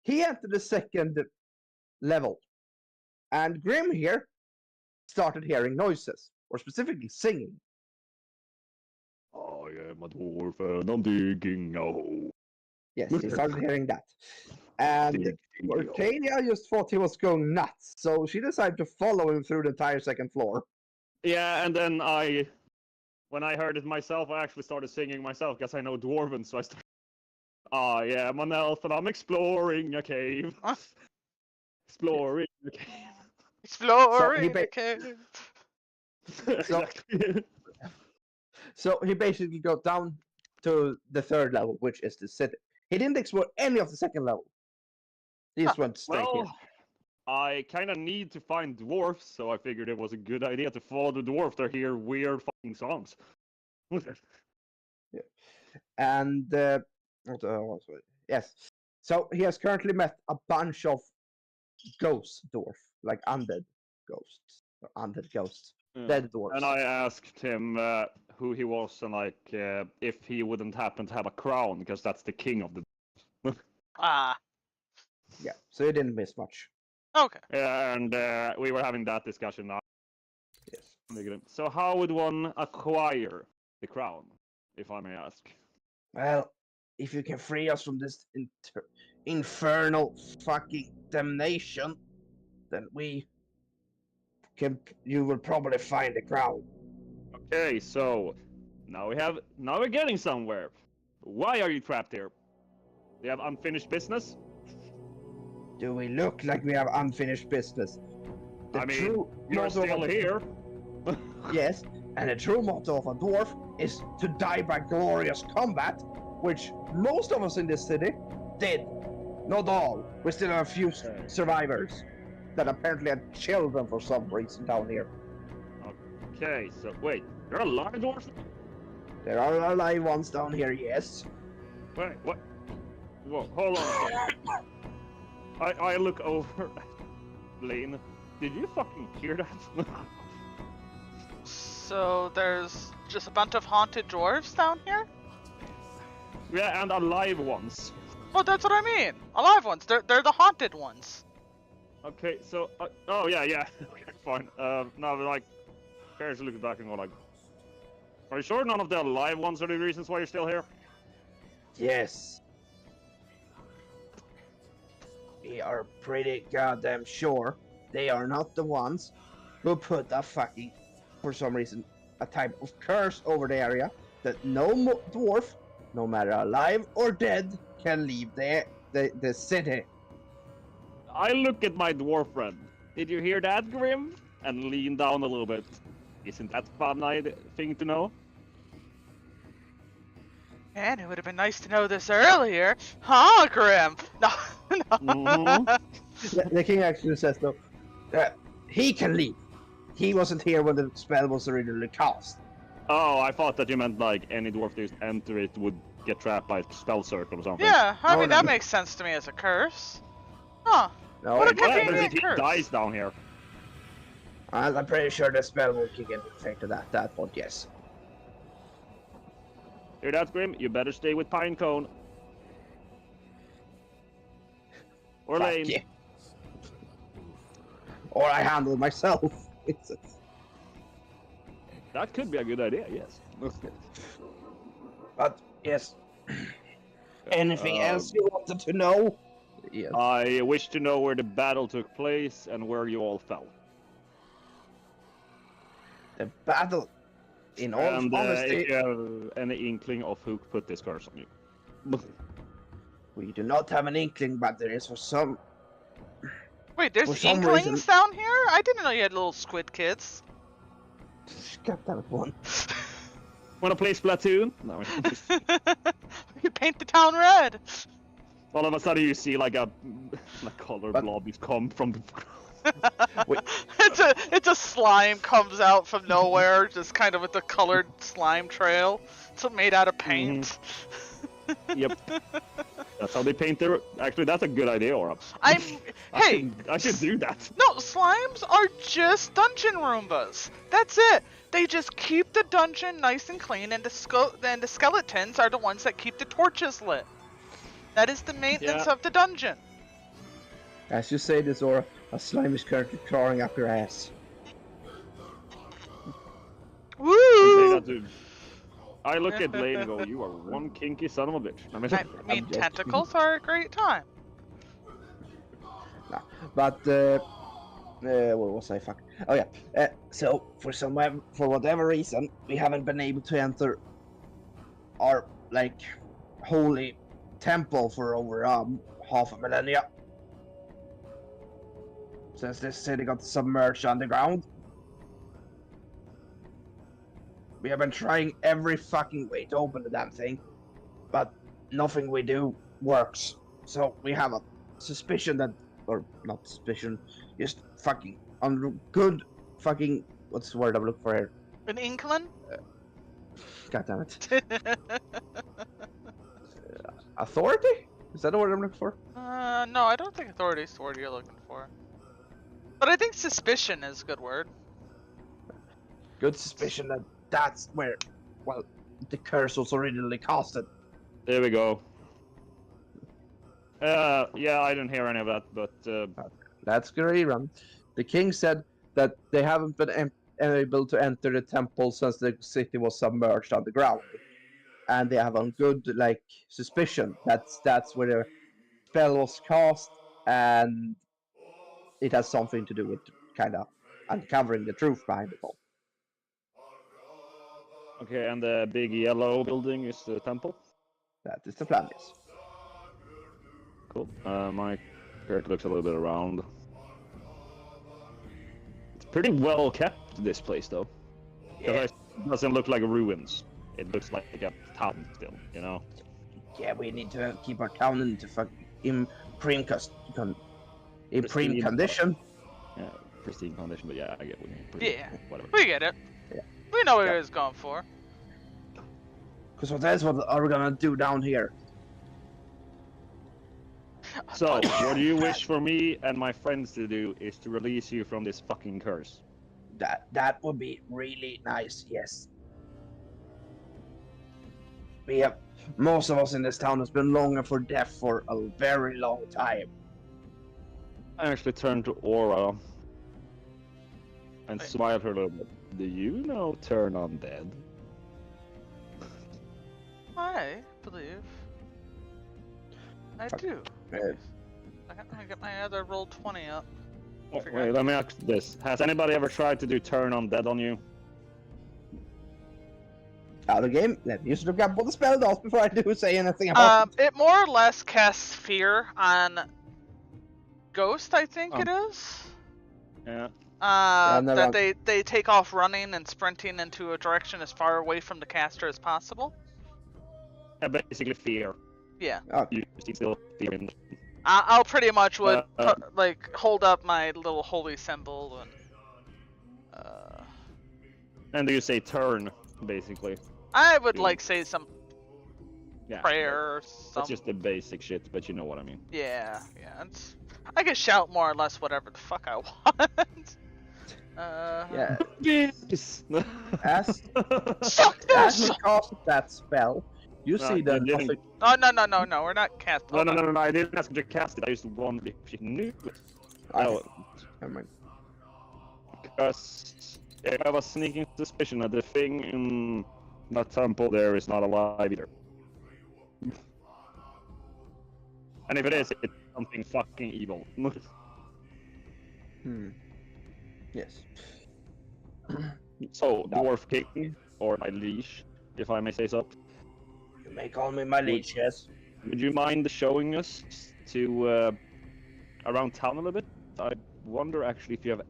he entered the second level, and Grim here started hearing noises, or specifically singing. I am a dwarf and I'm digging a hole. Yes, he started hearing that. And Cortania just thought he was going nuts, so she decided to follow him through the entire second floor. Yeah, and then when I heard it myself, I actually started singing myself because I know Dwarven, so I started. I am an elf and I'm exploring a cave. Exploring a cave. Exploring a cave. Exactly. So he basically got down to the third level, which is the city. He didn't explore any of the second level. He just went straight here. I kind of need to find dwarfs, so I figured it was a good idea to follow the dwarf to hear weird fucking songs. Yeah. And yes, so he has currently met a bunch of ghost dwarf, like undead ghosts, or undead ghosts, dead dwarfs. And I asked him who he was and like if he wouldn't happen to have a crown, because that's the king of the. Yeah, so he didn't miss much. Okay. Yeah, and we were having that discussion now. Yes. So how would one acquire the crown, if I may ask? Well, if you can free us from this infernal fucking damnation, then you will probably find the crown. Okay, so now we're getting somewhere. Why are you trapped here? Do you have unfinished business? Do we look like we have unfinished business? You're still here. Yes, and the true motto of a dwarf is to die by glorious combat, which most of us in this city did. Not all. We still have a few survivors that apparently had children for some reason down here. Okay, so wait, there are a lot of dwarves? There are alive ones down here, yes. Wait, what? Whoa, hold on. I look over. Lane, did you fucking hear that? So there's just a bunch of haunted dwarves down here? Yeah, and alive ones. Oh, that's what I mean. Alive ones. They're the haunted ones. Okay, so oh yeah. Okay, fine. Now like, Paris looking back and go like, are you sure none of the alive ones are the reasons why you're still here? Yes. We are pretty goddamn sure they are not the ones who put a fucking, for some reason, a type of curse over the area that no dwarf, no matter alive or dead, can leave the city. I look at my dwarf friend. Did you hear that, Grim? And lean down a little bit. Isn't that a fun thing to know? Man, it would have been nice to know this earlier. Huh, Grim? No. Mm-hmm. The king actually says, though, he can leave. He wasn't here when the spell was originally cast. Oh, I thought that you meant like any dwarf that just enter it would get trapped by a spell circle or something. Yeah, I mean, that makes sense to me as a curse. Huh. No, What a What happens convenient if he curse. dies down here? I'm pretty sure the spell will kick into effect at that point, yes. Hear that, Grim? You better stay with Pinecone. Or Fuck Lane. yeah. Or I handle it myself. That could be a good idea, yes. But, yes. Anything else you wanted to know? Yes. I wish to know where the battle took place and where you all fell. The battle, in all And honesty, if you have any inkling of who put this curse on you. we do not have an inkling, but there is for some... Wait, there's For some inklings reason- down here? I didn't know you had little squid kids. God damn it, one. Wanna play Splatoon? No. We could paint the town red. All of a sudden you see like a color blob come from the It's a slime comes out from nowhere, just kind of with a colored slime trail. It's made out of paint. Yep. That's how they paint their... Actually, that's a good idea, Aura. Hey! I should do that. No, slimes are just dungeon Roombas. That's it. They just keep the dungeon nice and clean, and the skeletons are the ones that keep the torches lit. That is the maintenance of the dungeon. As you say this, Zora, a slime is currently clawing up your ass. Woo! I say that to. I look at Blaine and go, "You are one kinky son of a bitch." I mean, I mean, joking. tentacles are a great time. No, but what was I? Fuck. Oh yeah. So for whatever reason, we haven't been able to enter our like holy temple for over half a millennia. Since this city got submerged underground. We have been trying every fucking way to open the damn thing, but nothing we do works. So we have a suspicion that, or not suspicion, just fucking good fucking, what's the word I'm looking for here? An inkling? God damn it. Authority? Is that the word I'm looking for? No, I don't think authority is the word you're looking for. But I think suspicion is a good word. Good suspicion that that's where, well, the curse was originally casted. there we go. Yeah, I didn't hear any of that, but That's Gariran. The king said that they haven't been able to enter the temple since the city was submerged underground, and they have a good like suspicion that's where the spell was cast, and it has something to do with kind of uncovering the truth behind it all. okay. And the big yellow building is the temple. That is the plan, yes. Cool. My character looks a little bit around. It's pretty well kept, this place, though. Yeah, It doesn't look like ruins. It looks like a town still, you know? yeah, we need to keep our town in prime Pristine. condition. Yeah, pristine condition, but yeah, I get what you mean. Yeah, Whatever. we get it. Yeah. We know what Yeah. he was going for. Because what else are we gonna do down here? So, what do you wish for me and my friends to do is to release you from this fucking curse? That would be really nice, yes. We have most of us in this town has been longing for death for a very long time. I actually turned to Aura and Wait. smiled at her a little bit. Do you know Turn Undead? I believe I do. Uh, Let me get my other roll 20 up. Oh, Forgot. wait, let me ask this. Has anybody ever tried to do Turn Undead on you? Out of the game, let me just look up what the spell does before I do say anything about it. It more or less casts fear on Ghost, I think it is. Yeah. no, That they take off running and sprinting into a direction as far away from the caster as possible. Yeah, basically fear. Yeah. You still fear in. I'll pretty much would Uh, like hold up my little holy symbol and And do you say turn, basically? I would Yeah. like say some Yeah. prayer or something. That's just the basic shit, but you know what I mean. Yeah. I can shout more or less whatever the fuck I want. Yeah, Yes. as Fuck as this! we cast that spell, you No, see that you didn't. nothing. No, we're not casting. No, I didn't ask you to cast it. I just wondered if you knew it. Oh, never mind. Because I have a sneaking suspicion that the thing in that temple there is not alive either. And if it is, it's something fucking evil. Yes. So, Dwarf King, or my liege, if I may say so, You may call me my leech, yes. would you mind showing us to around town a little bit? I wonder actually if you have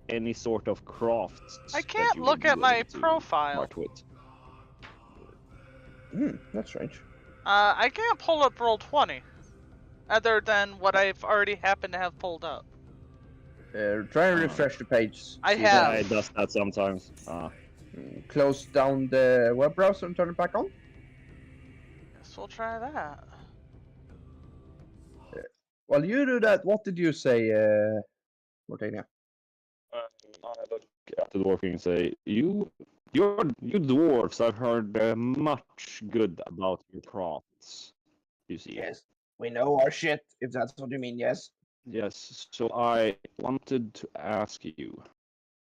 any sort of crafts. I that can't you would look be at my willing to profile. part with. That's strange. I can't pull up roll 20, other than what I've already happened to have pulled up. Try and refresh the page. I See have. Yeah, it does that sometimes. Close down the web browser and turn it back on. Guess we'll try that. While you do that, what did you say, Mortania? I look at the dwarf king and say, you dwarves, I've heard much good about your crafts. You see. Yes. We know our shit, if that's what you mean, yes. Yes, so I wanted to ask you,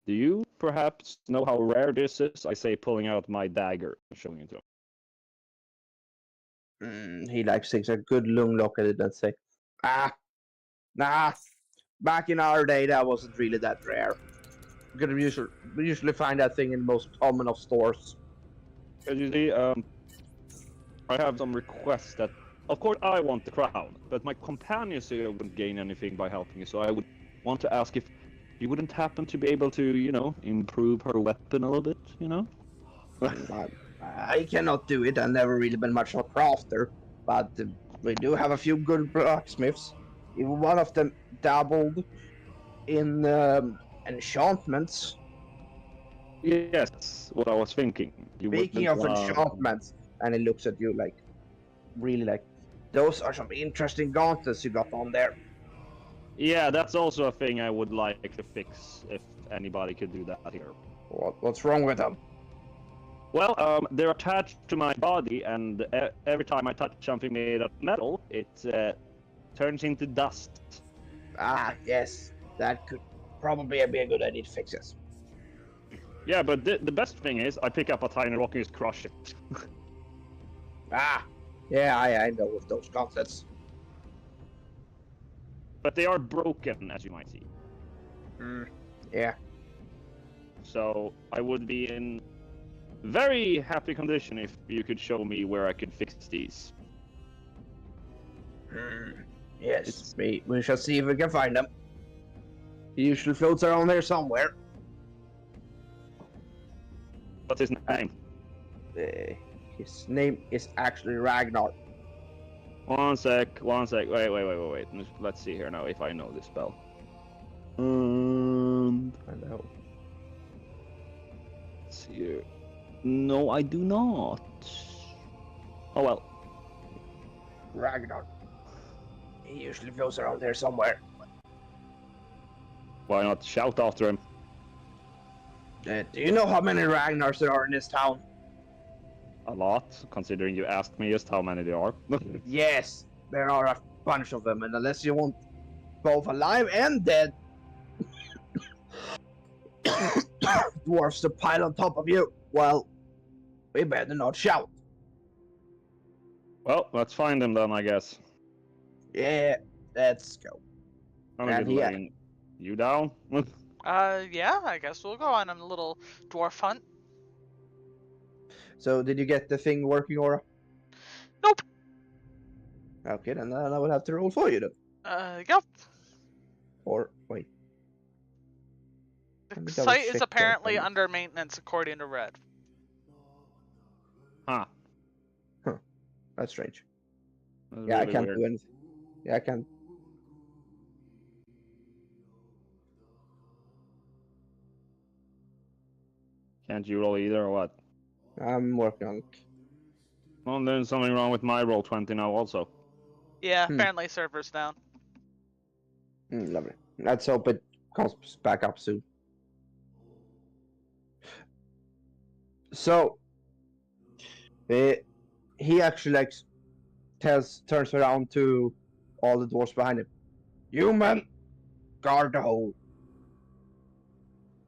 do you perhaps know how rare this is? I say, pulling out my dagger and showing it to him. He like takes a good long look at it and say, nah. Back in our day, that wasn't really that rare. We usually find that thing in the most common of stores. As you see, I have some requests that, of course, I want the crown, but my companions here wouldn't gain anything by helping you, so I would want to ask if you wouldn't happen to be able to, improve her weapon a little bit, I cannot do it. I've never really been much of a crafter, but we do have a few good blacksmiths. Even one of them dabbled in enchantments. Yes, what I was thinking. Speaking of enchantments, and he looks at you like, really like, those are some interesting gauntlets you got on there. Yeah, that's also a thing I would like to fix if anybody could do that here. What's wrong with them? Well, they're attached to my body, and every time I touch something made of metal, it turns into dust. Yes, that could probably be a good idea to fix this. Yeah, but the best thing is, I pick up a tiny rock and just crush it. Yeah, I know of those gauntlets. But they are broken, as you might see. Yeah. So I would be in very happy condition if you could show me where I could fix these. Yes, we shall see if we can find them. He usually floats around there somewhere. What's his name? His name is actually Ragnar. One sec. Wait. Let's see here now if I know this spell. I know. Let's see here. No, I do not. Oh well. Ragnar. He usually floats around there somewhere. Why not shout after him? Do you know how many Ragnars there are in this town? A lot, considering you asked me just how many there are. Yes, there are a bunch of them, and unless you want both alive and dead dwarves to pile on top of you, well, we better not shout. Well, let's find them then, I guess. Yeah, let's go. I'm a good lane. You down? Yeah, I guess we'll go on a little dwarf hunt. So, did you get the thing working, Aura? Nope. Okay, then I will have to roll for you then. Yep. Or, wait. The site is apparently under maintenance, according to Red. Huh. That's strange. That's Yeah, really I can't weird. do anything. Yeah, I can't. Can't you roll either, or what? I'm working on it. Well, there's something wrong with my roll 20 now also. Yeah, apparently server's down. Lovely. Let's hope it comes back up soon. So, he actually turns around to all the dwarves behind him. You men, guard the hole.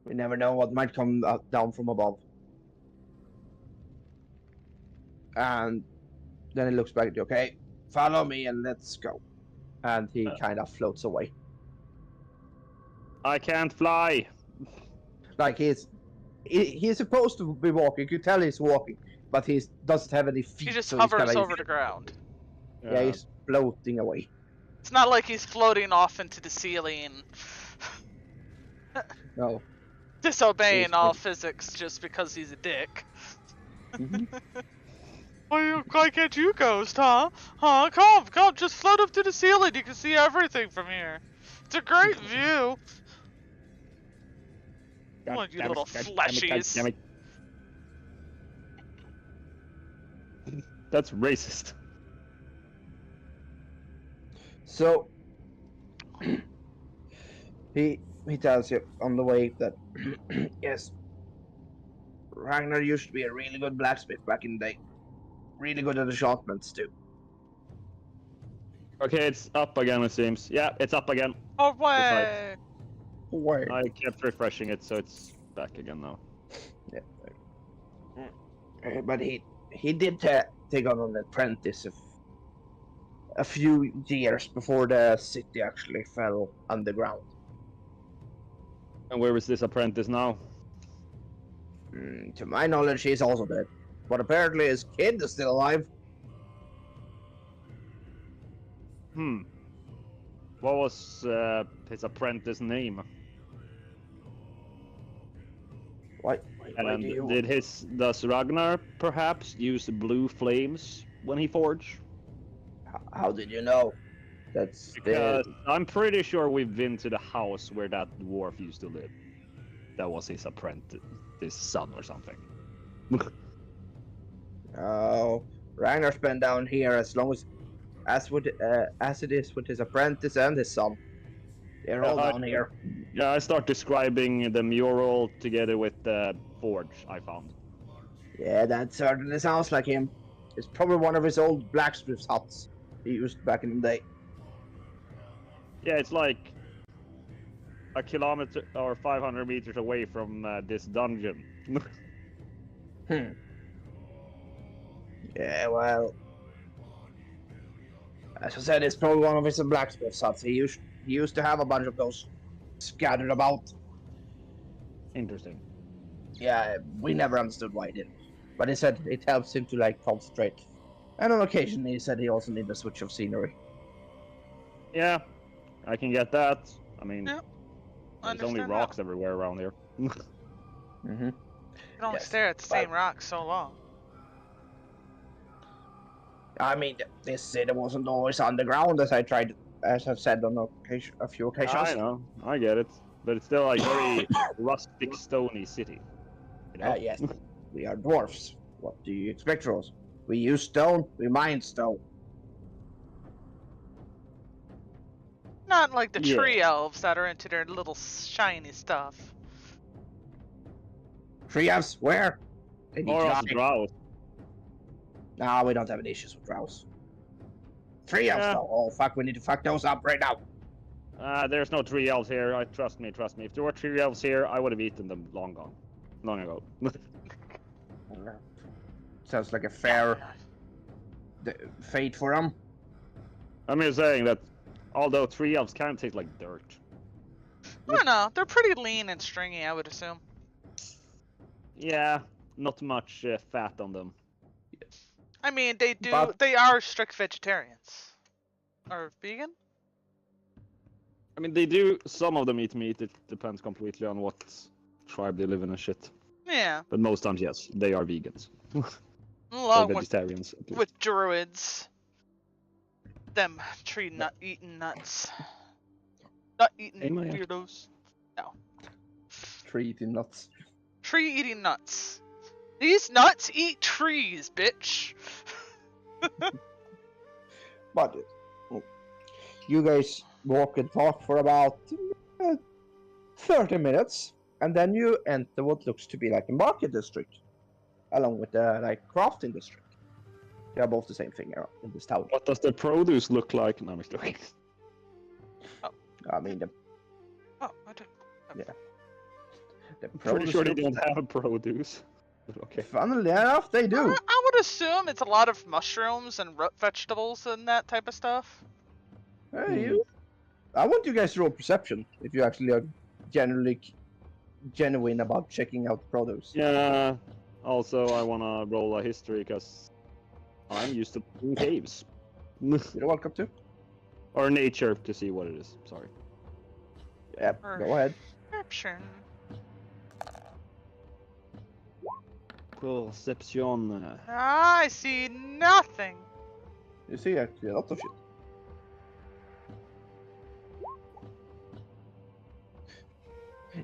We never know what might come down from above. And then he looks back at you. Okay, follow me and let's go. And he kind of floats away. I can't fly. Like he's supposed to be walking. You could tell he's walking, but he doesn't have any feet. He just so hovers kinda, over the ground. Yeah, he's floating away. It's not like he's floating off into the ceiling, No. disobeying all physics just because he's a dick. Why can't you ghost, huh? Come, just float up to the ceiling. You can see everything from here. It's a great view. Come on, you little fleshies. That's racist. So he tells you on the way that yes, Ragnar used to be a really good blacksmith back in the day. Really good at enchantments too. Okay, it's up again, it seems. Yeah, it's up again. Away! Where? I kept refreshing it, so it's back again now. Yeah. But he did take on an apprentice a few years before the city actually fell underground. And where is this apprentice now? To my knowledge, he's also dead. But apparently his kid is still alive. What was his apprentice name? Why And do you... does Ragnar perhaps use blue flames when he forged? How did you know? That's Because I'm pretty sure we've been to the house where that dwarf used to live. That was his apprentice, his son or something. Oh, Ragnar's been down here as long as it is with his apprentice and his son. They're all down here. Yeah, I start describing the mural together with the forge I found. Yeah, that certainly sounds like him. It's probably one of his old blacksmith's huts he used back in the day. Yeah, it's like a kilometer or 500 meters away from this dungeon. Yeah, well, as I said, it's probably one of his blacksmith's huts. He used to have a bunch of those scattered about. Interesting. Yeah, we never understood why he didn't. But he said it helps him to like concentrate. And on occasion he said he also needed a switch of scenery. Yeah, I can get that. I mean, Yeah, there's only understand rocks everywhere around here. Mm-hmm. You can only Yes, stare at the same rock so long. I mean, this city wasn't always underground, as I've said on a few occasions. I know, I get it, but it's still like very rustic, stony city. You know? Yes, we are dwarfs. What do you expect from us? We use stone, we mine stone. Not like the Yeah. tree elves that are into their little shiny stuff. Tree elves, where? They need Or to us die. drow. No, we don't have any issues with drows. Tree elves, Yeah. though. Oh, fuck, we need to fuck those up right now. There's no tree elves here. Trust me. If there were tree elves here, I would have eaten them long ago. Sounds like a fair fate for them. I'm just saying that although tree elves kind of taste like dirt. I don't know. They're pretty lean and stringy, I would assume. Yeah, not much fat on them. I mean, they do. But- They are strict vegetarians. Or vegan? I mean, they do. Some of them eat meat. It depends completely on what tribe they live in and shit. Yeah. But most times, yes, they are vegans. Along or with, vegetarians. At least. with druids. Them tree nut eating nuts. Nut eating Hey, Maya. weirdos. No. Tree eating nuts. Tree eating nuts. These nuts eat trees, bitch. But you guys walk and talk for about 30 minutes, and then you enter what looks to be like a market district, along with the like crafting district. They are both the same thing here in this town. What does the produce look like? No, I'm just joking. I mean, the Oh, I did. Pretty produce sure they looks- don't have produce. But okay. Funnily enough, they do. I would assume it's a lot of mushrooms and root vegetables and that type of stuff. Hey, I want you guys to roll perception if you actually are genuine about checking out the produce. Yeah. Also, I wanna roll a history because I'm used to in caves. You're welcome to. Or nature to see what it is. Sorry. Yeah, go ahead. Perception. Perception. I see nothing. You see actually a lot of shit.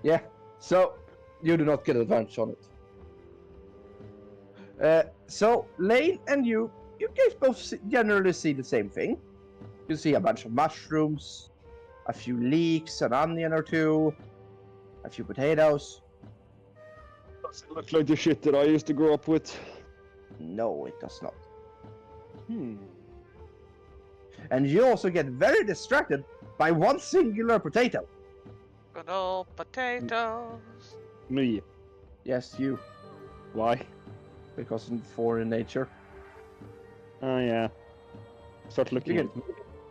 Yeah, so you do not get advantage on it. So Lane and you guys both generally see the same thing. You see a bunch of mushrooms, a few leeks, an onion or two, a few potatoes. Does it look like the shit that I used to grow up with? No, it does not. And you also get very distracted by one singular potato. Good old potatoes. Me. Yes, you, Why? because in foreign nature. Oh yeah. Start looking You at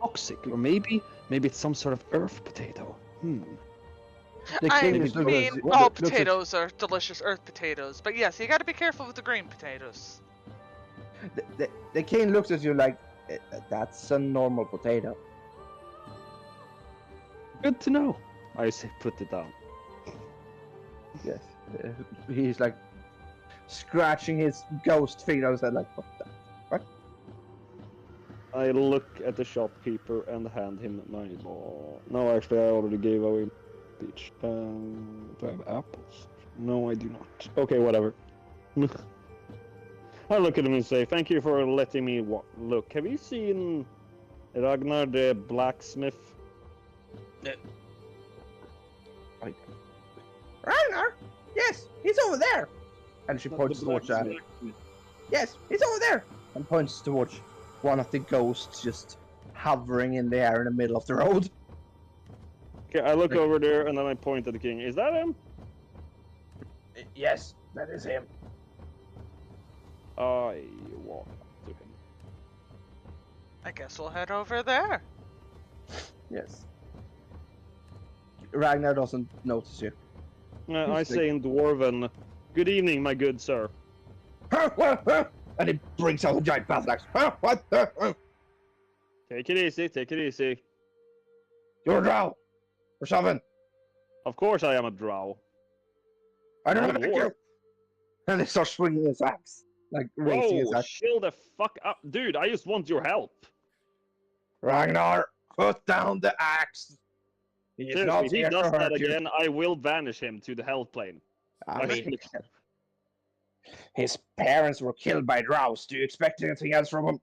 toxic, or maybe it's some sort of earth potato. The I king mean, is looking at- all looks at- potatoes are delicious earth potatoes, but yes, you gotta be careful with the green potatoes. the king looks at you like, that's a normal potato. Good to know. I say put it down. Yes. He's like scratching his ghost fingers and like, what the? I look at the shopkeeper and hand him my ball. No, actually, I already gave away peach. Do I have apples? No, I do not. Okay, whatever. I look at him and say, "Thank you for letting me look. Have you seen Ragnar the blacksmith?" Ragnar? Yes, he's over there. And she points towards that. Yes, he's over there. And points towards one of the ghosts just hovering in the air in the middle of the road. Okay, I look over there and then I point at the king. Is that him? Yes, that is him. I walk to him. I guess we'll head over there. Yes. Ragnar doesn't notice you. I say in Dwarven, "Good evening, my good sir." And he brings out a giant battle axe. What the? Take it easy, take it easy. You're a drow. Or something. Of course I am a drow. I don't I'm a like you. dwarf. And he starts swinging his axe. Like raising his Whoa, axe. chill the fuck up. Dude, I just want your help. Ragnar, put down the axe. He is not Seriously, if he here does to that hurt you. again, I will banish him to the hell plane. I mean, his parents were killed by drows. Do you expect anything else from him?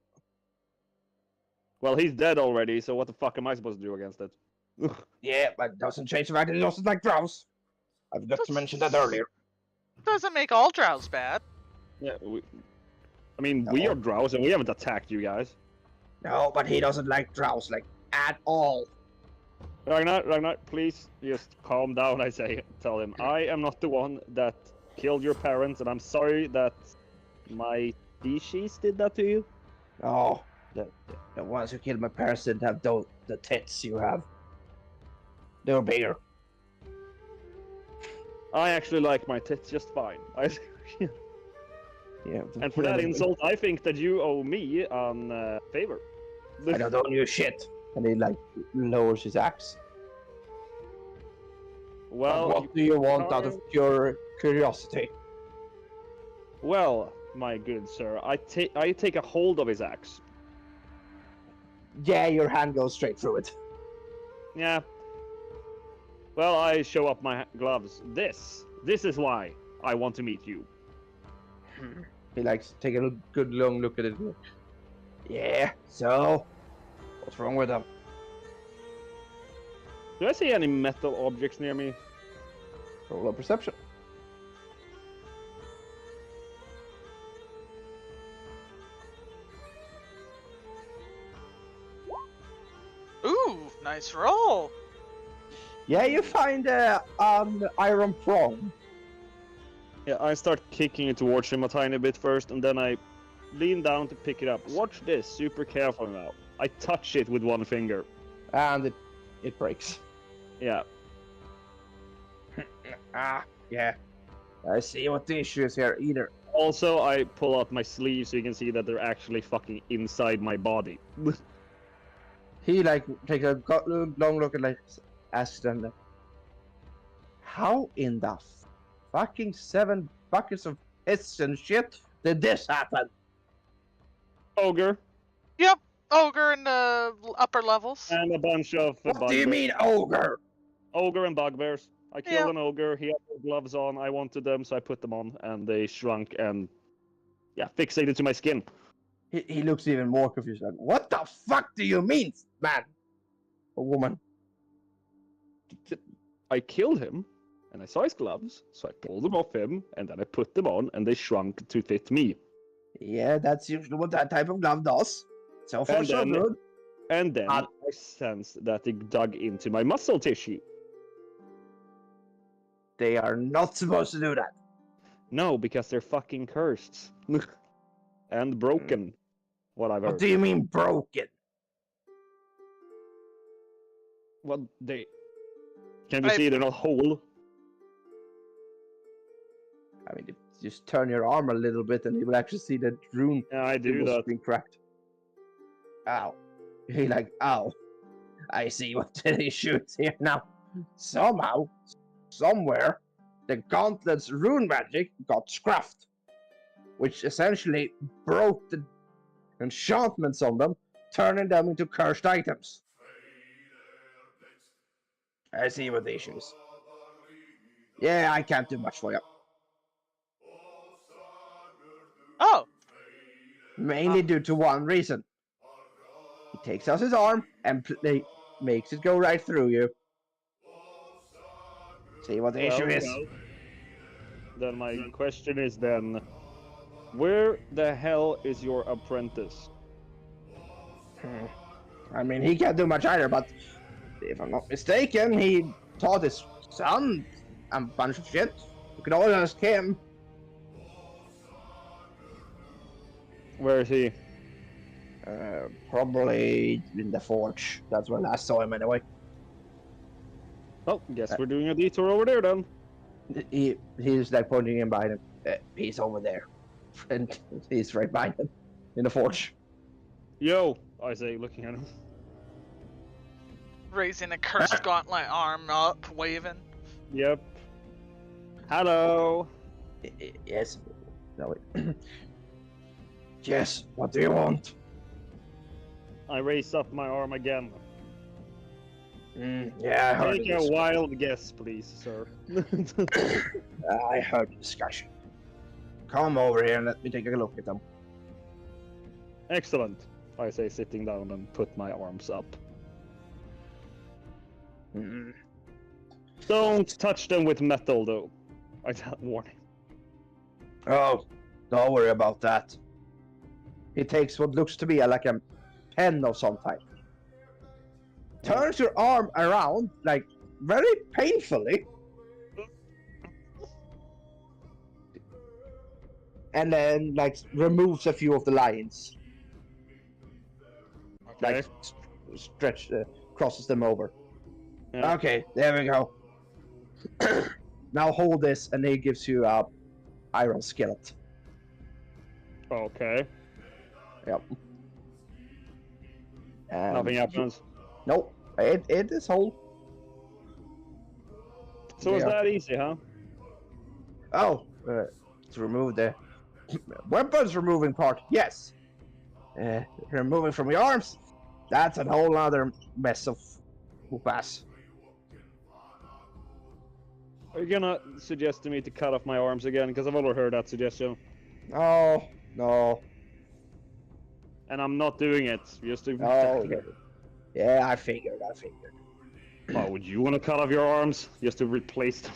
Well, he's dead already, so what the fuck am I supposed to do against it? Yeah, but doesn't change the fact that he doesn't like drows. I've got to mention that earlier. Doesn't make all drows bad. Yeah, we are drows and we haven't attacked you guys. No, but he doesn't like drows, like, at all. Ragnar, please just calm down, I say. Tell him, I am not the one that killed your parents, and I'm sorry that my species did that to you. Oh, the ones who killed my parents didn't have the tits you have. They were bigger. I actually like my tits just fine. Yeah. And for that insult, I think that you owe me a favor. I don't owe you shit. And he like lowers his axe. Well, What do you want out of pure curiosity? Well, my good sir, I take a hold of his axe. Yeah, your hand goes straight through it. Yeah. Well, I show up my gloves. This is why I want to meet you. He likes take a good long look at it. Yeah, so what's wrong with them? Do I see any metal objects near me? Roll a perception. Ooh, nice roll. Yeah, you find an iron prong. Yeah, I start kicking it towards him a tiny bit first, and then I lean down to pick it up. Watch this, super careful now. I touch it with one finger. And it breaks. Yeah. Yeah. I see what the issue is here either. Also, I pull out my sleeve so you can see that they're actually fucking inside my body. He like takes a long look and like asks them, like, how in the fucking 7 buckets of piss and shit did this happen? Ogre. Yep, ogre in the upper levels. And a bunch of What do you mean, ogre? Ogre and bugbears. I killed Yeah. an ogre, he had gloves on, I wanted them, so I put them on, and they shrunk and, yeah, fixated to my skin. He looks even more confused. Like, what the fuck do you mean, man? Or woman? I killed him, and I saw his gloves, so I pulled them off him, and then I put them on, and they shrunk to fit me. Yeah, that's usually what that type of glove does. So far, And so then- good. and then I sensed that they dug into my muscle tissue. They are not supposed to do that. No, because they're fucking cursed. And broken. What I've What heard. do you mean broken? Well, they... Can you see they're not whole? I mean, if you just turn your arm a little bit and you will actually see the rune Yeah, I do that. being cracked. Ow. You're like, ow. I see what the issue is here now. Somehow, somewhere, the gauntlet's rune magic got scruffed, which essentially broke the enchantments on them, turning them into cursed items. I see what the issue is. Yeah, I can't do much for you. Oh, Mainly due to one reason. He takes out his arm and makes it go right through you. See what the issue is. Well, then my question is then, where the hell is your apprentice? I mean, he can't do much either, but if I'm not mistaken, he taught his son a bunch of shit. You could always ask him. Where is he? Probably in the forge. That's where I last saw him anyway. Oh, guess we're doing a detour over there then. He's like pointing him behind him. He's over there. And he's right behind him in the forge. Yo, I say, looking at him. raising a cursed gauntlet arm up, waving. Yep. Hello. Yes. No. Yes. What do you want? I raise up my arm again. Yeah, I heard Take a wild guess, please, sir. I heard the discussion. Come over here and let me take a look at them. Excellent. I say, sitting down and put my arms up. Don't touch them with metal, though. I warning. Oh, don't worry about that. He takes what looks to be like a pen of some type. Turns your arm around, like, very painfully. And then, like, removes a few of the lines. Okay. Like, stretch, crosses them over. Yeah. Okay, there we go. Now hold this, and he gives you a iron skillet. Okay. Yep. And Nothing happens. Nope. It is whole. So it's Yeah. that easy, huh? Oh, to remove the weapons removing part, yes. Removing from your arms, that's a whole other mess of whoop-ass. Are you gonna suggest to me to cut off my arms again? Because I've already heard that suggestion. Oh, no. And I'm not doing it. Just to... Oh, yeah, I figured. Oh, would you want to cut off your arms? Just to replace them?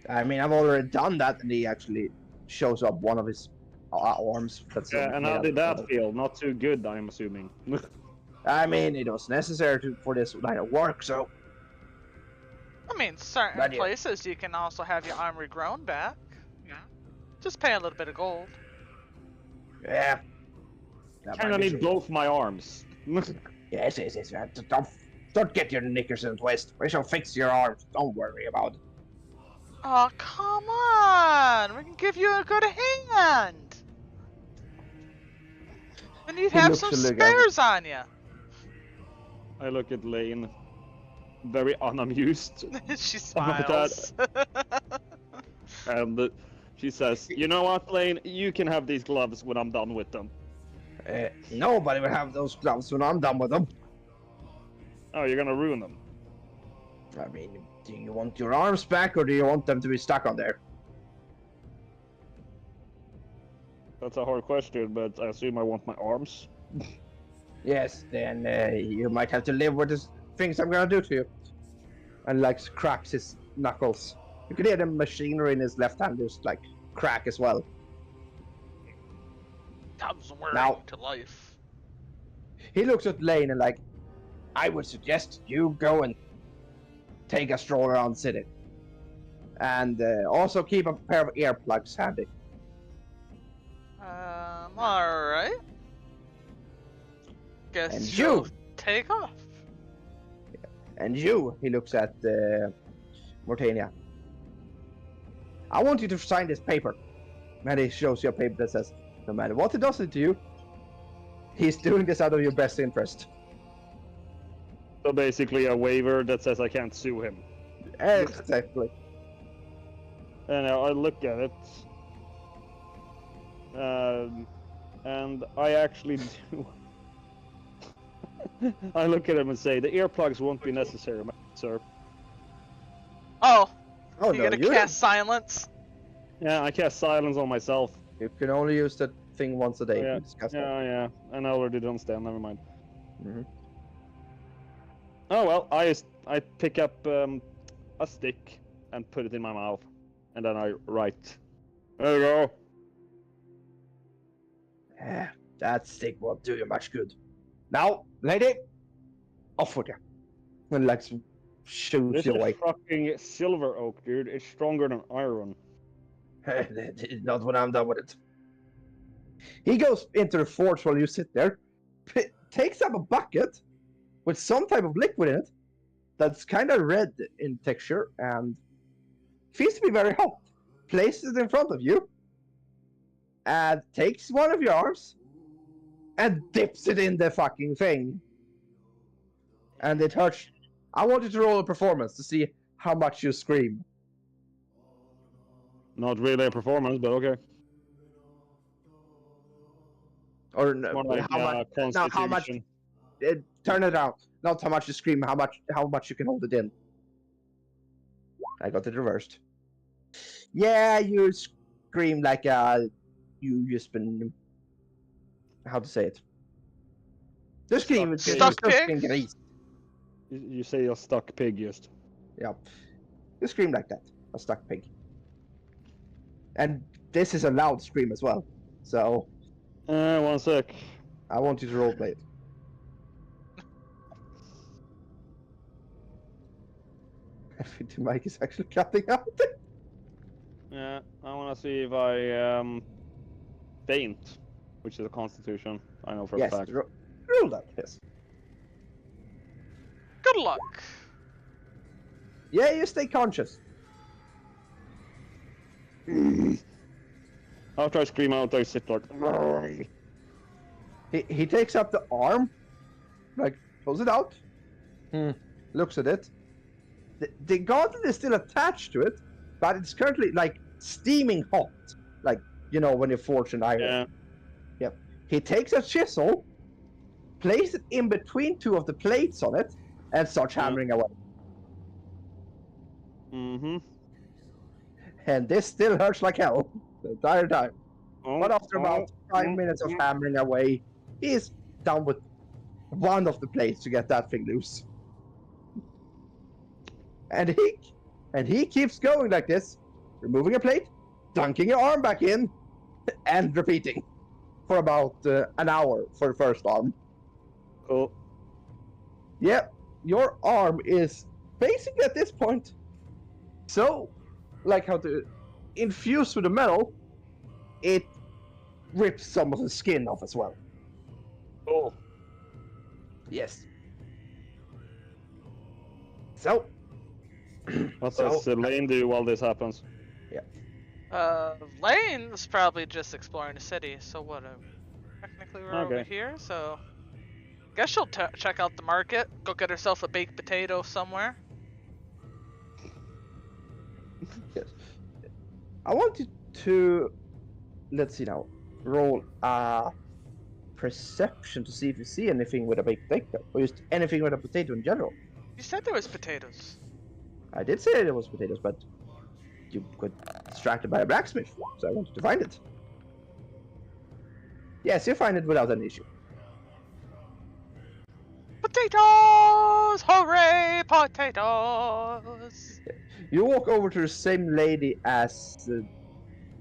I mean, I've already done that, and he actually shows up one of his arms. That's Yeah, and how did that feel? Not too good, I'm assuming. I mean, it was necessary for this line of work, so... I mean, certain But yeah. places you can also have your arm regrown back. Yeah. Just pay a little bit of gold. Yeah. That Kinda might be need true. both my arms. Yes. Don't get your knickers in a twist. We shall fix your arms. Don't worry about it. Oh, come on! We can give you a good hand! And you'd He have looks some a little- spares on you. I look at Lane, very unamused, She About that. smiles. and she says, "You know what, Lane? You can have these gloves when I'm done with them." Nobody will have those gloves when I'm done with them. Oh, you're gonna ruin them. I mean, do you want your arms back or do you want them to be stuck on there? That's a hard question, but I assume I want my arms. Yes, then you might have to live with the things I'm gonna do to you. And like cracks his knuckles. You can hear the machinery in his left hand just like crack as well. Comes wearing Now- to life. he looks at Lane and like, I would suggest you go and take a stroll around the city. And also keep a pair of earplugs handy. Alright. Guess And you'll you. take off. And you, he looks at Mortania. I want you to sign this paper. And he shows you a paper that says, no matter what he does to you, he's doing this out of your best interest. So basically a waiver that says I can't sue him. Exactly. And I look at it. And I actually do. I look at him and say, the earplugs won't be necessary, sir. Oh, Oh you no, gonna you cast silence? Yeah, I cast silence on myself. You can only use that thing once a day. Yeah, We discussed that. yeah. And I already don't stand, never mind. Mhm. Oh well, I pick up a stick and put it in my mouth. And then I write. There you go. Yeah, that stick won't do you much good. Now, lady, off with you. And like shoots This you is away. fucking silver oak, dude. It's stronger than iron. Not when I'm done with it. He goes into the forge while you sit there, takes up a bucket with some type of liquid in it that's kind of red in texture and feels to be very hot. Places it in front of you and takes one of your arms and dips it in the fucking thing. And it hurts. I want you to roll a performance to see how much you scream. Not really a performance, but okay. Or no, More like how much? No, how much? constitution. Turn it around. Not how much you scream. How much you can hold it in. I got it reversed. Yeah, you scream like you just been. How to say it? The scream is Stuck just pig? been greased. You say a stuck pig, just. Yeah, you scream like that. A stuck pig. And this is a loud scream as well. So 1 sec. I want you to roleplay it. I think the mic is actually cutting out. Yeah, I want to see if I faint, which is a constitution. I know for a Yes, fact. roll that. Yes. Good luck. Yeah, you stay conscious. After I scream out, I sit like. He takes up the arm, like pulls it out, looks at it. The gauntlet is still attached to it, but it's currently like steaming hot, like you know when you forge an iron. Yeah. Yep. He takes a chisel, places it in between two of the plates on it, and starts hammering away. Mm-hmm. And this still hurts like hell the entire time. Oh, But after about 5 minutes of hammering away, he's done with one of the plates to get that thing loose. And he keeps going like this, removing a plate, dunking your arm back in, and repeating for about an hour for the first arm. Cool. Yep, your arm is basically at this point so like how to infuse with the metal, it rips some of the skin off as well. Cool. Yes. So What So- does Lane do while this happens? Lane's probably just exploring the city, so whatever. Technically we're over Okay. here, so... Guess she'll check out the market, go get herself a baked potato somewhere. yes. I want you to, let's see now, roll a perception to see if you see anything with a baked potato, or just anything with a potato in general. You said there was potatoes. I did say there was potatoes, but you got distracted by a blacksmith, so I wanted to find it. Yes, you find it without an issue. Potatoes! Hooray, potatoes! You walk over to the same lady as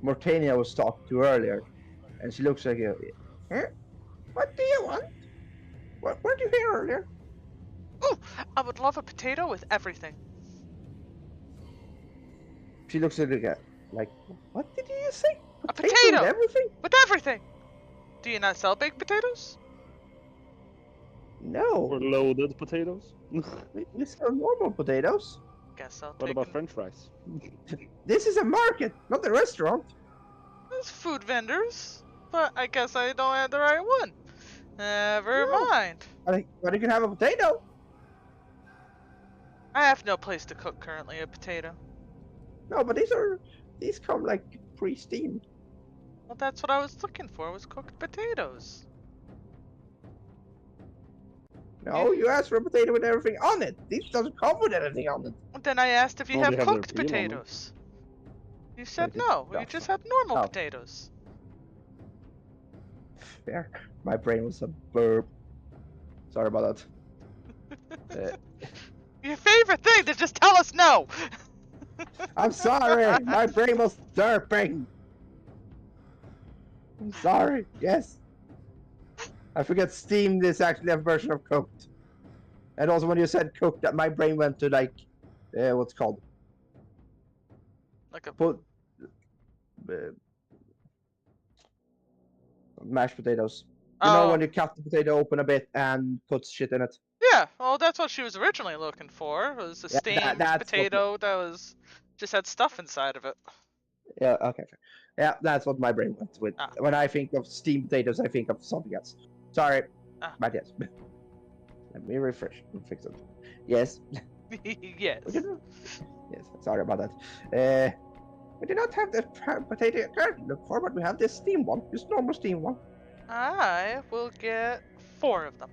Mortania was talking to earlier, and she looks like you. Huh? What do you want? What did you hear earlier? Ooh, I would love a potato with everything. She looks at it again. Like, what did you say? A With potato! everything? With everything! Do you not sell baked potatoes? No. Or loaded potatoes. We sell normal potatoes. Guess I'll What take about French fries? This is a market, not a restaurant. There's food vendors, but I guess I don't have the right one. Never No. mind. But you can have a potato. I have no place to cook currently a potato. No, but these come like pre-steamed. Well, that's what I was looking for, was cooked potatoes. No, you asked for a potato with everything on it. These doesn't come with anything on it. Then I asked if you Well, have they have their cooked peel on them. potatoes. You said did no, you not. just had normal Oh. potatoes. Fair. My brain was a burp. Sorry about that. Your favorite thing to just tell us no! I'm sorry. My brain was derping. I'm sorry. Yes. I forget steamed is actually a version of cooked. And also when you said cooked, that my brain went to like, what's it called? Like a Put mashed potatoes. You know when you cut the potato open a bit and put shit in it. Yeah, well, that's what she was originally looking for. Was a Yeah, steamed that's what- potato that was just had stuff inside of it. Yeah. Okay. Fair. Yeah, that's what my brain went with. Ah. When I think of steamed potatoes, I think of something else. Sorry, Ah. but yes. Let me refresh and fix it. Yes. Yes. We did not- Yes. Sorry about that. We do not have the potato you currently look for, but we have this steamed one. This normal steamed one. I will get 4 of them.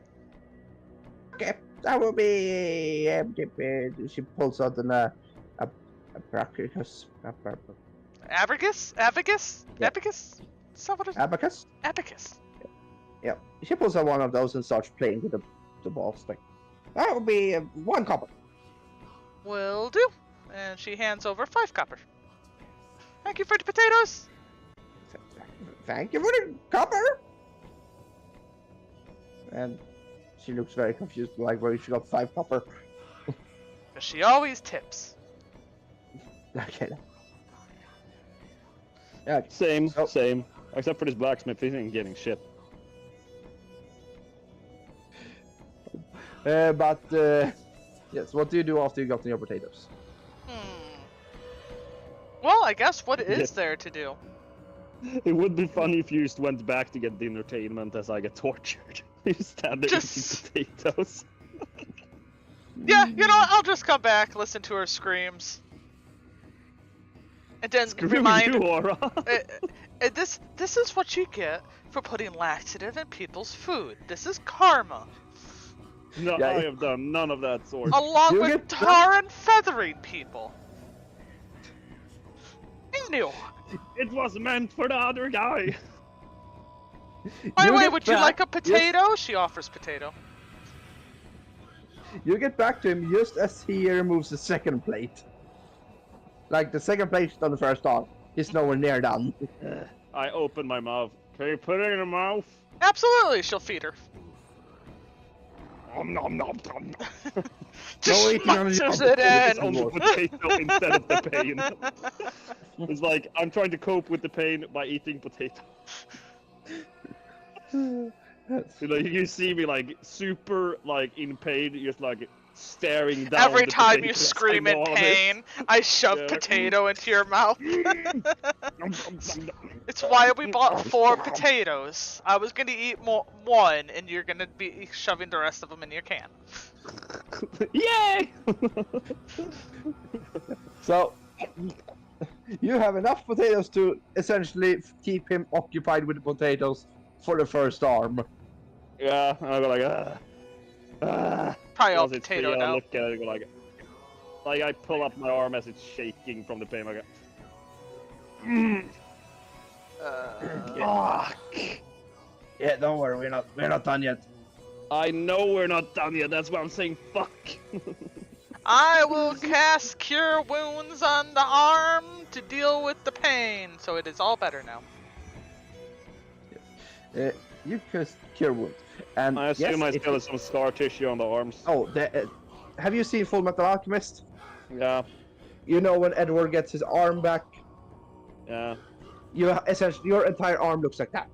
Okay, that will be. She pulls out a abacus. Abacus? Abacus? Yeah. Abacus? Is that what it's? Abacus. Abacus. Yeah, she pulls out one of those and starts playing with the balls. Like that will be 1 copper. Will do. And she hands over 5 copper. Thank you for the potatoes. Thank you for the copper. And she looks very confused, like where she got 5 copper. 'Cause she always tips. Okay. Yeah. Same, So- same. Except for this blacksmith, he ain't getting shit. Yes. What do you do after you got your potatoes? Well, I guess what is Yes. there to do? It would be funny if you just went back to get the entertainment as I get tortured. You stand there Just- eating potatoes. Yeah, you know what? I'll just come back, listen to her screams. And then Screw remind... you, Aura. This is what you get for putting laxative in people's food. This is karma. No, Yeah, I it- have done none of that sort. Along You with get tar and feathering people. Anyway. It was meant for the other guy. By the You way, get would you back- like a potato? She offers potato. You get back to him just as he removes the second plate. Like the second plate on the first arm. He's nowhere near done. I open my mouth. Can you put it in your mouth? Absolutely, she'll feed her. Nom nom nom nom nom. Just eating on the smashes job. it It's in. on the potato instead of the pain. It's like I'm trying to cope with the pain by eating potato. So, like, you see me like super like in pain, just like staring down. Every the time potato you as I scream in gnaw on it. pain, I shove Yeah. potato into your mouth. Nom, nom, nom, nom. It's why we bought 4 potatoes. I was gonna eat 1, and you're gonna be shoving the rest of them in your can. Yay! So you have enough potatoes to essentially keep him occupied with the potatoes for the first arm. Yeah, I go like Probably all Once it's potato free, I now. look at it and go like I pull up my arm as it's shaking from the pain. Like, fuck. Yeah, don't worry, we're not done yet. I know we're not done yet. That's why I'm saying fuck. I will cast Cure Wounds on the arm to deal with the pain, so it is all better now. You cast cure wounds. And I assume I yes, still have some scar tissue on the arms. oh, have you seen Full Metal Alchemist? Yeah, You know when Edward gets his arm back, yeah. essentially your entire arm looks like that.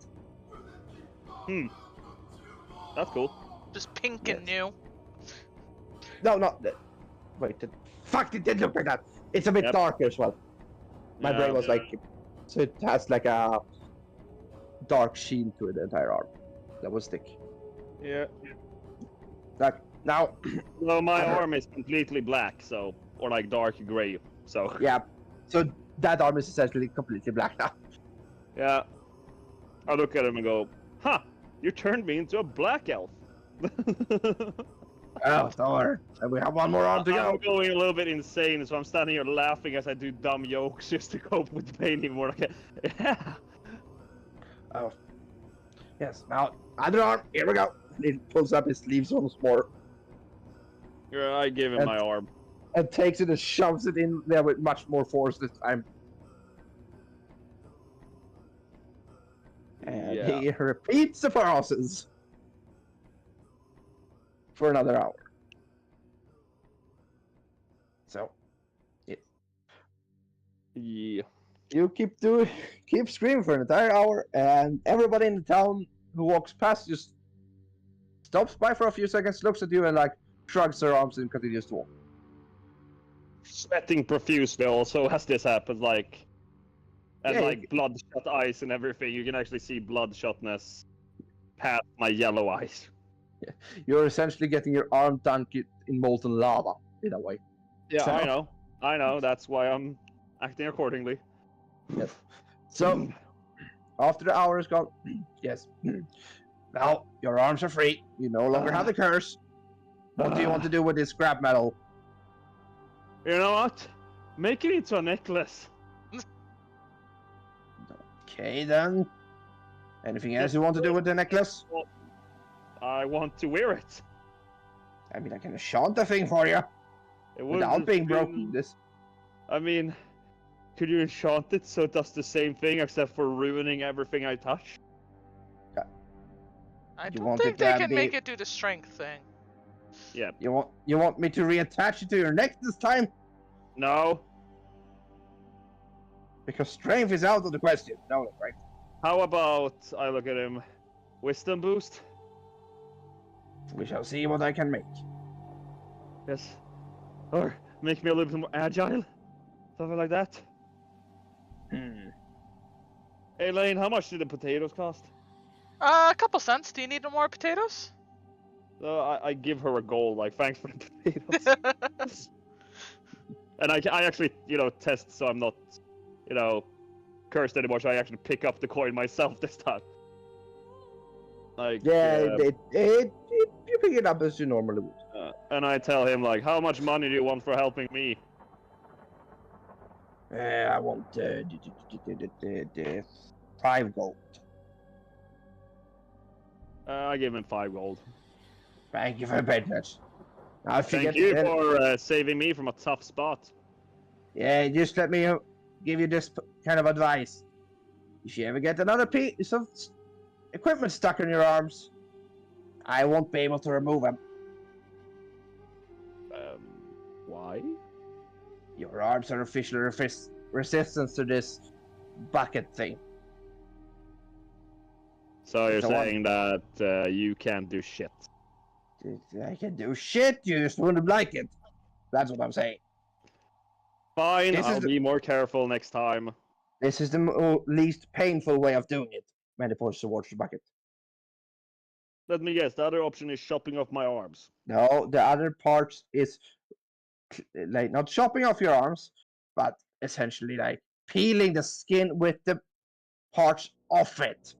That's cool. Just pink and new. No, not that. Wait, fuck! It did look like that. It's a bit Yep. darker as well. My Yeah, brain was yeah. like, so it has like a dark sheen to it, the entire arm. That was thick. Yeah. Like now, Well, my arm is completely black, so or like dark gray. So yeah. So that arm is essentially completely black now. yeah. I look at him and go, "Huh, you turned me into a black elf." Oh, don't worry. And we have one more arm to I'm go. going a little bit insane, so I'm standing here laughing as I do dumb jokes just to cope with the pain even more. Like, yeah. Oh, yes. Now other arm. Here we go. He pulls up his sleeves once more Yeah, I give him And- my arm. and takes it and shoves it in there with much more force this time. And Yeah. he repeats the process for another hour. So Yeah. you keep screaming for an entire hour, and everybody in the town who walks past just stops by for a few seconds, looks at you, and like shrugs their arms and continues to walk. Sweating profusely also as this happens, like, and Yeah, like bloodshot eyes and everything. You can actually see bloodshotness past my yellow eyes. You're essentially getting your arm dunked in molten lava in a way. Yeah, So- I know. That's why I'm acting accordingly. Yes. So after the hour is gone, yes. Now your arms are free. You no longer have the curse. What do you want to do with this scrap metal? You know what? Make it into a necklace. Okay then. Anything else you want to do with the necklace? I want to wear it. I mean, I can enchant the thing for you It would without have being been- broken. This. I mean, could you enchant it so it does the same thing except for ruining everything I touch? I You don't want think it they to can be- make it do the strength thing. You want me to reattach it to your neck this time? No. Because strength is out of the question. No, right? How about I look at him? Wisdom boost? We shall see what I can make. Yes. Or make me a little bit more agile? Something like that? Hey Lane, how much did the potatoes cost? A couple cents. Do you need more potatoes? I give her a gold, like, thanks for the potatoes. And I actually, test so I'm not, cursed anymore, so I actually pick up the coin myself this time. Like, Yeah, you pick it up as you normally would. and I tell him, like, how much money do you want for helping me? I want 5 gold. I give him 5 gold. Thank you for the patronage. Now, if you Thank get, you for saving me from a tough spot. Yeah, just let me give you this kind of advice. If you ever get another piece of equipment stuck in your arms, I won't be able to remove them. Why? Your arms are officially resistance to this bucket thing. So you're So what? saying that you can't do shit. I can do shit, you just wouldn't like it. That's what I'm saying. Fine, This is I'll the- be more careful next time. This is the least painful way of doing it. When he points towards the bucket. Let me guess, the other option is chopping off my arms. No, the other part is like not chopping off your arms, but essentially like peeling the skin with the parts off it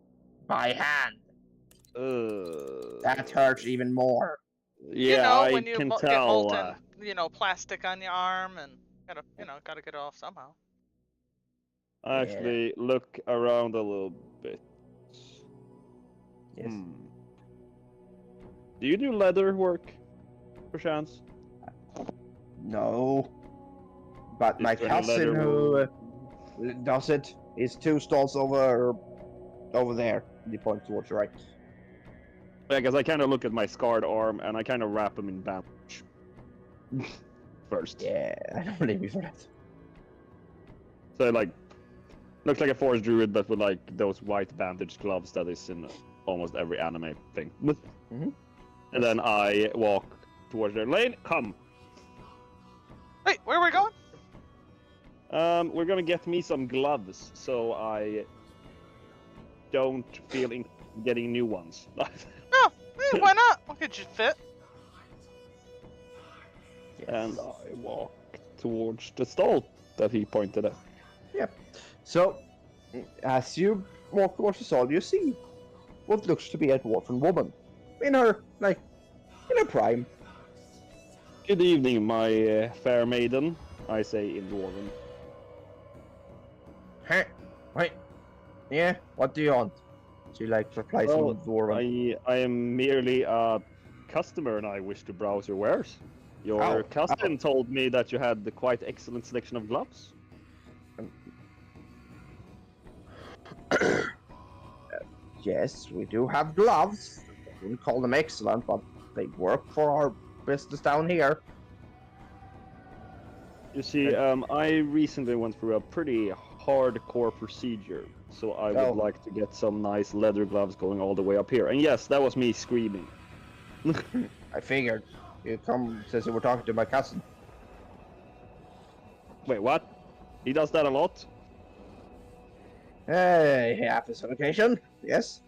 by hand. That hurts even more. Yeah, I when you can get tell. molten, plastic on your arm and gotta get it off somehow. I actually look around a little bit. Yes. Do you do leather work, perchance? No. But Is my there any cousin leather who does it is 2 stalls over there. He points towards the right. Yeah, because I kind of look at my scarred arm and I kind of wrap him in bandage first. Yeah, I don't believe you for that. So like, looks like a forest druid, but with like those white bandage gloves that is in almost every anime thing. Mhm. And then I walk towards their lane. Come. Wait, where are we going? We're gonna get me some gloves, so I don't feel in getting new ones. Oh, why not? What could you fit? Yes. And I walk towards the stall that he pointed at. Yep. So, as you walk towards the stall, you see what looks to be a dwarven woman in her prime. Good evening, my fair maiden, I say in Dwarven. Huh? Wait. Yeah. What do you want? She replies Oh, in dwarven. I am merely a customer and I wish to browse your wares. Your Oh, cousin told me that you had the quite excellent selection of gloves. Yes, we do have gloves. I wouldn't call them excellent, but they work for our business down here. You see, I recently went through a pretty hardcore procedure, so I would Oh. like to get some nice leather gloves going all the way up here. And yes, that was me screaming. I figured you'd come since you were talking to my cousin. Wait, what? He does that a lot? Hey, happens on occasion. Yes.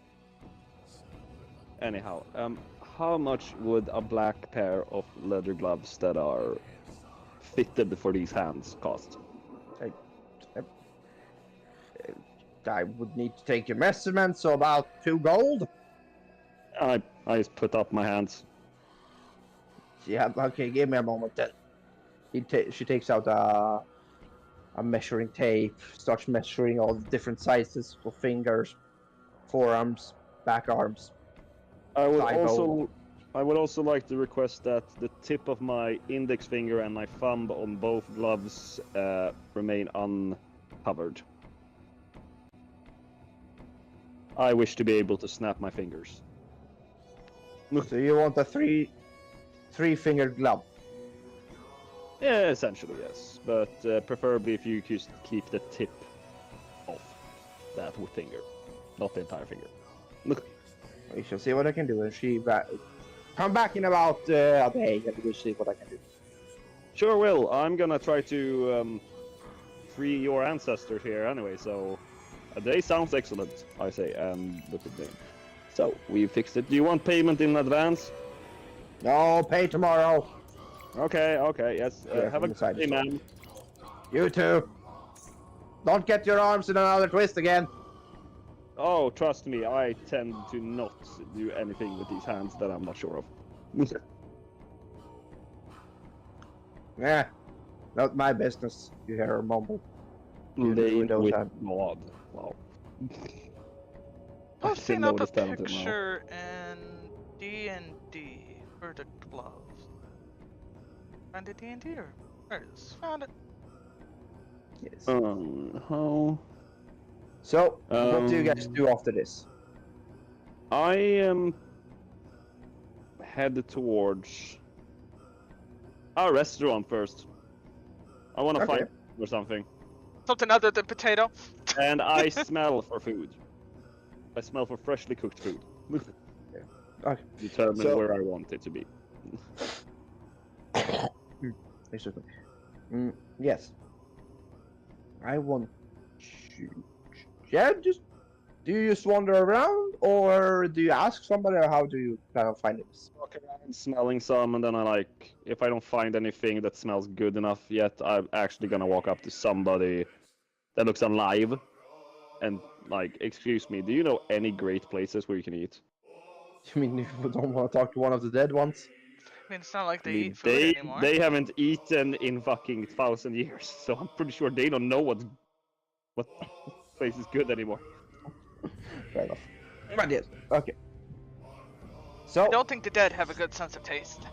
Anyhow, how much would a black pair of leather gloves that are fitted for these hands cost? I would need to take your measurements, so about 2 gold. I just put up my hands. Yeah, okay, give me a moment then. She takes out a measuring tape, starts measuring all the different sizes for fingers, forearms, back arms. I would Eyeball. also like to request that the tip of my index finger and my thumb on both gloves remain uncovered. I wish to be able to snap my fingers. So you want a three-fingered glove? Yeah, essentially yes, but preferably if you could keep the tip off that finger, not the entire finger. We shall see what I can do. And she come back in about a day, and we'll see what I can do. Sure will. I'm gonna try to free your ancestors here anyway, so a day sounds excellent, I say, and look at me. So, we fixed it. Do you want payment in advance? No, pay tomorrow. Okay, yes. Yeah, have a from the side good day, of the man. You too. Don't get your arms in another twist again. Oh, trust me, I tend to not do anything with these hands that I'm not sure of. Yeah, not my business. You hear her mumble. You do Lane with those with hands. God. Wow. I I've should seen up a notice that until now. picture in D&D for the gloves. Find the D&D or there it is. Found it. Yes. How? So, what do you guys do after this? I am headed towards our restaurant first. I want to Okay. find or something, Something other than potato. and I smell for food. I smell for freshly cooked food. Okay. Determine So- where I want it to be. Basically. Yes. I want to... Yeah, do you just wander around, or do you ask somebody, or how do you kind of find it? Walk around smelling some, and then if I don't find anything that smells good enough yet, I'm actually gonna walk up to somebody that looks alive and excuse me, do you know any great places where you can eat? You mean you don't want to talk to one of the dead ones? I mean, it's not like I they mean, eat food anymore. they haven't eaten in fucking 1,000 years, so I'm pretty sure they don't know what place is good anymore. Fair enough. But yes, okay. So, I don't think the dead have a good sense of taste.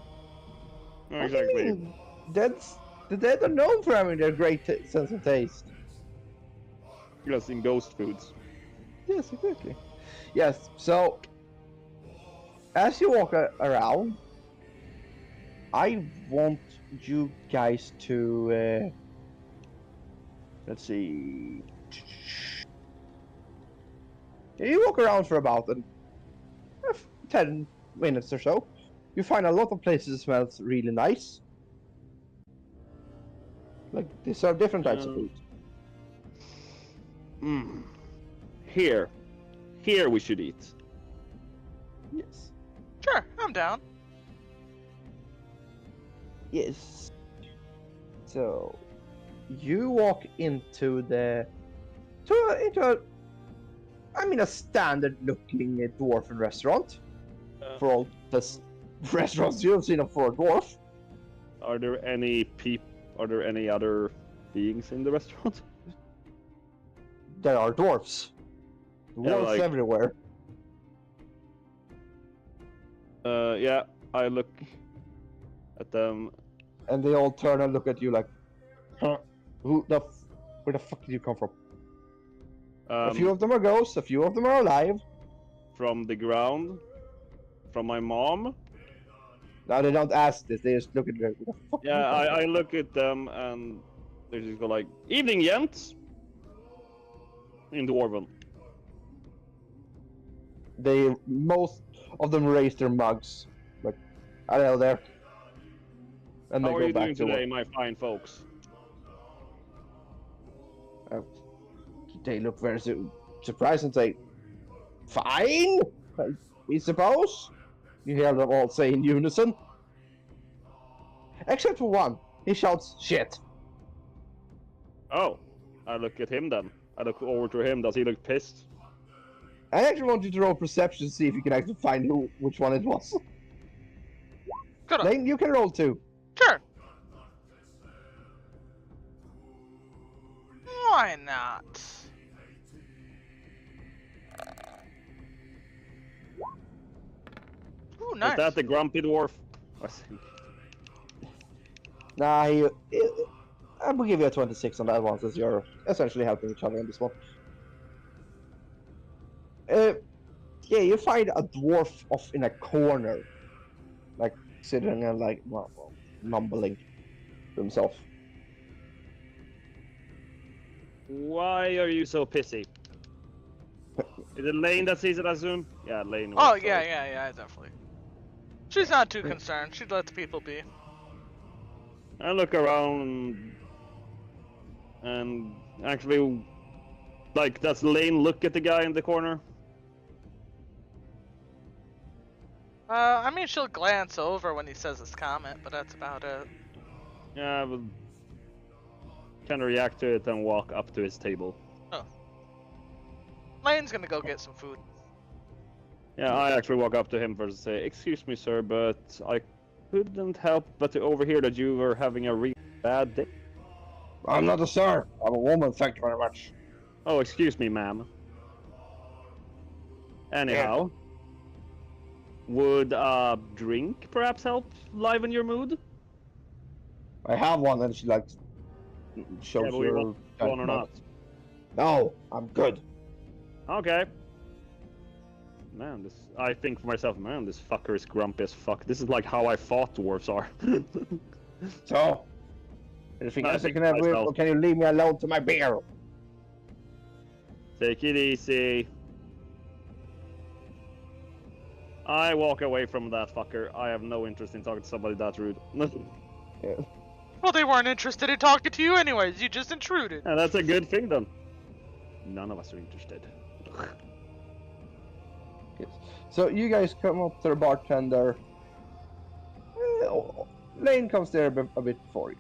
No, exactly. I mean, the dead are known for having their great sense of taste. Just in ghost foods. Yes, exactly. Yes, so as you walk around, I want you guys to let's see. You walk around for about 10 minutes or so. You find a lot of places that smells really nice. Like they serve different types of food. Here we should eat. Yes. Sure, I'm down. Yes. So you walk into a standard looking dwarven restaurant. For all the restaurants you've seen for a dwarf. Are there any other beings in the restaurant? There are dwarfs. Dwarfs everywhere. Yeah, I look at them. And they all turn and look at you like, huh? Where the fuck did you come from? A few of them are ghosts, a few of them are alive. From the ground. From my mom. No, they don't ask this, they just look at you like, yeah, I look at them and they just go like, "Evening, gents!" In Dwarven. Most of them raise their mugs. Like, hello there. And they How are go you back doing to today, work. my fine folks? They look very surprised and say, fine, we suppose. You hear them all say in unison. Except for one. He shouts, shit. Oh, I look at him then. I look over to him. Does he look pissed? I actually want you to roll perception to see if you can actually find which one it was. Good. Lane, you can roll too. Sure. Why not? Ooh, nice. Is that the grumpy dwarf? I think. Nah, I will give you a 26 on that one, since you're essentially helping each other on this one. Yeah, you find a dwarf off in a corner, like sitting and like mumbling to himself. Why are you so pissy? Is it Lane that sees it, I assume? Yeah, Lane. Oh, yeah, definitely. She's not too concerned. She lets people be. I look around and actually, like, does Lane look at the guy in the corner? I mean, she'll glance over when he says his comment, but that's about it. Yeah, I would kind of react to it and walk up to his table. Oh. Lane's gonna go get some food. Yeah, I actually walk up to him first and say, "Excuse me, sir, but I couldn't help but to overhear that you were having a really bad day." I'm not a sir. I'm a woman. Thank you very much. Oh, excuse me, ma'am. Anyhow, would a drink perhaps help liven your mood? I have one, and she like shows Yeah, but we her. want one or not? No, I'm good. Okay. Man, I think for myself, man, this fucker is grumpy as fuck. This is like how I thought dwarves are. So, anything I else I think can have with, myself. or can you leave me alone to my beer? Take it easy. I walk away from that fucker. I have no interest in talking to somebody that rude. Yeah. Well, they weren't interested in talking to you anyways. You just intruded. And that's a good thing then. None of us are interested. Yes. So you guys come up to the bartender. Lane comes there a bit before you.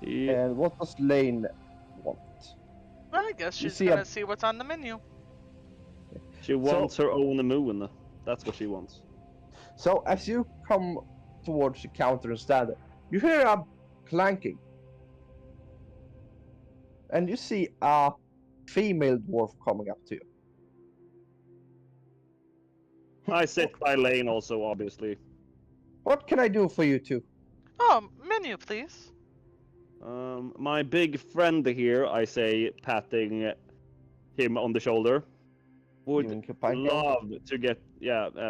Yeah. And what does Lane want? Well, I guess she's see gonna a- see what's on the menu. She wants her own moon. That's what she wants. So as you come towards the counter and stand there, you hear a clanking. And you see a female dwarf coming up to you. I sit by Lane also, obviously. What can I do for you two? Oh, menu, please. My big friend here, I say, patting him on the shoulder, would You mean pine cone? love to get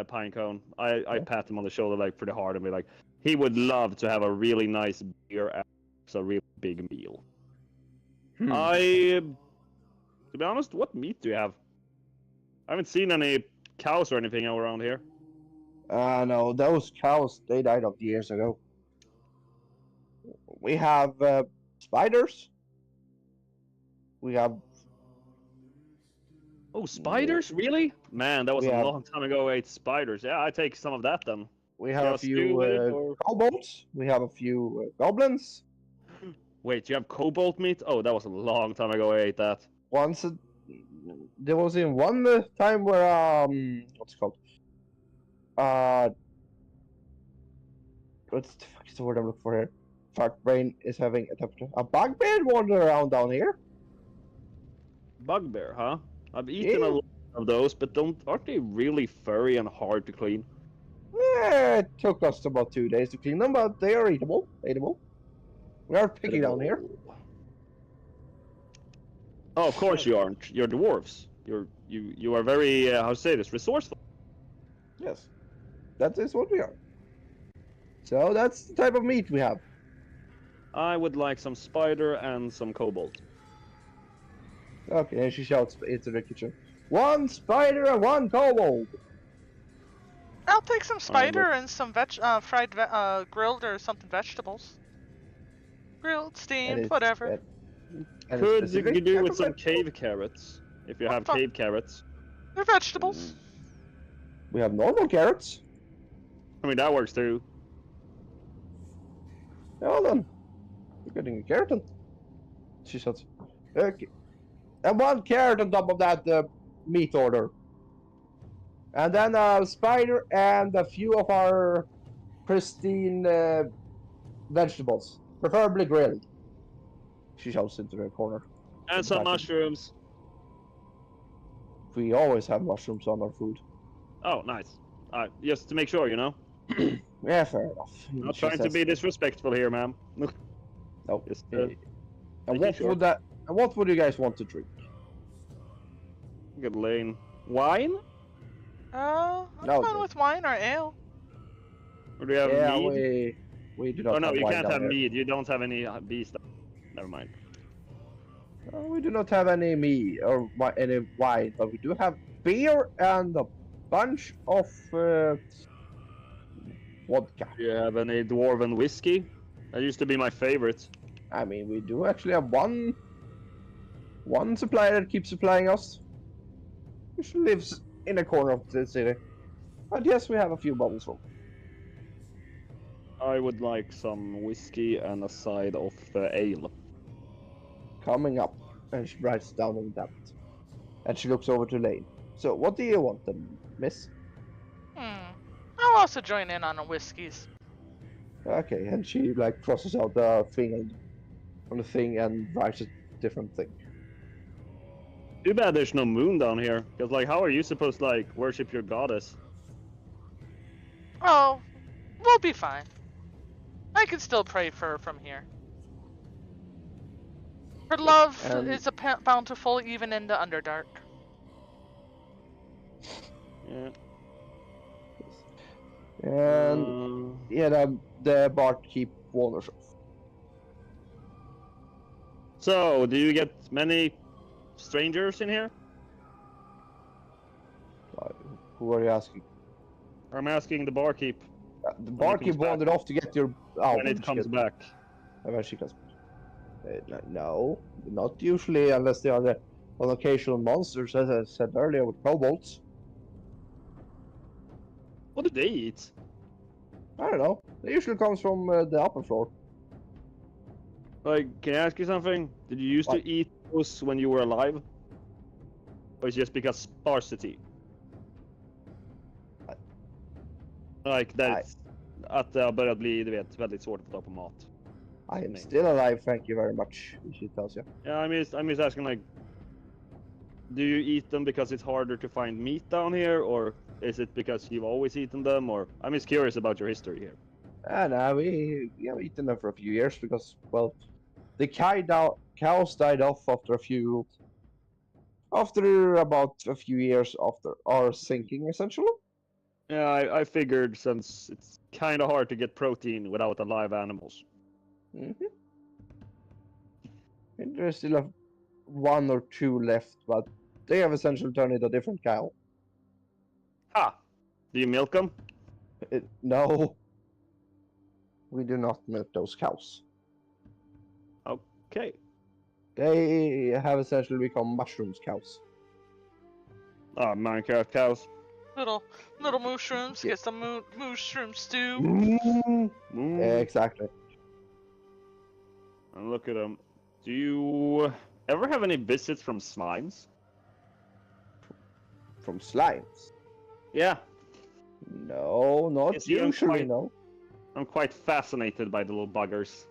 pine cone. I pat him on the shoulder like pretty hard and be like, he would love to have a really nice beer after a really big meal. Hmm. To be honest, what meat do you have? I haven't seen any cows or anything around here. No, those cows, they died of years ago. We have spiders. We have Oh, spiders? Really? Man, that was We a have- long time ago I ate spiders. Yeah, I take some of that then. we You have have a stew few with it, or- kobolds. We have a few goblins. Wait, you have cobalt meat? Oh, that was a long time ago I ate that. Once there was in one time where what's it called? What's the fuck is the word I'm looking for here? Fart brain is having a bugbear wander around down here. Bugbear, huh? I've eaten a Yeah. lot of those, but aren't they really furry and hard to clean? Yeah, it took us about 2 days to clean them, but they are eatable. Eatable. We are picky down here. Oh, of course you aren't. You're dwarves. You are very how to say this, resourceful. Yes, that is what we are. So that's the type of meat we have. I would like some spider and some cobalt. Okay, and she shouts into the kitchen. 1 spider and 1 kobold. I'll take some spider and some fried, grilled or something vegetables. Grilled, And steamed, it's- whatever. and Could specific you do type with of some vegetable. cave carrots? If you What have the- cave carrots. They're vegetables. We have normal carrots. I mean that works too. Hold on. You're getting a carrot. She shouts. Okay. And 1 carrot on top of that meat order. And then a spider and a few of our pristine vegetables, preferably grilled. She shouts into the corner. And some Exactly. mushrooms. We always have mushrooms on our food. Oh, nice. Just to make sure, you know. Yeah, fair enough. Not She trying to says- be disrespectful here, ma'am. No. Just, And making what sure. would that? And what would you guys want to drink? Good lane. Wine? I'm No, fine no. with wine or ale. Or do you have Yeah, mead? we do not. Oh no, have you wine can't down have here. mead. You don't have any bee stuff. Never mind. We do not have any meat or any wine, but we do have beer and a bunch of vodka. Do you have any dwarven whiskey? That used to be my favorite. I mean, we do actually have one supplier that keeps supplying us. Which lives in a corner of the city. But yes, we have a few bottles from. I would like some whiskey and a side of ale. Coming up, and she writes down on that. And she looks over to Lane. So, what do you want then, miss? I'll also join in on the whiskeys. Okay, and she like crosses out the thing on the thing and writes a different thing. Too bad there's no moon down here. Cause like, how are you supposed to like worship your goddess? Oh, we'll be fine. I can still pray for her from here. Her love is bountiful even in the Underdark. Yeah. And yeah, the barkeep wanders off. So, do you get many strangers in here? Who are you asking? I'm asking the barkeep The barkeep comes back. wandered off to get your. Oh, when it comes back. When she comes back. No, not usually, unless they are the on occasional monsters, as I said earlier, with kobolds. What do they eat? I don't know. It usually comes from the upper floor. Like, can I ask you something? Did you used What? to eat those when you were alive? Or is it just because sparsity? Like, that's att det har börjat bli, du vet, väldigt svårt att få tag på mat. I am still alive, thank you very much, she tells you. Yeah, I'm just asking, like, do you eat them because it's harder to find meat down here, or is it because you've always eaten them, or I'm just curious about your history here. And we have eaten them for a few years because, well, the cows died off after a few After about a few years after our sinking, essentially. Yeah, I figured since it's kind of hard to get protein without alive animals. Mm-hmm. And there's still one or two left, but they have essentially turned into a different cow. Ha! Do you milk them? No, we do not milk those cows. Okay. They have essentially become mushrooms cows. Ah, Minecraft cows. Little mushrooms. Yeah. Get some mushroom stew. Exactly. And look at them. Do you ever have any visits from slimes? From slimes. Yeah, No, not Yes, you usually, quite- no. I'm quite fascinated by the little buggers.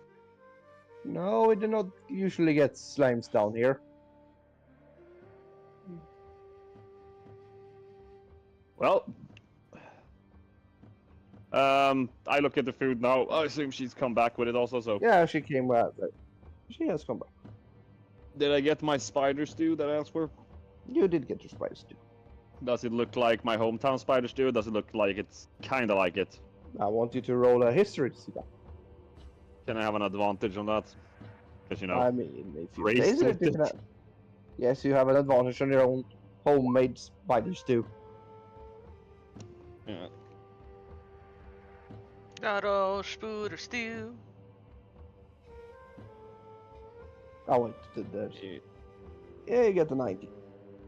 No, we do not usually get slimes down here. Well, I look at the food now. I assume she's come back with it also. So, Yeah, she came back. She has come back. did I get my spider stew that I asked for? You did get your spice too. Does it look like my hometown spider stew? Does it look like it's kind of like it? I want you to roll a history to see that. Can I have an advantage on that? Because you know, I mean, if you raised taste it, with you can it. have... Yes, you have an advantage on your own homemade spider stew. yeah. Auto spooder stew. Oh wait, yeah, you get the 90.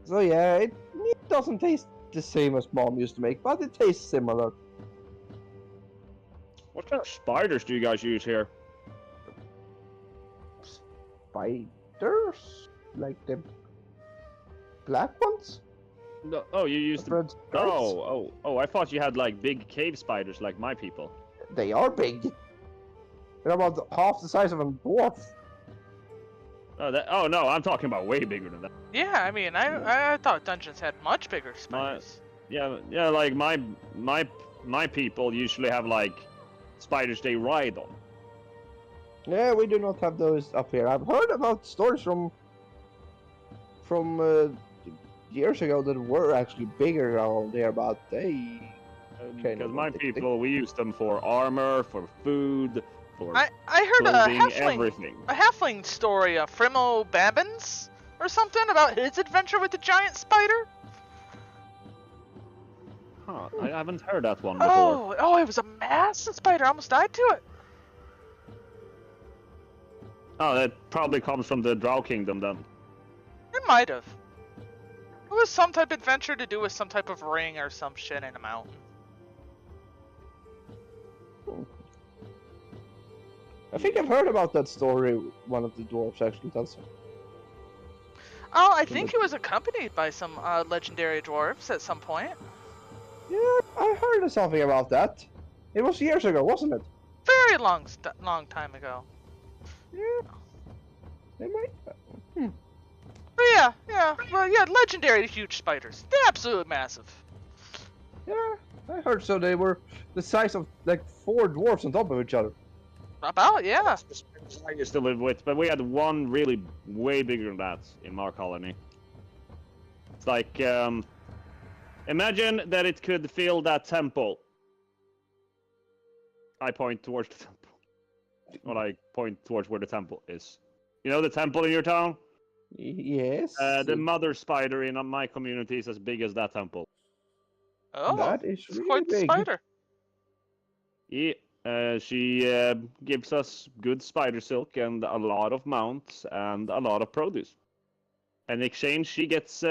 So yeah, it doesn't taste the same as Mom used to make, but it tastes similar. What kind of spiders do you guys use here? Spiders? Like the black ones? No, oh, you used the... Red stripes? Oh! I thought you had like big cave spiders like my people. They are big. They're about half the size of a dwarf. Oh no, I'm talking about way bigger than that. Yeah, I mean, I thought dungeons had much bigger spiders. Yeah, like my people usually have like spiders they ride on. Yeah, we do not have those up here. I've heard about stories from years ago that were actually bigger around there, but they Okay, Because no, my they- people, we use them for armor, for food, for I heard clothing, a halfling everything. story of Frimo Babbins or something about his adventure with the giant spider. Huh, I haven't heard that one before. Oh, it was a massive spider. I almost died to it. Oh, that probably comes from the Drow Kingdom then. It might have. It was some type of adventure to do with some type of ring or some shit in a mountain. I think I've heard about that story. One of the dwarves actually tells me. Oh, I think he was accompanied by some legendary dwarves at some point. Yeah, I heard something about that. It was years ago, wasn't it? Very long time ago. Yeah. They might. But yeah, legendary huge spiders. They're absolutely massive. Yeah, I heard so. They were the size of like 4 dwarfs on top of each other. About, yeah. That's the spiders I used to live with, but we had one really way bigger than that in our colony. It's like, imagine that it could fill that temple. I point towards the temple. Or I point towards where the temple is. You know the temple in your town? Yes. The mother spider in my community is as big as that temple. Oh, that is it's really quite the big. spider. Yeah, she gives us good spider silk and a lot of mounts and a lot of produce. In exchange, she gets.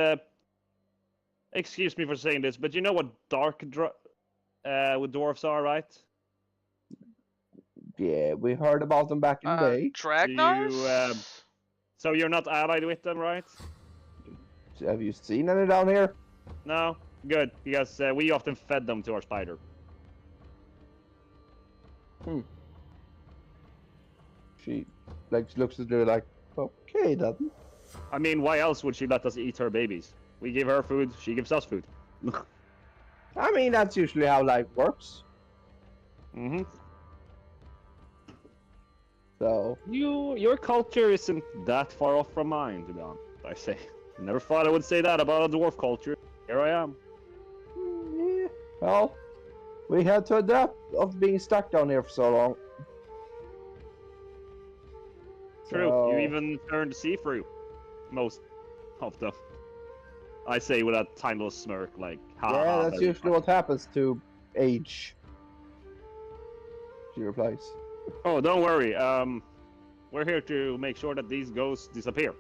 Excuse me for saying this, but you know what dwarfs are, right? Yeah, we heard about them back in the day. Dragnars? So you're not allied with them, right? Have you seen any down here? No, good, because we often fed them to our spider. She looks at her like, okay then. I mean, why else would she let us eat her babies? We give her food, she gives us food. I mean, that's usually how life works. Mm-hmm. So Your culture isn't that far off from mine, to be honest. I say. Never thought I would say that about a dwarf culture. Here I am. Yeah. Well, we had to adapt of being stuck down here for so long. True. So- You even turned see through most of them. I say with a tiny little smirk, like, ha. Yeah, ha, that's very usually funny. what happens to age. She replies. Oh, don't worry. We're here to make sure that these ghosts disappear.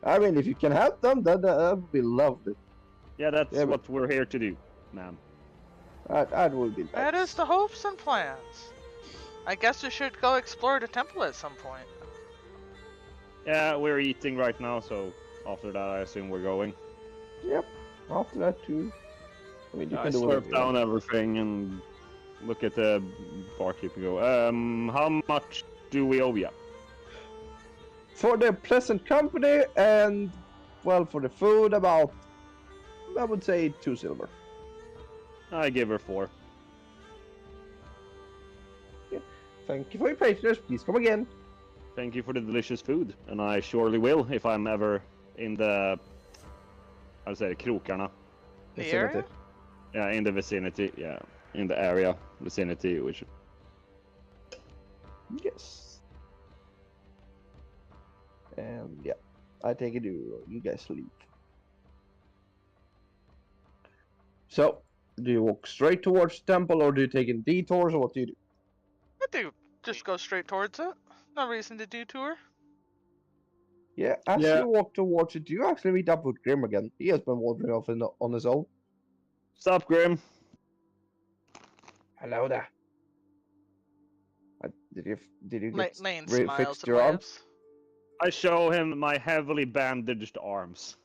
I mean, if you can help them, that would be lovely. Yeah, that's Yeah, but- what we're here to do, ma'am. That would be nice. That is the hopes and plans. I guess we should go explore the temple at some point. Yeah, we're eating right now, so after that, I assume we're going. Yep. After that too. I mean, you I can do slurp whatever you down want. everything and look at the barkeep and go, how much do we owe ya? For the pleasant company and, well, for the food, about, I would say, 2 silver. I give her 4. Thank you for your patronage. Please come again. Thank you for the delicious food, and I surely will if I'm ever in the, I'd say, krokarna. The Vicinity. area? Yeah, in the vicinity, yeah. In the area, vicinity, which... Yes. And yeah, I take it you guys leave. So, do you walk straight towards the temple, or do you take in detours, or what do you do? I think just go straight towards it. No reason to detour. Yeah, as Yeah. you walk towards it, you actually meet up with Grim again. He has been wandering off on his own. Stop, Grim. Hello there. Did you get Lane re- smiles fixed and your arms? waves. I show him my heavily bandaged arms.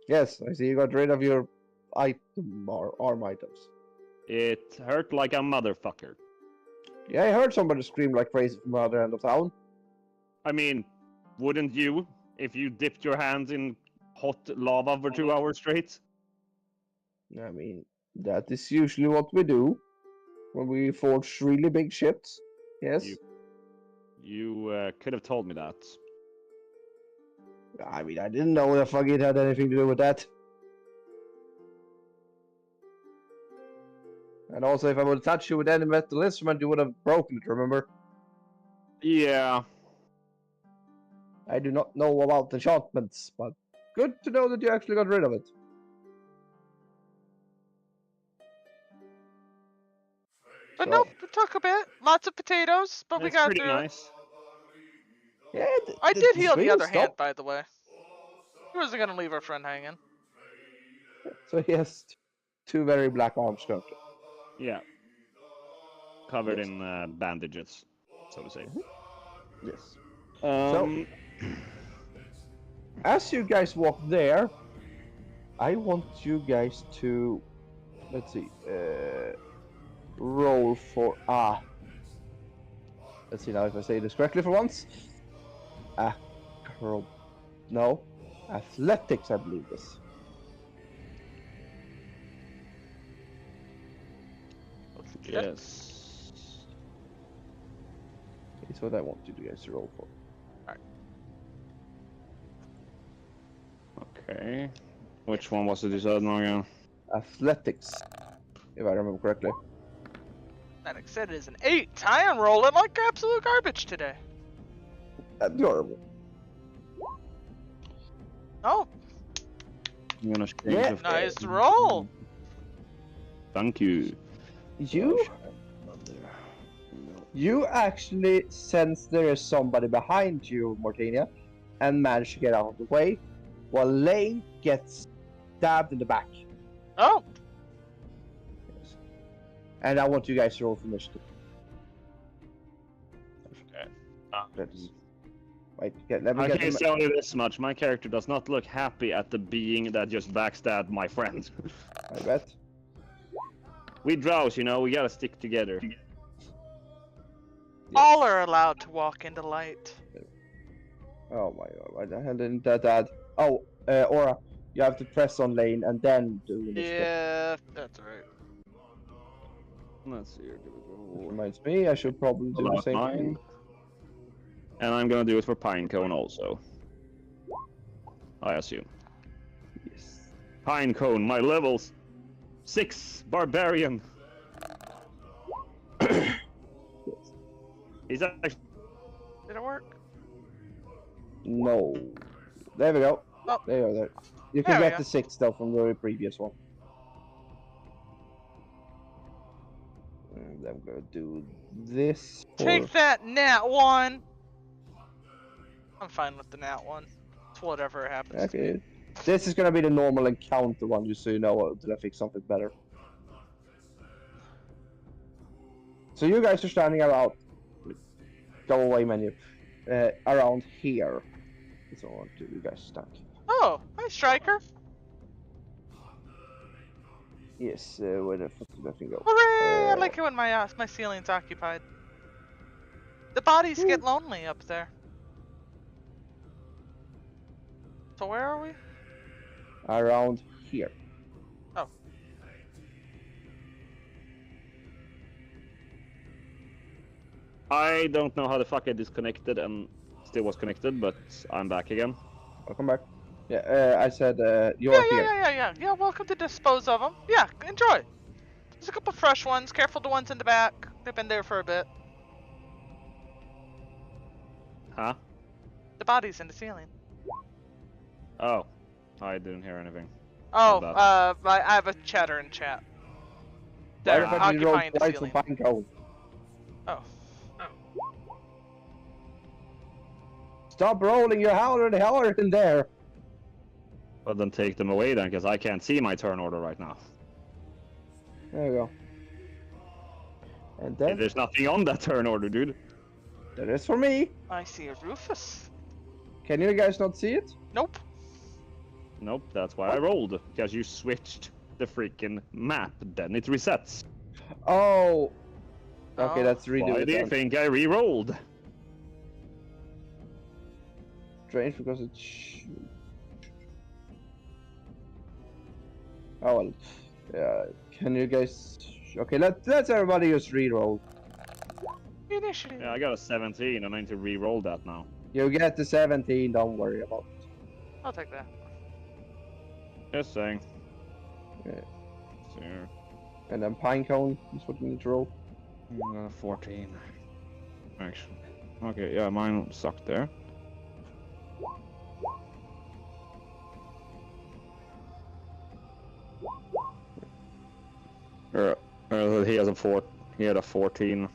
Yes, I see you got rid of your item or arm items. It hurt like a motherfucker. Yeah, I heard somebody scream like crazy from the other end of town. I mean, wouldn't you if you dipped your hands in hot lava for 2 hours straight? I mean, that is usually what we do when we forge really big ships. Yes. You could have told me that. I mean, I didn't know the fuck it had anything to do with that. And also, if I would have touched you with any metal instrument, you would have broken it, remember? Yeah. I do not know about enchantments, but good to know that you actually got rid of it. But So- nope, we took a bit. Lots of potatoes, but we It's got pretty through it. nice. Yeah, I did heal the stream other hand, stopped. by the way. He wasn't gonna leave our friend hanging. So he has 2 very black arms currently. Yeah. Covered Yes. in bandages, so to say. Yes. Um, As you guys walk there, I want you guys to, let's see, roll for let's see now if I say this correctly for once. No, athletics, I believe this. yes. It's what I want you guys to roll for. Okay. Which one was it you said now again? Athletics, if I remember correctly. That said is an 8. I am rolling like absolute garbage today. Adorable. Oh, I'm gonna change Yeah. the- nice roll. Thank you. You actually sense there is somebody behind you, Martinia, and manage to get out of the way, while Lane gets stabbed in the back. Oh, And I want you guys to roll for initiative. Okay. Let's wait. Let me I get can them. tell you this much: my character does not look happy at the being that just backstabbed my friend. I bet. We drows, you know. We gotta stick together. all are allowed to walk into light. Oh my god! Why the hell didn't that add? Oh, Aura, you have to press on Lane and then do initiative. Yeah, that's right. Let's see. Here, give it a roll. Reminds me, I should probably do the About same mine. thing. And I'm gonna do it for Pinecone also. I assume. Pinecone, my levels 6 barbarian. Is that actually... Did it work? No. There we go. Oh. There you go. There. You There can we get go. the 6 though from the previous one. And I'm gonna do this. Take that, nat 1! I'm fine with the nat 1. It's whatever happens. Okay. This is gonna be the normal encounter one, just so you know until I fix something better. So you guys are standing around. Go away menu. Around here. So I want to you guys stand. Oh, hi, Striker. Yes, where the fuck did that thing go? Hooray! I like it when my ceiling's occupied. The bodies get lonely up there. So where are we? Around here. Oh. I don't know how the fuck I disconnected and still was connected, but I'm back again. Welcome back. Yeah, I said you're Yeah, here. yeah, welcome to dispose of them. Yeah, enjoy. There's a couple fresh ones. Careful the ones in the back. They've been there for a bit. Huh? The bodies in the ceiling. Oh. I didn't hear anything. Oh, About I have a chatter in chat. Why They're the fuck did you roll occupying the twice for ceiling. Pinecone? Oh. Stop rolling your howler in there. But then take them away then, because I can't see my turn order right now. There you go. And Hey, then there's nothing on that turn order, dude. that is for me. I see a Rufus. Can you guys not see it? Nope. Nope, that's why I rolled. Because you switched the freaking map, then it resets. Oh. Okay, Oh. let's redo Why it do you then. think I re-rolled? Strange because it's. Oh well. Yeah. Can you guys? Okay, let's everybody just re-roll. Initiative. Yeah, I got a 17, and I need to re-roll that now. You get the 17. Don't worry about it. I'll take that. Just saying. Yeah. So, And then Pinecone is what you need to roll. 14. Actually. Okay, yeah, mine sucked there. He has a 4. He had a 14.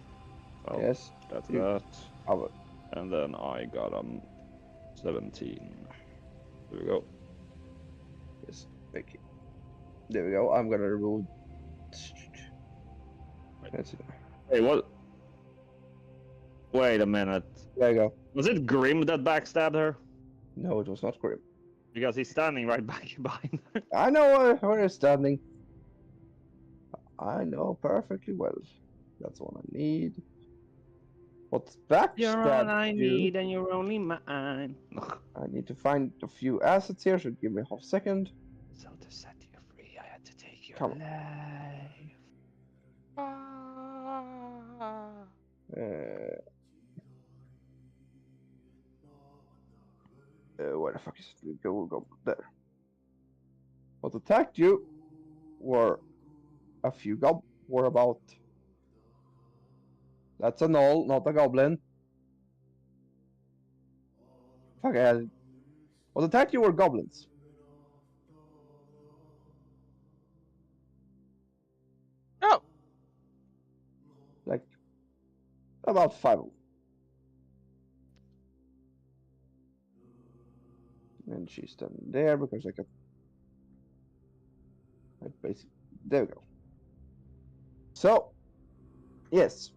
So Yes. that's You- that. I will. And then I got 17. There we go. Yes. Thank you. There we go. I'm gonna remove. That's it. Hey, what? Wait a minute. There you go. Was it Grim that backstabbed her? No, it was not Grim. Because he's standing right back behind her. I know where it's standing. I know perfectly well. That's all I need. What's backstab you? and you're only mine. I need to find a few assets here, so give me half a second. So to set you free, I had to take your Come on. life. Where the fuck is it? Go there. What attacked you were a few were about. That's a gnoll, not a goblin. Fuck, I had it. What attacked you were goblins. Oh. Like, about 5 of them. And she's done there because I got. Basically, there we go. So, yes.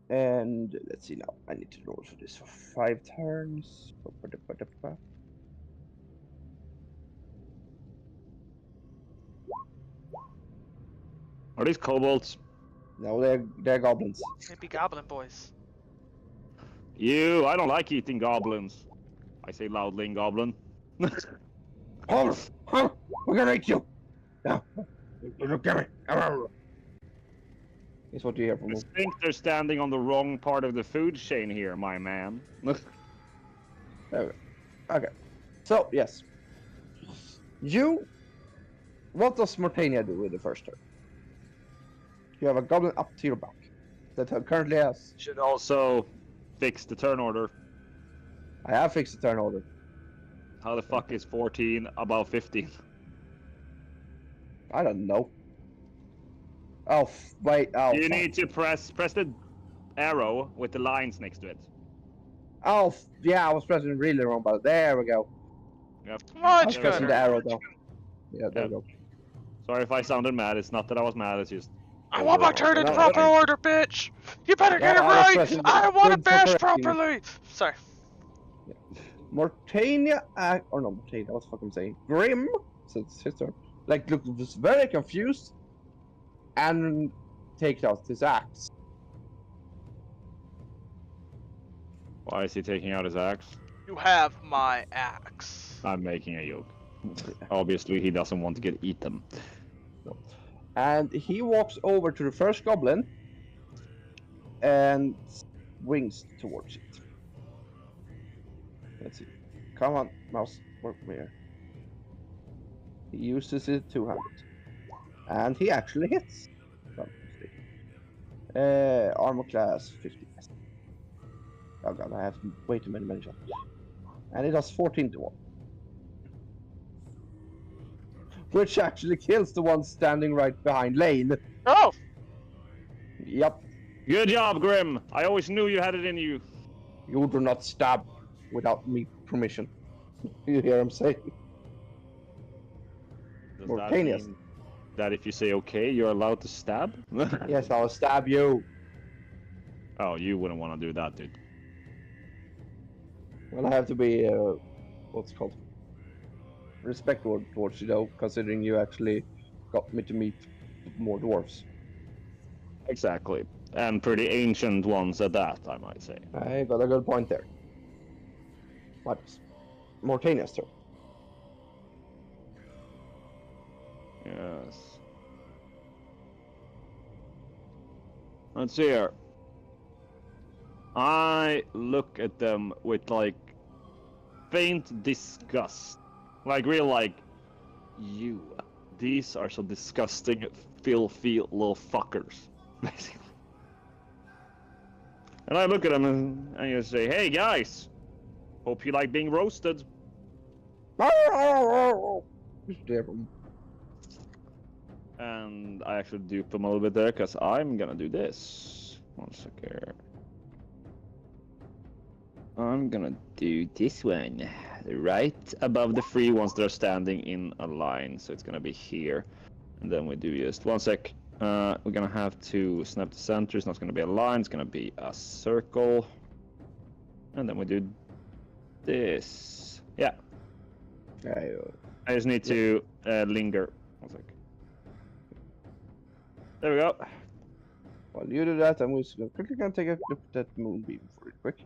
And let's see now. I need to roll for this for 5 turns. Are these kobolds? No, they're goblins. Maybe Goblin Boys. I don't like eating goblins. I say loudly in goblin. Hold! We're gonna eat you! No! Look at me! Is what you hear from I them. think they're standing on the wrong part of the food chain here, my man. There we go. Okay. So, yes. You What does Mortania do with the first turn? You have a goblin up to your back that currently has. Should also fix the turn order. I have fixed the turn order. How the fuck is 14 above 15? I don't know. Oh, wait. Oh, You fuck. need to press the arrow with the lines next to it. Oh, yeah, I was pressing really wrong, but there we go. Yep. I Much was pressing better. the arrow though. Yeah, there Yeah. we go. Sorry if I sounded mad. It's not that I was mad. It's just. I want my turn in No, proper no. order, bitch! You better get Yeah, it I was right! pressing I want to good for bash correcting me. properly! Sorry. Mortania, or no, Mortania, what the fuck I'm saying? Grim, so it's his turn. Like, look, was very confused and takes out his axe. Why is he taking out his axe? You have my axe. I'm making a joke. Obviously, he doesn't want to get eaten. And he walks over to the first goblin and swings towards it. Let's see. Come on, mouse, work me here. He uses it 200. And he actually hits. Armor class 50. Oh god, I have way too many shots. And it does 14 to 1. Which actually kills the one standing right behind Lane. Oh! Yep. Good job, Grim. I always knew you had it in you. You do not stab without me permission. You hear him say? Does Mortanius. that mean that if you say okay, you're allowed to stab? Yes, I'll stab you. Oh, you wouldn't want to do that, dude. Well, I have to be, what's it called? Respectful towards you, though, considering you actually got me to meet more dwarves. Exactly. And pretty ancient ones at that, I might say. I got a good point there. What? Mortania's turn. Yes. Let's see here. I look at them with like faint disgust. Like real like, these are so disgusting, filthy little fuckers. Basically. And I look at them and I just say, hey guys, hope you like being roasted. And I actually dupe them a little bit there, because I'm gonna do this. One second here. I'm gonna do this one. Right above the three ones that are standing in a line. So it's gonna be here. And then we do just one sec. We're gonna have to snap the center. It's not gonna be a line, it's gonna be a circle. And then we do this. Yeah. I just need to linger. One sec. There we go. While you do that, I'm just quickly gonna take a look at that moonbeam for it quick.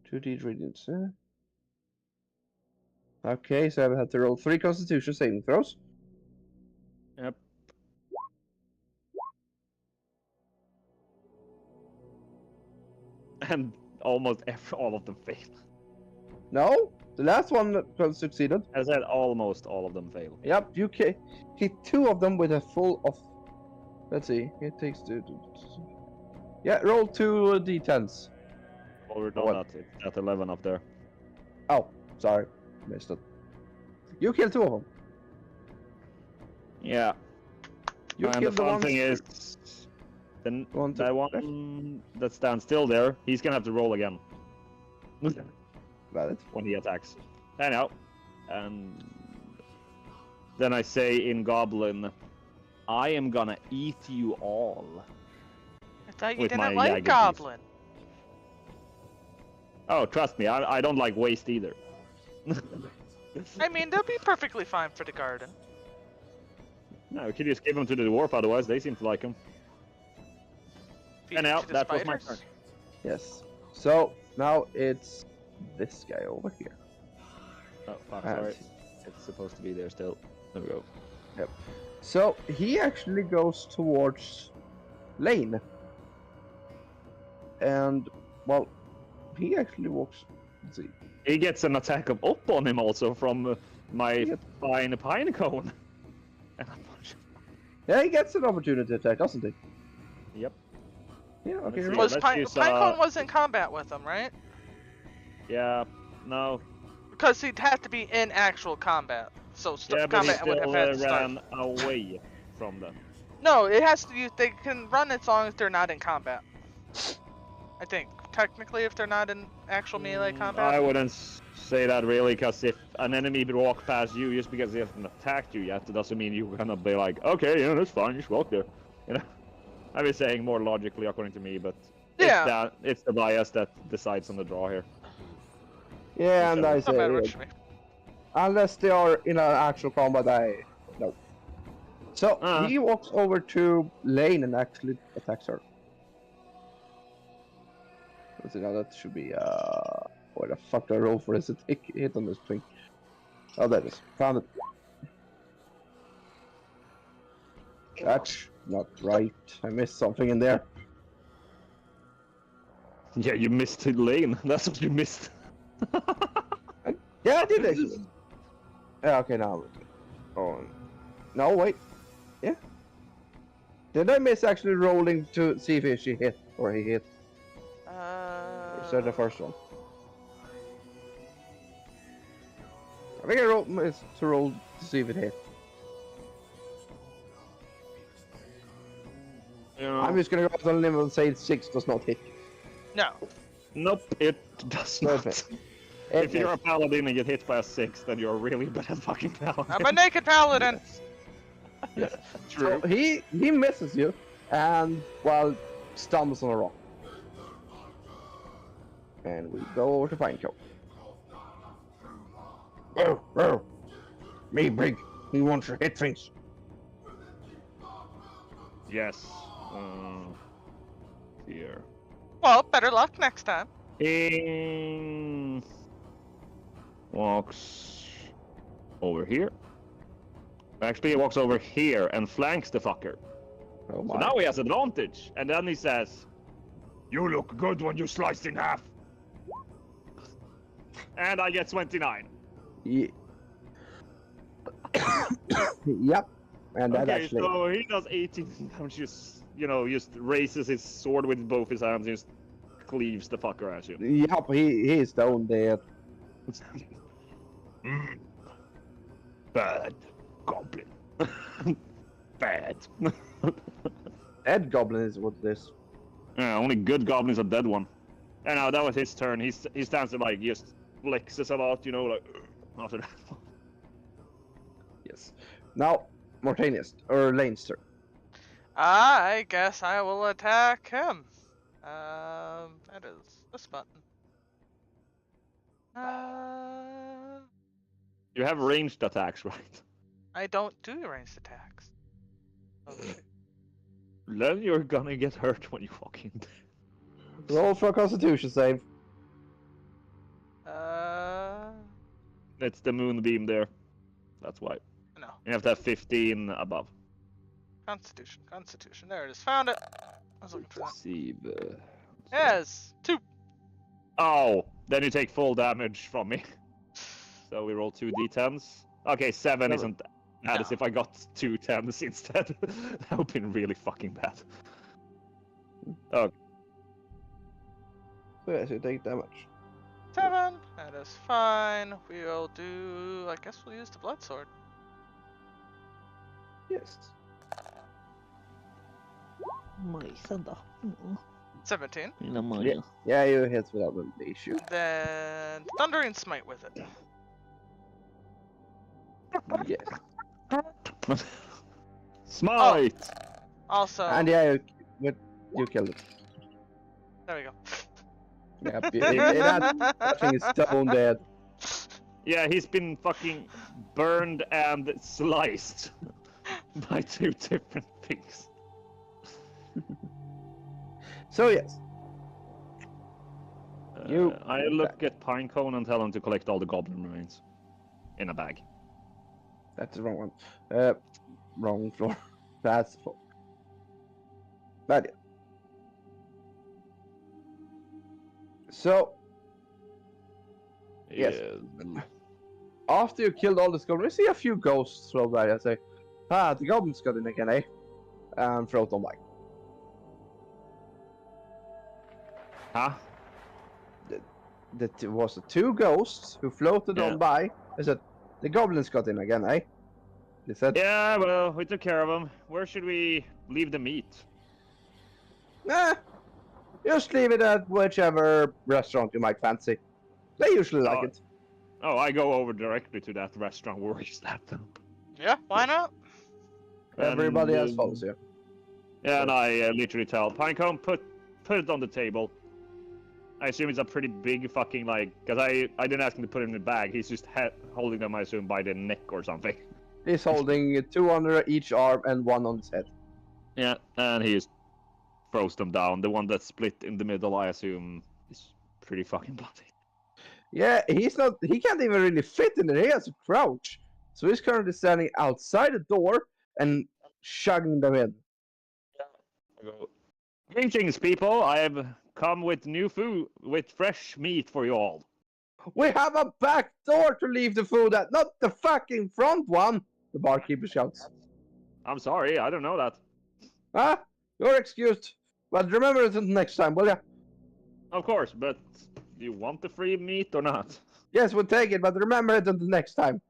2D radiance. Okay, so I have to roll 3 Constitution saving throws. Yep. And almost all of them fail. No, the last one succeeded. I said almost all of them fail. Yep, you hit 2 of them with a full of. Let's see, it takes 2. Yeah, roll 2 d10s. Well, we're done What? at 11 up there. Oh, sorry, missed it. You killed 2 of them. Yeah. You And the killed the fun ones. thing is, then One, two, that one that stands still there, he's gonna have to roll again Valid. when he attacks. Anyhow, and then I say in Goblin, I am gonna eat you all. I thought you With my didn't like Jagged Goblin. Oh, trust me, I don't like waste either. I mean, they'll be perfectly fine for the garden. No, we could just give them to the dwarf, otherwise they seem to like him. Feed Anyhow, to the that was my spiders. turn. Yes. So now it's this guy over here. Oh, fuck, And- sorry. It's supposed to be there still. There we go. So he actually goes towards Lane. And well, he actually walks. Let's see. He gets an attack of up on him also from my Yep. fine pine cone. And I punch him. Yeah, he gets an opportunity attack, doesn't he? Yep. Yeah, okay. Let's see. right. Was let's use, Pinecone was in combat with him, right? Yeah. No. Because he'd have to be in actual combat. So Yeah, but he combat would still have had to start. ran away from them. No, it has to. They can run as long as they're not in combat. I think technically, if they're not in actual melee combat. I wouldn't say that really, because if an enemy walk past you just because they haven't attacked you yet, it doesn't mean you're gonna be like, okay, yeah, that's fine, just walk there. You know, I'd be saying more logically according to me, but Yeah. it's the bias that decides on the draw here. Yeah, and I No matter what say, you mean. unless they are in an actual combat, I no. So he walks over to Lane and actually attacks her. Let's see, now that should be where the fuck do I roll for this hit on this thing? Oh, there it is. Found it. That's not right. I missed something in there. Yeah, you missed the lane. That's what you missed. Yeah, I did actually. Yeah, okay, now. Oh, no, wait. Yeah. Did I miss actually rolling to see if she hit or he hit? Or is that the first one? I think I missed to roll to see if it hit. Yeah. I'm just gonna go out on a limb and say 6 does not hit. No. Nope, it does not. Perfect. If you're a paladin and get hit by a 6, then you're really bad at fucking paladin. I'm a naked paladin. Yes. True. So he misses you, and stumbles on a rock. And we go over to Pinecone. Whoa. Me big. He wants to hit things. Yes. Here. Well, better luck next time. Walks over here. Actually, he walks over here and flanks the fucker. Oh my. So now he has advantage. And then he says, "You look good when you sliced in half." And I get 29. Ye- yep. And that Okay, actually. so he does 18 damage. Just raises his sword with both his hands and just cleaves the fucker at you. Yep, he is down there. Bad goblin. Bad. Dead goblin is what it is. Yeah, only good goblins are dead one. And now that was his turn. He stands there like just flexes about, like after that. Yes. Now, Mortanius or Lanester. I guess I will attack him. That is this button. You have ranged attacks, right? I don't do ranged attacks. Okay. Then you're gonna get hurt when you walk in there. Roll for a Constitution save. It's the moonbeam there. That's why. No. You have to have 15 above. Constitution. There it is. Found it. I was looking for that. See. Yes. 2. Oh, then you take full damage from me. So we roll 2 d10s. Okay, 7 isn't bad as if I got 2 10s instead. That would have been really fucking bad. Okay. So yes, you take damage. 7. That is fine. We'll do. I guess we'll use the blood sword. Yes. 17. Yeah, you hit without an issue. Then thundering smite with it. Yes. Smite! Also. And yeah, you killed it. There we go. Yep, that thing is stone dead. Yeah, he's been fucking burned and sliced by 2 different things. So yes. I look at Pinecone and tell him to collect all the goblin remains in a bag. That's the wrong one. Wrong floor. That's the floor. But yeah. So Yes. Yeah. After you killed all the goblins, you see a few ghosts throw by and say, "Ah, the goblins got in again, eh?" And throw them by. Huh? That was the two ghosts who floated Yeah. on by. I said, "The goblins got in again, eh?" They said, Yeah, well, we took care of them. Where should we leave the meat? "Nah, just leave it at whichever restaurant you might fancy. They usually like it." Oh, I go over directly to that restaurant where he's at them. Yeah, why not? Everybody else follows you. Yeah, and I literally tell Pinecone, put it on the table. I assume it's a pretty big fucking, like, because I didn't ask him to put it in the bag. He's just holding them, I assume, by the neck or something. He's holding two under each arm and one on his head. Yeah, and he just throws them down. The one that's split in the middle, I assume, is pretty fucking bloody. Yeah, he's not. He can't even really fit in there. He has to crouch. So he's currently standing outside the door and shoving them in. I go, greetings, people. I have come with new food, with fresh meat for you all. We have a back door to leave the food at, not the fucking front one. The barkeeper shouts. I'm sorry, I don't know that. Huh? You're excused. But remember it until next time, will ya? Of course, but do you want the free meat or not? Yes, we'll take it, but remember it until next time.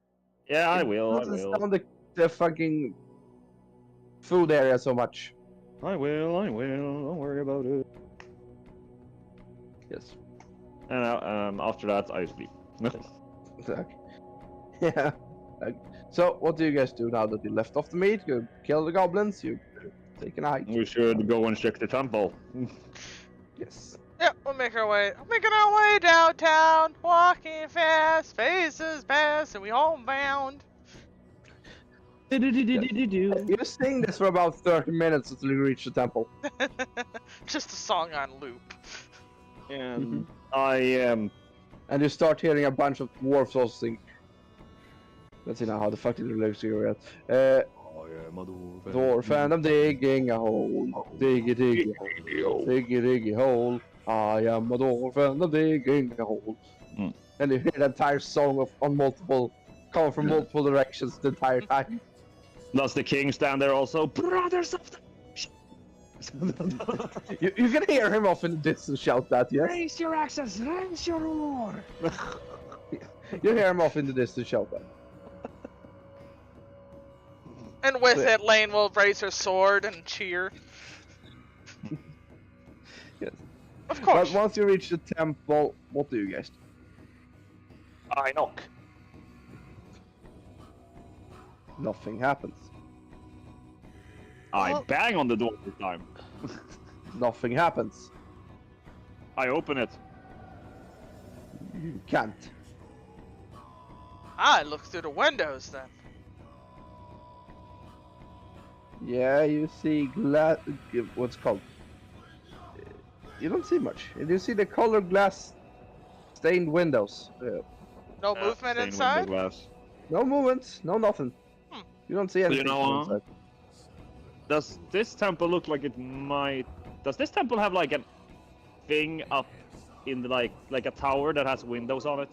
Yeah, I will. I Doesn't will. sound the fucking food area so much. I will. Don't worry about it. Yes. And after that, I sleep. Okay. Yeah. So, what do you guys do now that you left off the meat? You kill the goblins, you take a hike. We should go and check the temple. Yes. Yeah, we're making our way downtown, walking fast, faces past, and we homebound. You sing this for about 30 minutes until you reach the temple. Just a song on loop. And I am. And you start hearing a bunch of dwarves also sing. Let's see now how the fuck did the lyrics go out. I am a Dwarf and I'm digging a hole. Diggy diggy hole. Diggy diggy hole. I am a dwarf and I'm digging a hole. Mm. And you hear the entire song coming from multiple directions the entire time. Does the king stand there also? Brothers of the. You can hear him off in the distance shout that, yes? Raise your axes, raise your roar. You hear him off in the distance shout that. And with Yeah. it, Lane will raise her sword and cheer. Yes. Of course. But once you reach the temple, what do you guys do? I knock. Nothing happens. I Well- bang on the door this time. Nothing happens. I open it. You can't. I look through the windows then. Yeah, you see what's it called? You don't see much. You see the colored glass stained windows. No movement Stained window inside? glass. No movement, no nothing. Hmm. You don't see anything know, from inside. Does this temple look like it might? Does this temple have like a thing up in the like a tower that has windows on it?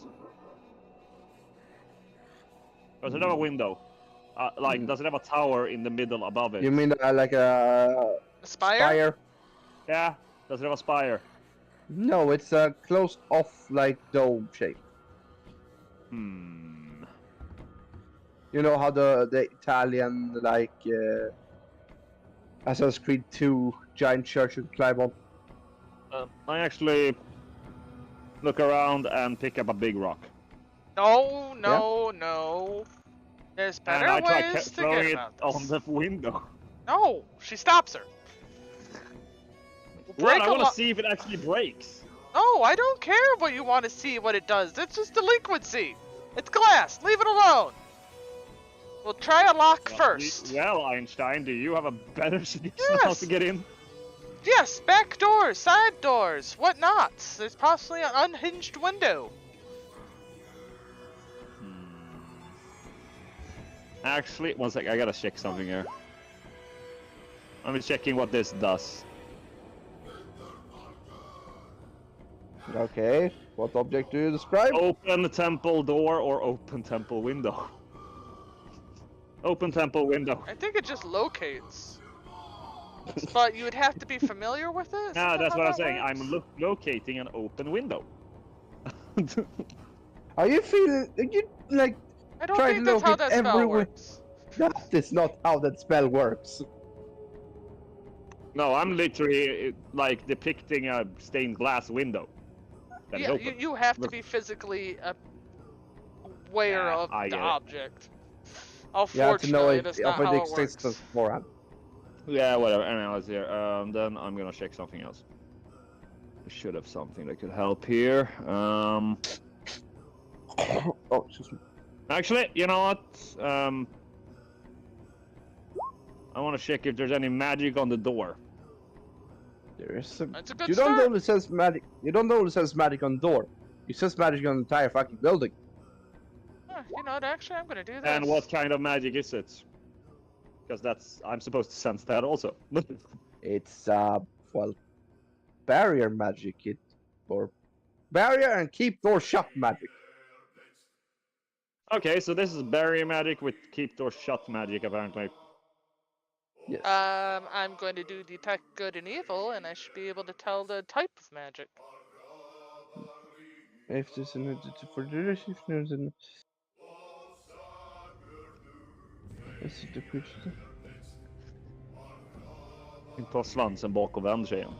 Does it have a window? Does it have a tower in the middle above it? You mean like a Aspire? spire? Yeah. Does it have a spire? No, it's a closed off like dome shape. You know how the Italian like Assassin's Creed 2 giant church you can climb on? I actually look around and pick up a big rock. No, no, no. There's better And I try ways to throwing get it about on this. the window. No, she stops her. We'll What? break I a want lo- to see if it actually breaks. No, I don't care what you want to see what it does. It's just delinquency. It's glass. Leave it alone. We'll try a lock first. Well, Einstein, do you have a better suggestion how Yes. to get in? Yes, back doors, side doors, whatnot. There's possibly an unhinged window. Actually, one sec, I gotta check something here. I'm checking what this does. Okay, what object do you describe? Open temple door or open temple window? Open temple window. I think it just locates. But you would have to be familiar with it? Isn't Yeah, that that's how what I'm that saying. works? I'm locating an open window. Are you feeling you like I don't try think to that's how locate that spell everyone? works. that is not how that spell works? No, I'm literally like depicting a stained glass window. That is Yeah, open. you have to be physically aware Yeah, of I the get it. object. You have to know Unfortunately, if that's of not it how it exists works. beforehand. Yeah, whatever. Anyways, here. Then I'm gonna check something else. I should have something that could help here. Oh, excuse me. Actually, you know what? I want to check if there's any magic on the door. There is some. That's a good You don't start. know it says magic. You don't know it says magic on the door. It says magic on the entire fucking building. You know what? Actually, I'm gonna do this. And what kind of magic is it? Because I'm supposed to sense that also. It's well, barrier magic. Or barrier and keep door shut magic. Okay, so this is barrier magic with keep door shut magic, apparently. Yes. I'm going to do detect good and evil, and I should be able to tell the type of magic. If there's an for duration, there's an. This is the creature. Ta svansen bak och vänd sig igen.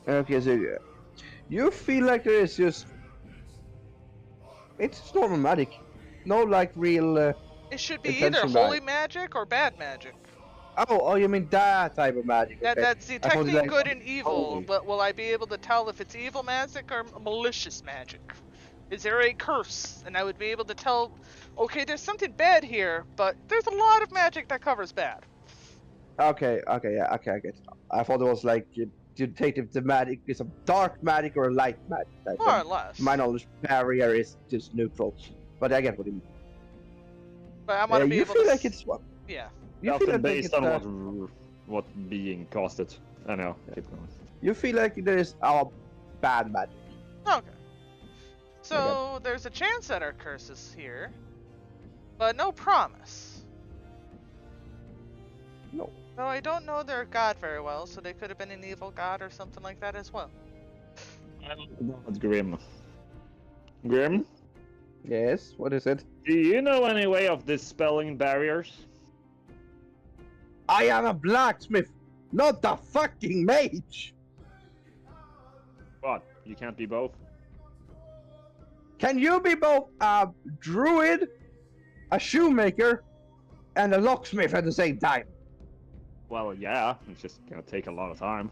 Okay, so you feel like there is just. It's just normal magic. No, like real. It should be either Intention holy magic. magic or bad magic. Oh, you mean that type of magic? Okay. That's I thought detecting like- good and evil. holy. But will I be able to tell if it's evil magic or malicious magic? Is there a curse? And I would be able to tell, okay, there's something bad here, but there's a lot of magic that covers bad. Okay, I get it. I thought it was like you take if the magic is a dark magic or a light magic. Like, More or less. my knowledge barrier is just neutral, but I get what you mean. But I'm gonna be you able feel to. like it's what? Yeah. You Often feel like based it's, on what being casted. Anyhow, keep going. you feel like there is bad magic. Okay. So there's a chance that our curse is here, but no promise. No. Though I don't know their god very well, so they could have been an evil god or something like that as well. It's Grim. Grim, Yes. What is it? do you know any way of dispelling barriers? I am a blacksmith, not a fucking mage. What? You can't be both? Can you be both a druid, a shoemaker, and a locksmith at the same time? Well, yeah. It's just gonna take a lot of time.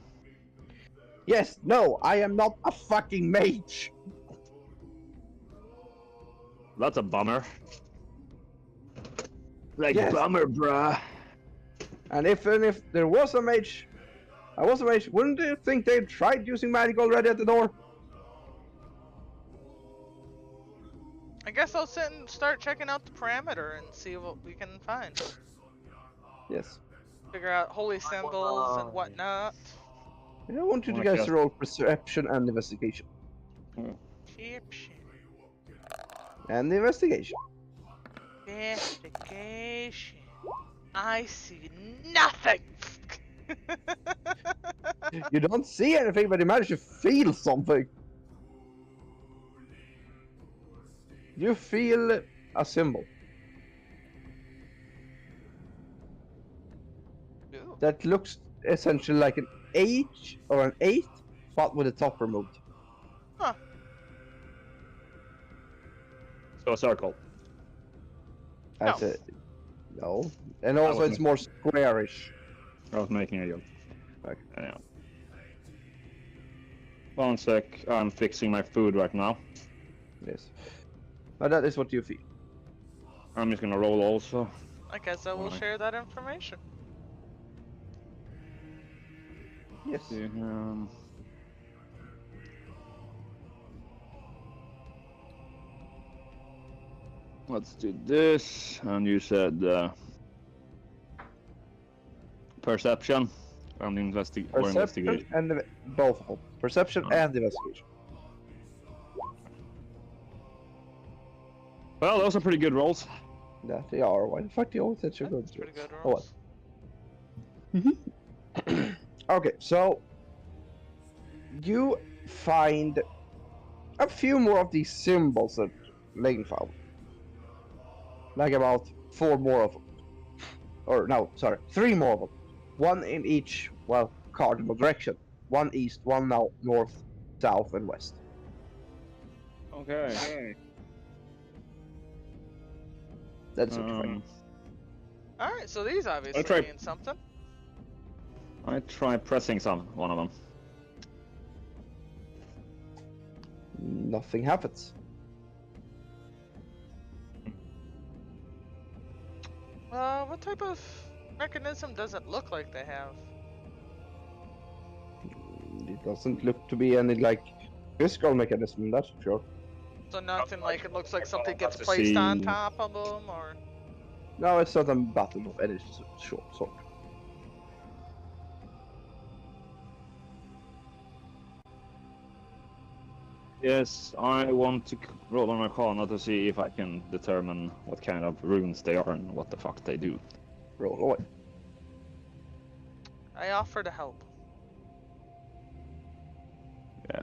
Yes, no, I am not a fucking mage. That's a bummer. Like, Yes. bummer, bruh. And if there was a mage, wouldn't you think they tried using magic already at the door? I guess I'll sit and start checking out the parameter and see what we can find. Yes. Figure out holy symbols and whatnot. I want you to Oh, guys yes. roll perception and investigation. Perception. And investigation. Investigation. I see nothing. You don't see anything, but you manage to feel something. You feel a symbol Ooh. that looks essentially like an H or an 8, but with the top removed. Huh. So a circle. That's No. it. No. And also was it's more squarish. I was making a joke. Okay. Anyhow. 1 sec. I'm fixing my food right now. Yes. But that is what you feel. I'm just gonna roll also. I guess I will Alright. share that information. Yes. See, let's do this. And you said perception. And or Perception investigation. and both of them. Perception Oh. and investigation. Well, those are pretty good rolls. That they are. Why the fuck do you always such a good? That's pretty good Oh, rolls. Okay, so you find a few more of these symbols that Lane found. Like about 4 more of them. Or no, sorry, 3 more of them. 1 in each, well, cardinal direction. 1 east, 1 now north, south, and west. Okay. That's what you find. Alright, so these obviously try- mean something. I try pressing one of them. Nothing happens. What type of mechanism does it look like they have? It doesn't look to be any like physical mechanism, that's for sure. So nothing like it looks like something gets to placed on see- top of them, or... No, it's not a button of any sort. Yes, I want to roll an Arcana to see if I can determine what kind of runes they are and what the fuck they do. Roll away. I offer to help. Yeah.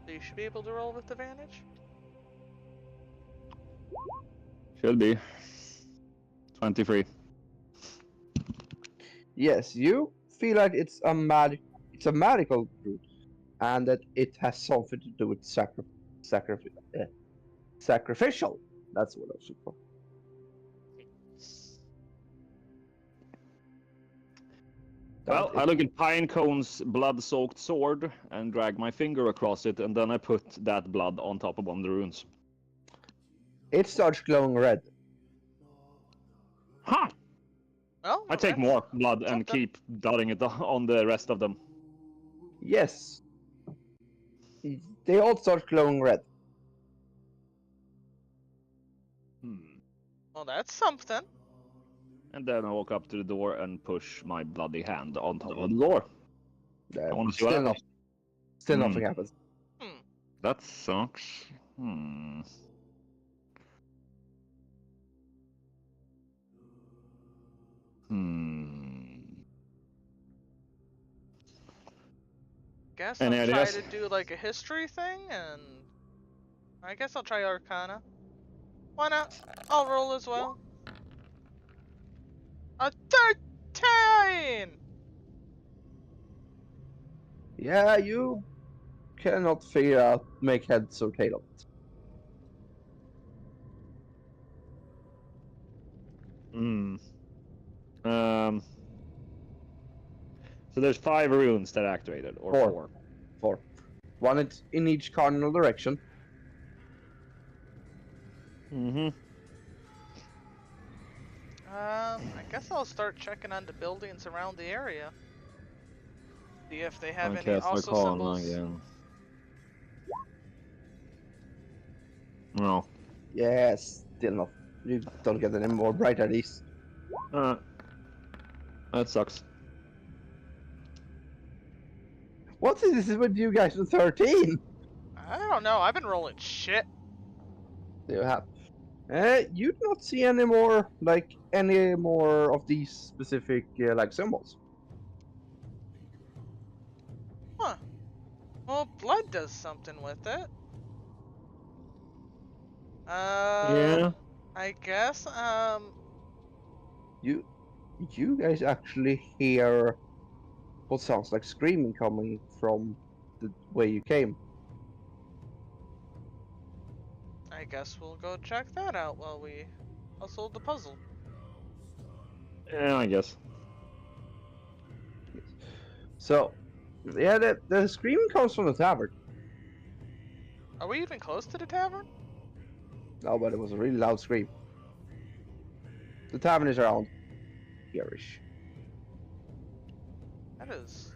So you should be able to roll with advantage? Should be. 23. Yes, you feel like it's a magical root, and that it has something to do with sacrificial. That's what I was looking for. Well, I look at Pinecone's blood-soaked sword and drag my finger across it, and then I put that blood on top of one of the runes. It starts glowing red. Ha! Well, I take okay. more blood and Something. keep dotting it on the rest of them. Yes. They all start glowing red. Well, that's something. And then I walk up to the door and push my bloody hand on top of the door. I wanna see what Still, happens. still Hmm. nothing happens. That sucks. Hmm. Guess Any I'll try ideas? to do like a history thing, and I guess I'll try Arcana. Why not? I'll roll as well. A 13! Yeah, you cannot figure out, make heads or tail of it. So there's 5 runes that are activated, or 4. 4. 1 in each cardinal direction. Mm-hmm. I guess I'll start checking on the buildings around the area. See if they have any also symbols. again. No. Yes, still not. You don't get any more bright ideas. That sucks. What is this with you guys with 13? I don't know, I've been rolling shit. You have. You do not see any more of these specific like symbols. Huh. Well, blood does something with it. Yeah. I guess, You guys actually hear what sounds like screaming coming from the way you came. I guess we'll go check that out while we puzzle the puzzle. Yeah, I guess. So, yeah, the screaming comes from the tavern. Are we even close to the tavern? No, but it was a really loud scream. The tavern is around here-ish. That is...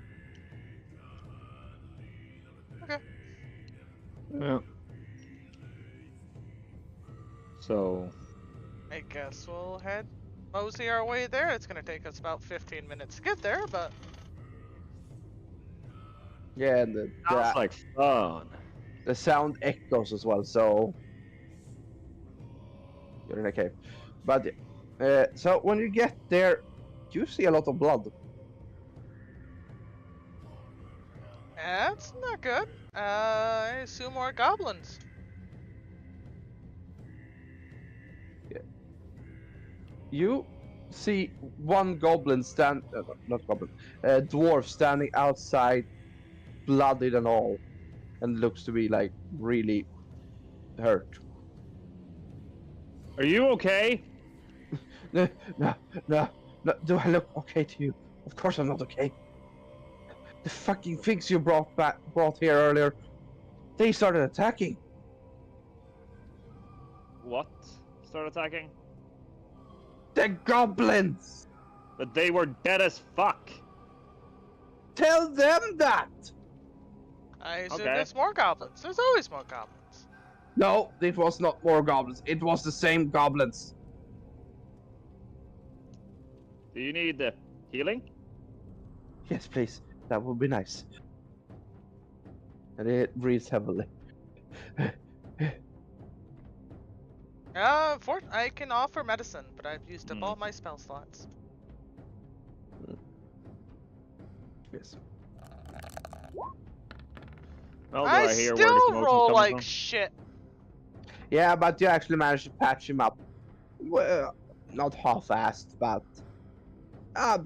Okay. Yeah. So, I guess we'll mosey our way there. It's gonna take us about 15 minutes to get there, but Yeah, and Sounds like fun. the sound echoes as well. So you're in a cave. But so when you get there, you see a lot of blood. That's not good. I assume more goblins. You see one goblin not goblin, dwarf standing outside, bloodied and all, and looks to be like really hurt. Are you okay? No, no, no, no. Do I look okay to you? Of course I'm not okay. The fucking things you brought here earlier, they started attacking. What? Start attacking? The goblins! But they were dead as fuck. Tell them that! I assume Okay. there's more goblins. There's always more goblins. No, it was not more goblins. It was the same goblins. Do you need healing? Yes, please. That would be nice. And it breathes heavily. I can offer medicine, but I've used up Hmm. all my spell slots. Yes. Well, do I I hear where the still commotion's roll coming like from? shit. Yeah, but you actually managed to patch him up. Well, not half-assed, but Yeah.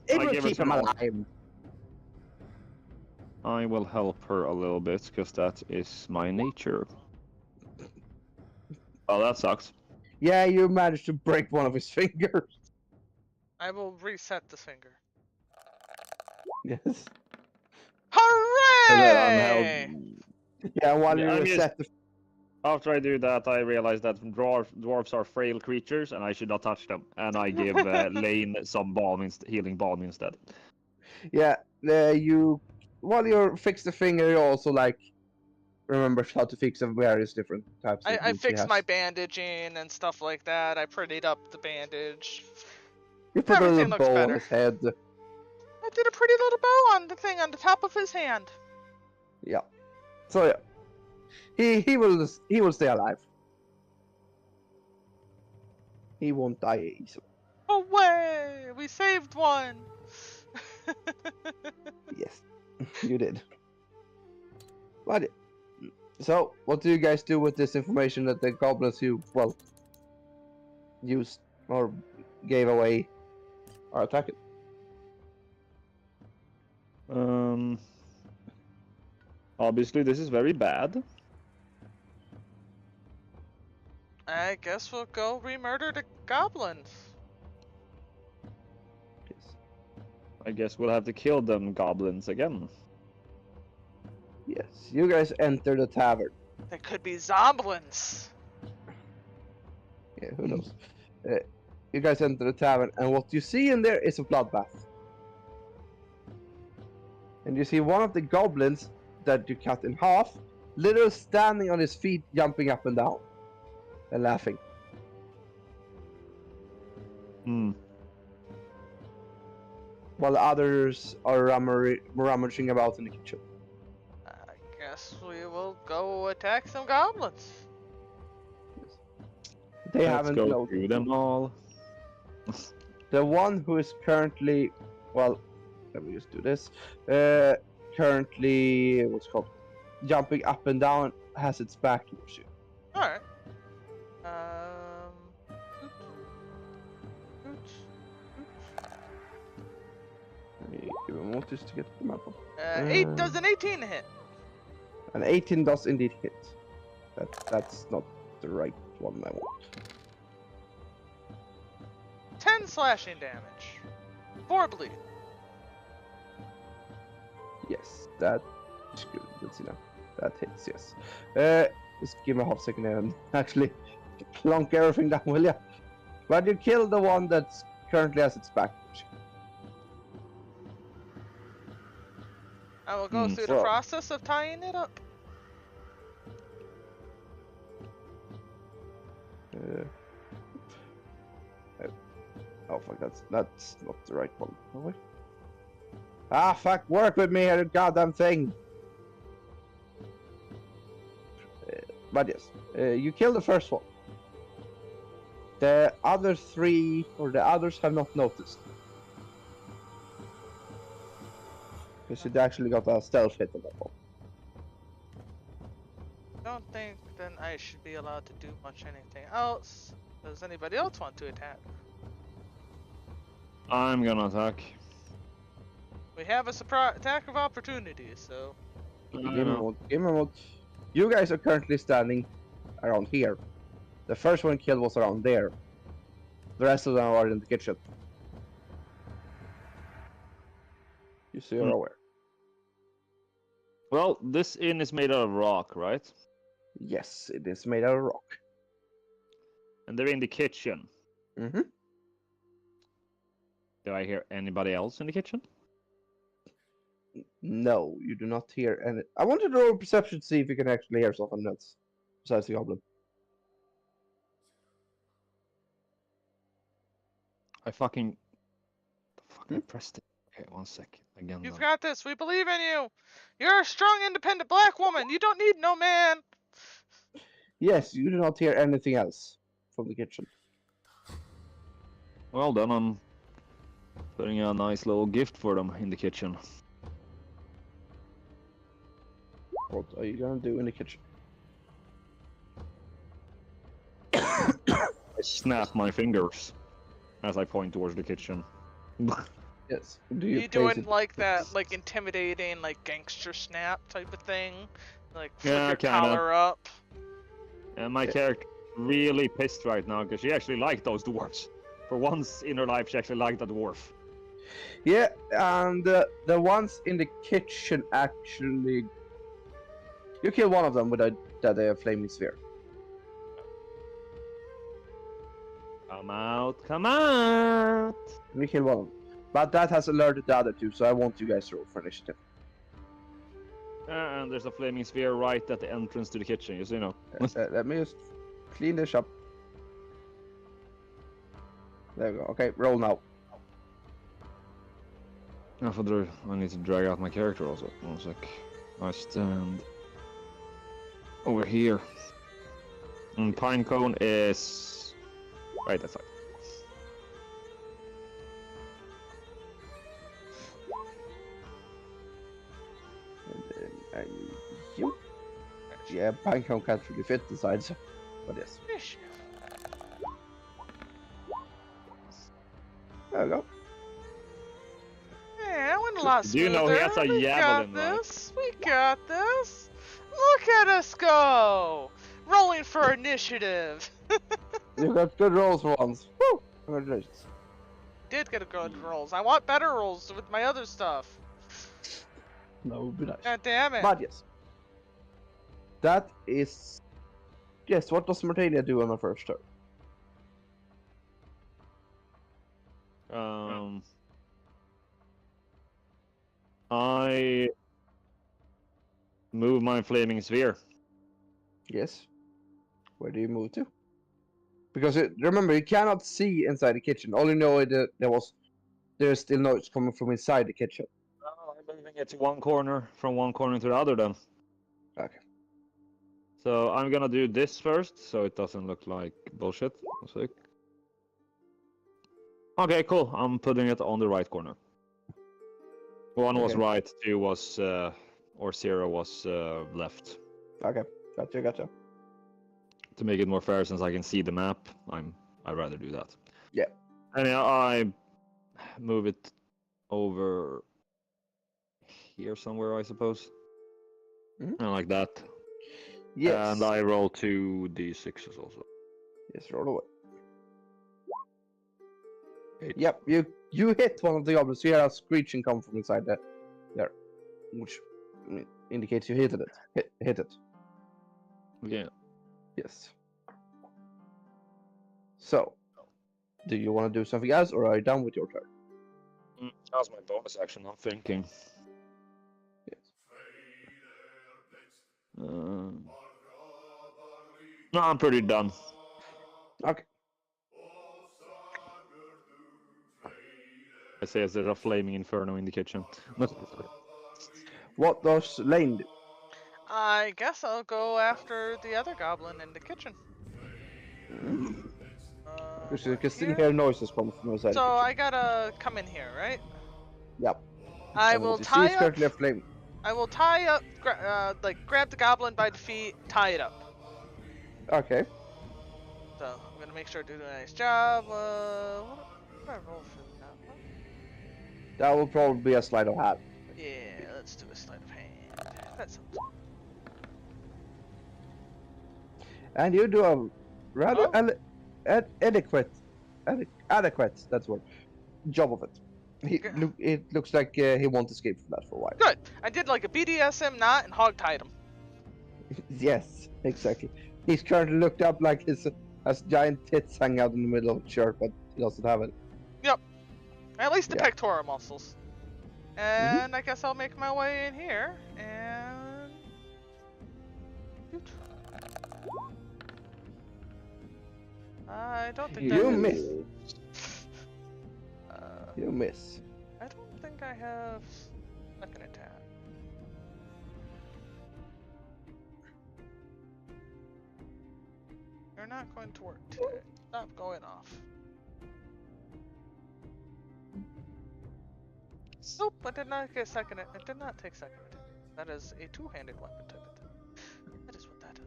it I will give her keep some him more. alive. I will help her a little bit, because that is my nature. Oh, that sucks. Yeah, you managed to break one of his fingers. I will reset the finger. Yes. And then I'm Hooray! Yeah, while Yeah, you I'm reset the After I do that, I realize that dwarves are frail creatures, and I should not touch them. And I give Lane some healing balm instead. yeah, you while you fix the finger, you also like remember how to fix the various different types of I wounds he fixed has. my bandaging and stuff like that. I prettied up the bandage. You put a Everything little looks bow on better. his head. I did a pretty little bow on the thing on the top of his hand. Yeah. So yeah, he will stay alive. He won't die easily. Away! We saved one! Yes, you did. But so, what do you guys do with this information that the goblins you used or gave away are attacking? Obviously, this is very bad. I guess we'll go re-murder the goblins. Yes. I guess we'll have to kill them goblins again. Yes. You guys enter the tavern. They could be zomblins. Yeah, who knows? You guys enter the tavern, and what you see in there is a bloodbath. And you see one of the goblins that you cut in half, literally standing on his feet, jumping up and down, and laughing. Hmm. While the others are rummaging about in the kitchen. I guess we will go attack some goblins. They Let's haven't go noticed. through them all. The one who is currently, well, let me just do this. Currently, what's it called, jumping up and down, has its back towards you. Alright. Let me give him notice to get the map up. 8 does an 18 hit. An 18 does indeed hit. That's not the right one I want. 10 slashing damage. 4 bleed. Yes, that is good. Let's see now. That hits, yes. Just give me a half second and actually plonk everything down, will ya? But you kill the one that's currently has its back. I will go through the So- process of tying it up. Oh fuck, that's not the right one. Oh, wait. Ah, fuck, work with me here, goddamn thing. But yes, you kill the first one. The other three, or the others, have not noticed. Because you actually got a stealth hit on that one. Don't think then I should be allowed to do much anything else. Does anybody else want to attack? I'm gonna attack. We have a surprise attack of opportunity, so I Give me a know. moment, give me a moment. You guys are currently standing around here. The first one killed was around there. The rest of them are in the kitchen. You see, you're Hmm. aware. Well, this inn is made out of rock, right? Yes, it is made out of rock. And they're in the kitchen. Mm-hmm. Do I hear anybody else in the kitchen? No, you do not hear any. I want you to roll perception to see if you can actually hear something else besides the goblin. I fucking pressed it. Okay, 1 sec. Again. you've Then. got this. We believe in you. You're a strong, independent black woman. You don't need no man. Yes, you do not hear anything else from the kitchen. Well, then I'm putting a nice little gift for them in the kitchen. What are you gonna do in the kitchen? I snap my fingers as I point towards the kitchen. Yes. Do You place doing it? like that, like intimidating, like gangster snap type of thing? Like flip Yeah, your kinda. collar up. And my Yeah. character really pissed right now because she actually liked those dwarves. For once in her life, she actually liked a dwarf. Yeah, and the ones in the kitchen actually. You kill one of them with a flaming sphere. Come out, come out! We kill one of them. But that has alerted the other two, so I want you guys to roll for initiative. And there's a flaming sphere right at the entrance to the kitchen, you know. Let me just clean this up. There we go. Okay, roll now. I need to drag out my character also. 1 sec. I stand over here. And Pinecone is right that side. And then you. Yeah, Pinecone can't really fit the sides, but yes. Ish. There we go. Yeah, that went a lot Do smoother. you know he has a We javelin, got right? this. We got this. Look at us go! Rolling for initiative. You got good rolls for once. Woo! Congratulations. Did get a good rolls. I want better rolls with my other stuff. That would be nice. God damn it. But yes. That is. Yes, what does Martania do on her first turn? I move my flaming sphere. Yes. Where do you move to? Because remember, you cannot see inside the kitchen. All you know is that there's still noise coming from inside the kitchen. Oh, I'm moving it to one corner, from one corner to the other then. Okay. So I'm gonna do this first, so it doesn't look like bullshit. 1 sec. Okay, cool. I'm putting it on the right corner. One was Okay. right, 2 was, or 0 was left. Okay. Gotcha. To make it more fair, since I can see the map, I'd rather do that. Yeah. Anyhow, I move it over here somewhere, I suppose. Mhm. And like that. Yes. And I roll 2d6s also. Yes, roll away. 8. Yep, you hit one of the goblins. You hear a screeching come from inside there, which indicates you hit it. Hit it. Yeah. Yes. So, do you want to do something else, or are you done with your turn? That's my bonus action, I'm thinking. Yes. No, I'm pretty done. Okay. I say as there's a flaming inferno in the kitchen. What does Lane do? I guess I'll go after the other goblin in the kitchen. Because you We're can still here. hear noises coming from inside So the kitchen. I gotta come in here, right? Yep. I And will what you see tie is up. currently a flame. I will tie up, grab the goblin by the feet, tie it up. Okay. So I'm gonna make sure to do a nice job. What do I roll for that one? That will probably be a sleight of hand. Yeah, let's do a sleight of hand. That sounds. And you do a rather Oh. adequate, that's what, job of it. It looks like he won't escape from that for a while. Good. I did like a BDSM knot and hog tied him. Yes, exactly. He's currently looked up like his has giant tits hanging out in the middle of his shirt, but he doesn't have it. At least the Yeah. pectoral muscles. And I guess I'll make my way in here and. I don't think that You hits. miss. Uh, You miss. I don't think I have second attack. You're not going to work today. Stop going off. Nope, I did not get second. I did not take second attack. That is a two-handed weapon type attack. That is what that is.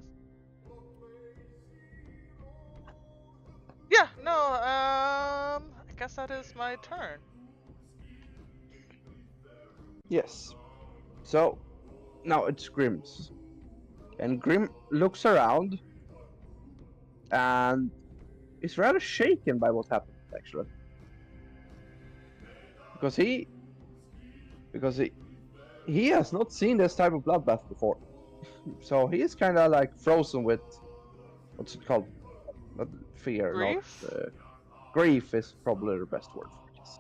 Yeah, no, I guess that is my turn. Yes. So, now it's Grimm's. And Grimm looks around and is rather shaken by what happened, actually. Because he has not seen this type of bloodbath before. So he is kind of like frozen with, what's it called? Not fear, Grief? not grief is probably the best word for this.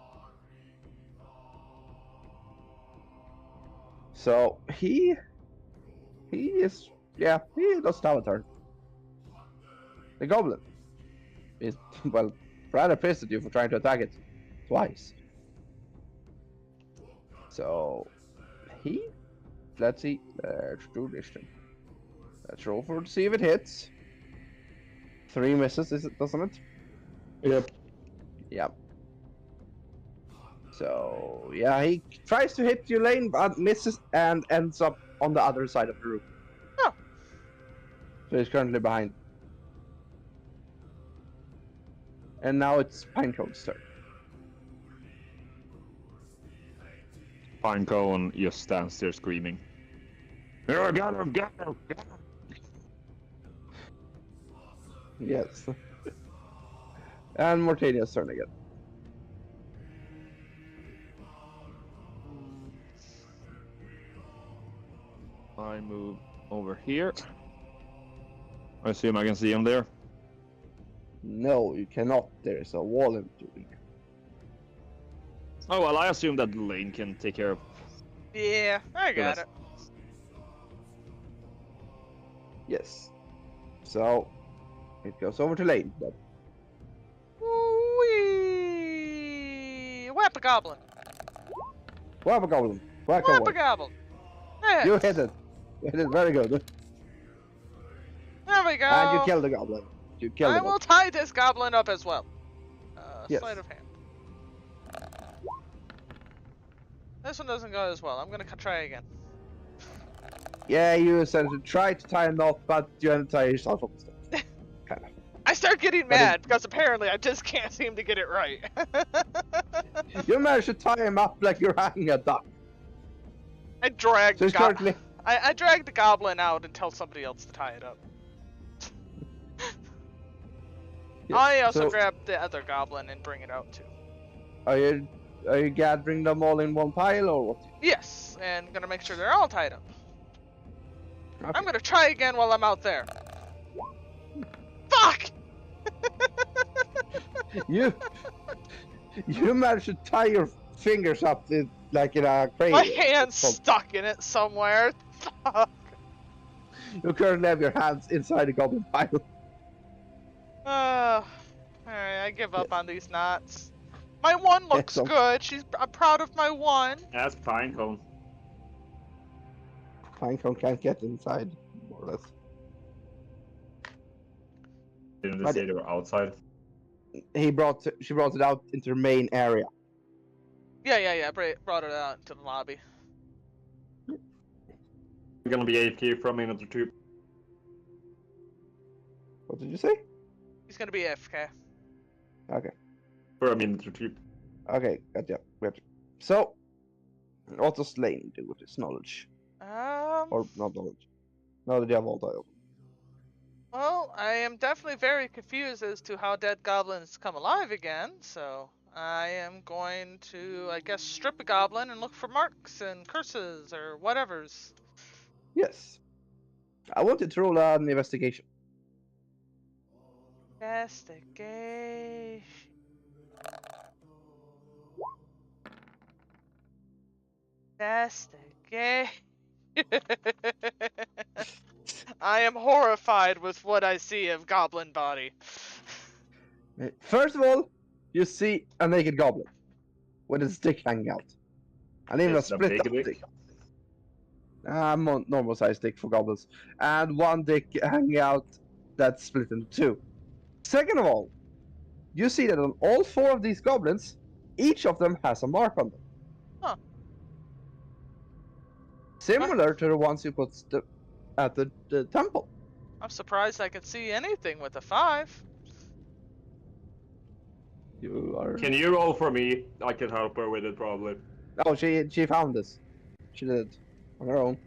So he is, yeah, he doesn't have a turn. The goblin is, well, rather pissed at you for trying to attack it twice. So let's see, let's do this thing. Let's roll for to see if it hits. 3 misses, doesn't it? Yep. Yep. So yeah, he tries to hit you, Lane, but misses and ends up on the other side of the room. Oh. So he's currently behind. And now it's Pinecone's turn. Pinecone just stands there screaming. Here, get him, get him, get him. Yes. And Mortania's turn again. I move over here. I assume I can see him there. No, you cannot. There is a wall in between. Oh well, I assume that Lane can take care of. Yeah, I got it. Yes. So it goes over to Lane. But Wee! Whap a goblin! whack a goblin. Whack Whap a away. goblin! You Yes. hit it. You hit it very good. There we go. And you killed the goblin. You killed I the will goblin. tie this goblin up as well. Yes. Sleight of hand. This one doesn't go as well. I'm gonna try again. Yeah, you essentially try to tie a knot, but you end up tying yourself up instead. Kind of. I start getting But mad because apparently I just can't seem to get it right. You managed to tie him up like you're hanging a duck. I dragged So he's currently. I dragged the goblin out and tell somebody else to tie it up. Yes, I also so grabbed the other goblin and bring it out too. Are you gathering them all in one pile or what? Yes, and gonna make sure they're all tied up. Okay. I'm gonna try again while I'm out there. Fuck! You managed to tie your fingers up like in a crane. My hand's stuck in it somewhere. Fuck. You currently have your hands inside the goblin pile. Alright, I give up Yes. on these knots. My one looks so- good. I'm proud of my one. Ask Pinecone. Pinecone can't get inside, more or less. Didn't they But- say they were outside? She brought it out into the main area. Yeah. Brought it out into the lobby. We're gonna be AFK for a minute or two. What did you say? He's gonna be AFK. Okay. For a minute or two. Okay, gotcha. So, what does Lane do with his knowledge? Or not knowledge? Knowledge of all time. Well, I am definitely very confused as to how dead goblins come alive again, so I am going to, I guess, strip a goblin and look for marks and curses or whatever's. Yes. I wanted to roll an investigation. Investigation. Investigation. I am horrified with what I see of goblin body. First of all, you see a naked goblin with his dick hanging out. And even Is a it a split big up dick? dick. Normal size dick for goblins. And one dick hanging out that's split into two. Second of all, you see that on all four of these goblins, each of them has a mark on them. Huh. Similar to the ones you put at the temple. I'm surprised I could see anything with a 5. You are. Can you roll for me? I can help her with it probably. Oh, she found this. She did it on her own.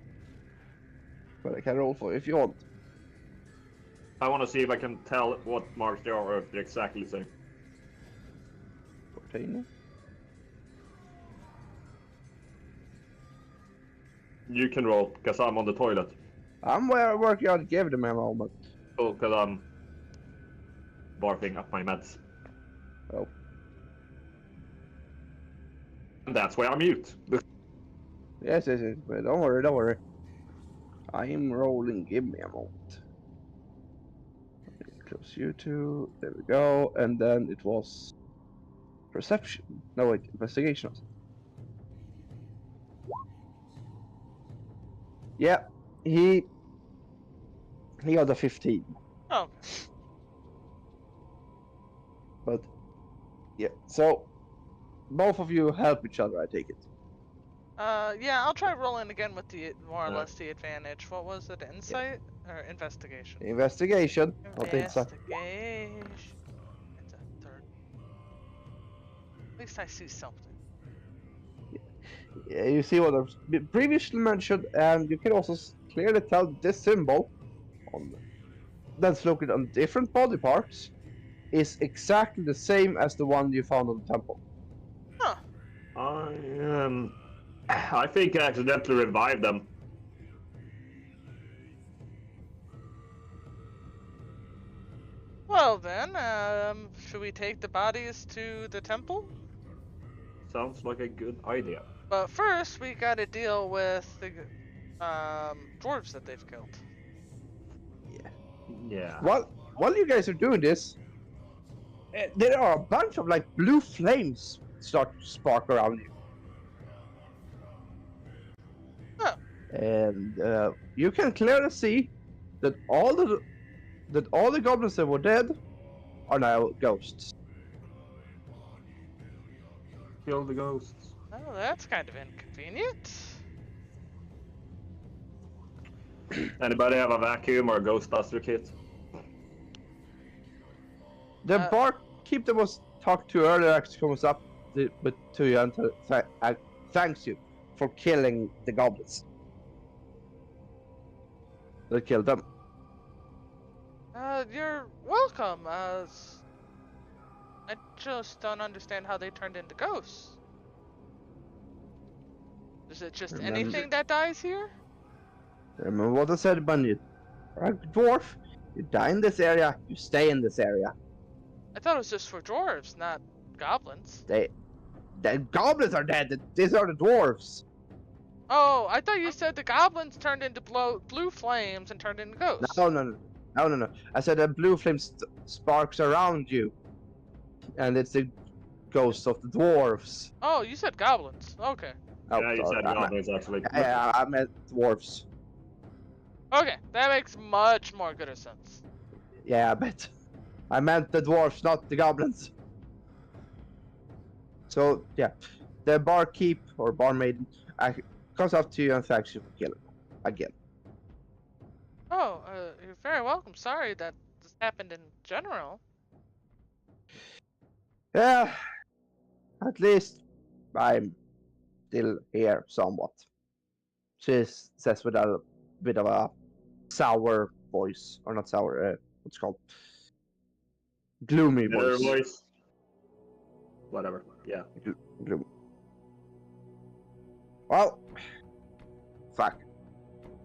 But I can roll for you if you want. I want to see if I can tell what marks they are or if they're exactly the same. 14. You can roll, because I'm on the toilet. I'm working on give them a moment. Oh, because I'm barfing up my meds. Oh. And that's why I'm mute. Yes. But don't worry. I am rolling. Give me a moment. Close you two. There we go. And then it was perception. No, wait, investigation. Yeah, he got a 15. Oh, But yeah, so both of you help each other, I take it. yeah, I'll try rolling again with the more or Yeah. less the advantage. What was it? Insight or investigation? Investigation, not insight. Investigation. It's a 3rd. At least I see something. Yeah, you see what I've previously mentioned, and you can also clearly tell this symbol on that's located on different body parts is exactly the same as the one you found on the temple. I think I accidentally revived them. Well then, should we take the bodies to the temple? Sounds like a good idea. But first, we gotta deal with the dwarves that they've killed. Yeah. While you guys are doing this, there are a bunch of like blue flames start to spark around you. Huh. And you can clearly see that all the goblins that were dead are now ghosts. Kill the ghosts. Oh, that's kind of inconvenient. Anybody have a vacuum or a Ghostbuster kit? The Uh, barkeep that was talked to earlier actually comes up to you and thanks you for killing the goblins. That killed them. You're welcome. I just don't understand how they turned into ghosts. Is it just Remember- anything that dies here? Remember what I said, Bunny? Right, dwarf, you die in this area, you stay in this area. I thought it was just for dwarves, not goblins. The goblins are dead. These are the dwarves. Oh, I thought you said the goblins turned into blue flames and turned into ghosts. No. I said a blue flame sparks around you, and it's the ghosts of the dwarves. Oh, you said goblins. Okay. Oh, Yeah, you sorry, said goblins actually. yeah, I meant dwarves. Okay, that makes much more good sense. Yeah, I bet. I meant the dwarves, not the goblins. So, yeah. The barkeep or barmaid comes up to you and thanks you for killing him. Again. Oh, you're very welcome. Sorry that this happened in general. Yeah, at least I'm still here somewhat. She says with a bit of a sour voice. Or not sour, what's it called? Gloomy Bitter voice. voice. Whatever. Yeah. Gloomy. Well, fuck.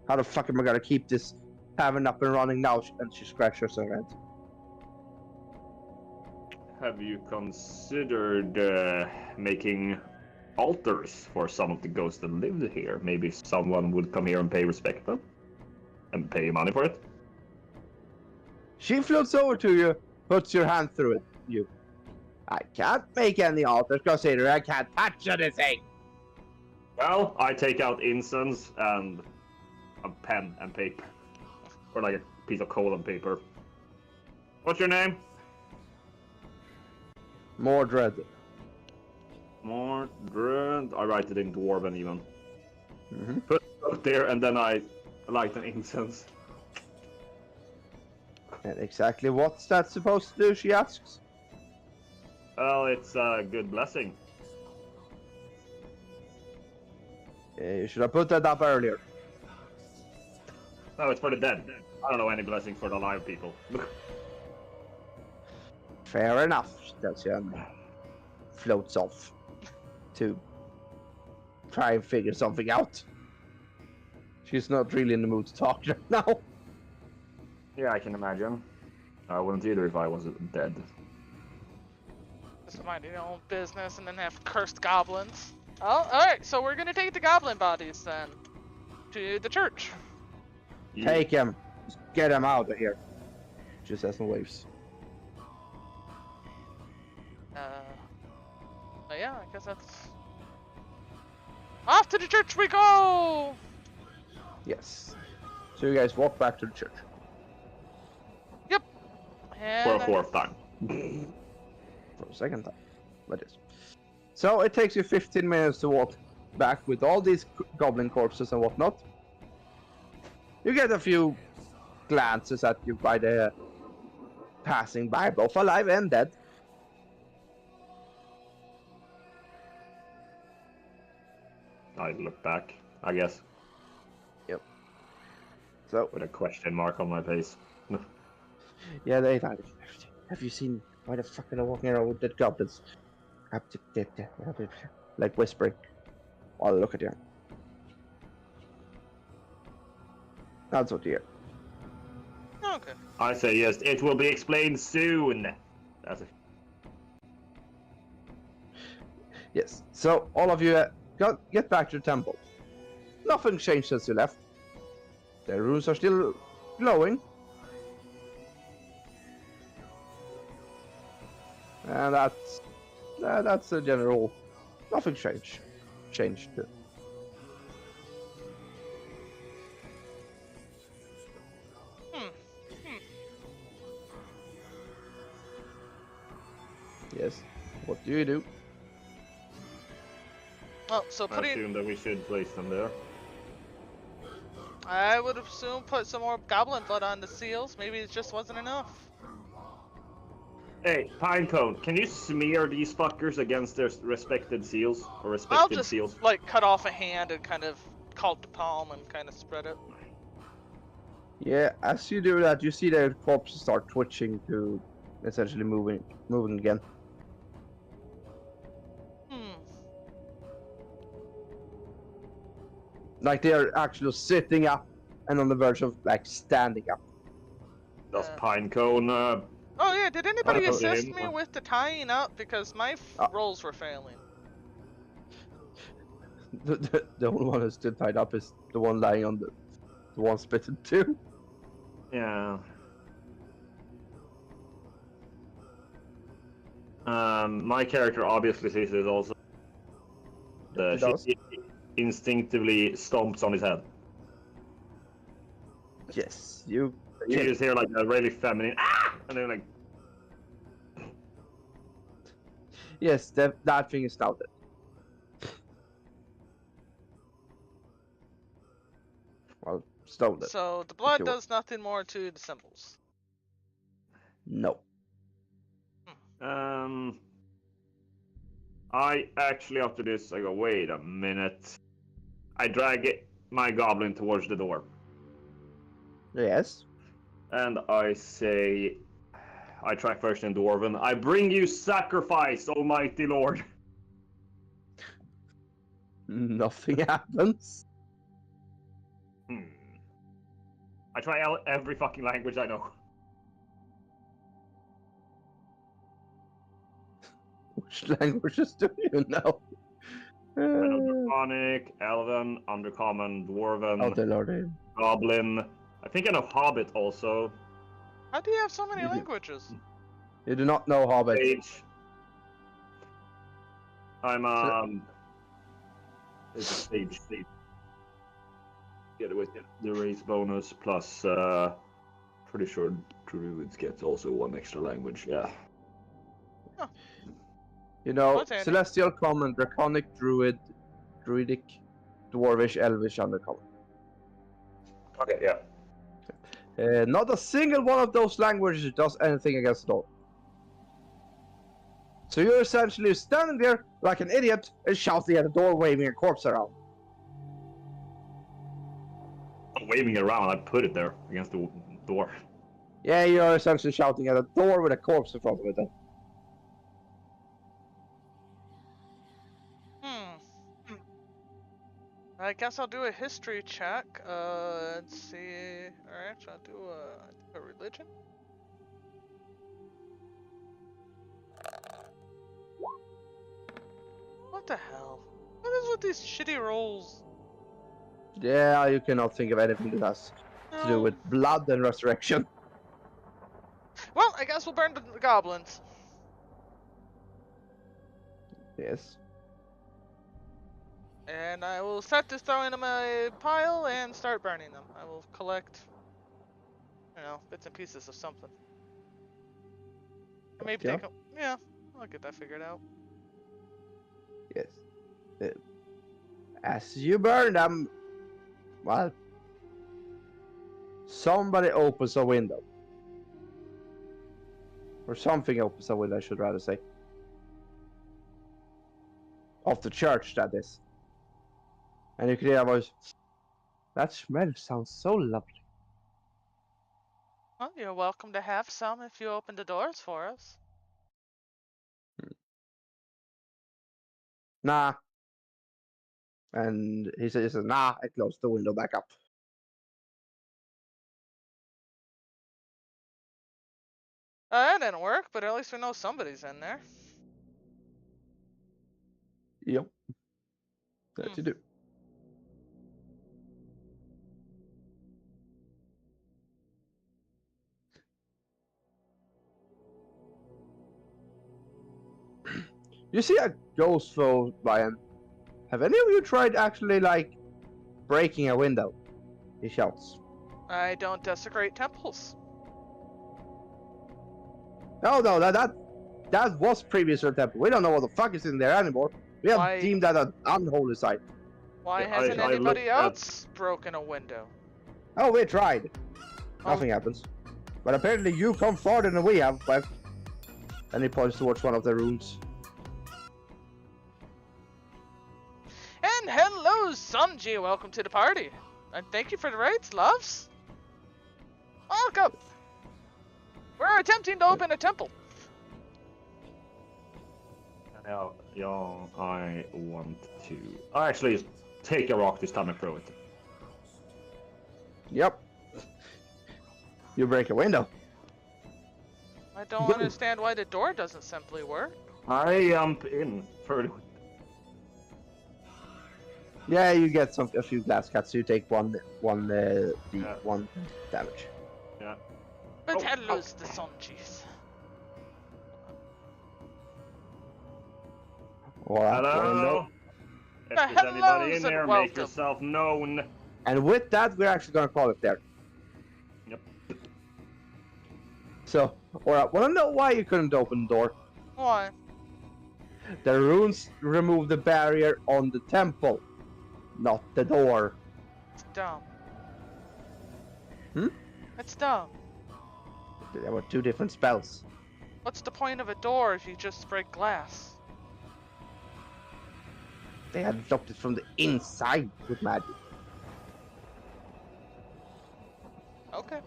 How the fuck am I gonna keep this tavern up and running now? And she scratches her head. Have you considered making altars for some of the ghosts that lived here? Maybe someone would come here and pay respect to them? And pay you money for it? She floats over to you, puts your hand through it. You. I can't make any altars, consider I can't touch anything. Well, I take out incense and a pen and paper. Or like a piece of coal and paper. What's your name? Mordred. Mordred. I write it in Dwarven even. Mm-hmm. Put it up there and then I light an incense. And exactly what's that supposed to do, she asks. Well, it's a good blessing. You should have put that up earlier. No, it's for the dead. I don't know any blessings for the alive people. Fair enough, she tells you and floats off to try and figure something out. She's not really in the mood to talk right now. Yeah, I can imagine. I wouldn't either if I was dead. Just minding your own business and then have cursed goblins. Oh, alright, so we're gonna take the goblin bodies then to the church. Take him. Just get him out of here. She says and waves. But yeah, I guess that's... Off to the church we go! Yes. So you guys walk back to the church. Yep. For And a fourth time. For a second time. That is. So it takes you 15 minutes to walk back with all these goblin corpses and whatnot. You get a few glances at you by the passing by, both alive and dead. I look back, I guess, So with a question mark on my face. yeah, they have you seen why the fuck are they walking around with dead goblins? Like whispering. I'll look at you. That's what you hear. okay. I say yes, it will be explained soon. That's it. Yes. So all of you get back to the temple. Nothing changed since you left. The runes are still glowing. And that's the general. Nothing changed. Yes. What do you do? Well, so I putting... assume that we should place them there. I would assume put some more goblin blood on the seals. Maybe it just wasn't enough. Hey, Pinecone, can you smear these fuckers against their respected seals? Or I'll respected just, seals? like, cut off a hand and kind of cult the palm and kind of spread it. Yeah, as you do that, you see their corpses start twitching to essentially moving again. Like they are actually sitting up and on the verge of like standing up. Does Pinecone, Oh yeah, did anybody Hello, assist Dave. me with the tying up? Because my rolls were failing. The only one who's still tied up is the one lying on the one split in two. Yeah. My character obviously sees this also. He does. She instinctively stomps on his head. Yes, you. You just hear like a really feminine ah, and then like Yes, that thing is now dead. Well, stolen. So the blood you will. does nothing more to the symbols. No. I actually after this I go, wait a minute. I drag my goblin towards the door. Yes. And I say, I try first in Dwarven, I bring you sacrifice, almighty lord. Nothing happens. I try every fucking language I know. Which languages do you know? I know Draconic, Elven, Undercommon, Dwarven, Oh, the Lord. Goblin. I think I know Hobbit also. How do you have so many Mhm. languages? You do not know Hobbit. Sage. I'm It's a sage. Get it with the race bonus plus. Pretty sure druids get also one extra language. Yeah. You know, What's handy? Celestial Common, Draconic, Druid, Druidic, Dwarvish, Elvish, Undercommon. Okay. Yeah. Not a single one of those languages does anything against the door. So you're essentially standing there like an idiot and shouting at the door, waving a corpse around. I'm waving it around. I put it there against the door. Yeah, you're essentially shouting at a door with a corpse in front of it then. I guess I'll do a history check. Let's see. Alright, so I'll do a religion. What the hell? What is with these shitty rolls? Yeah, you cannot think of anything that has to do with blood and resurrection. Well, I guess we'll burn the goblins. Yes. And I will set this throwing them in a pile and start burning them. I will collect, bits and pieces of something. Or maybe Yeah. take them. Yeah, I'll get that figured out. Yes. As you burn them, well, somebody opens a window. Or something opens a window, I should rather say. Of the church, that is. And you can hear a voice. That smell sounds so lovely. Well, you're welcome to have some if you open the doors for us. Nah. And he says, nah, I closed the window back up. That didn't work, but at least we know somebody's in there. Yep. That you do. You see a ghost flow by him. Have any of you tried actually, like, breaking a window? He shouts. I don't desecrate temples. No, that was previous to the temple. We don't know what the fuck is in there anymore. We have Why- deemed that an unholy site. Why Yeah, hasn't I anybody looked at- else broken a window? Oh, we tried. Oh. Nothing happens. But apparently you come farther than we have, but... And he points towards one of the rooms. And hello, Sanji. Welcome to the party. And thank you for the rates, loves. Welcome. We're attempting to open a temple. Now, I want to. I actually take a rock this time and throw it. Yep. You break a window. I don't understand why the door doesn't simply work. I jump in further. Yeah, you get a few glass cuts. So you take one damage. Yeah. But Oh, hello's the Sanjis. Alright, well, Hello? no. If The there's anybody in hellos and there, make welcome. yourself known. And with that, we're actually gonna call it there. Yep. So, alright, wanna know why you couldn't open the door? Why? The runes removed the barrier on the temple, not the door. It's dumb. Hmm? It's dumb. There were two different spells. What's the point of a door if you just break glass? They had blocked it from the inside with magic. Okay.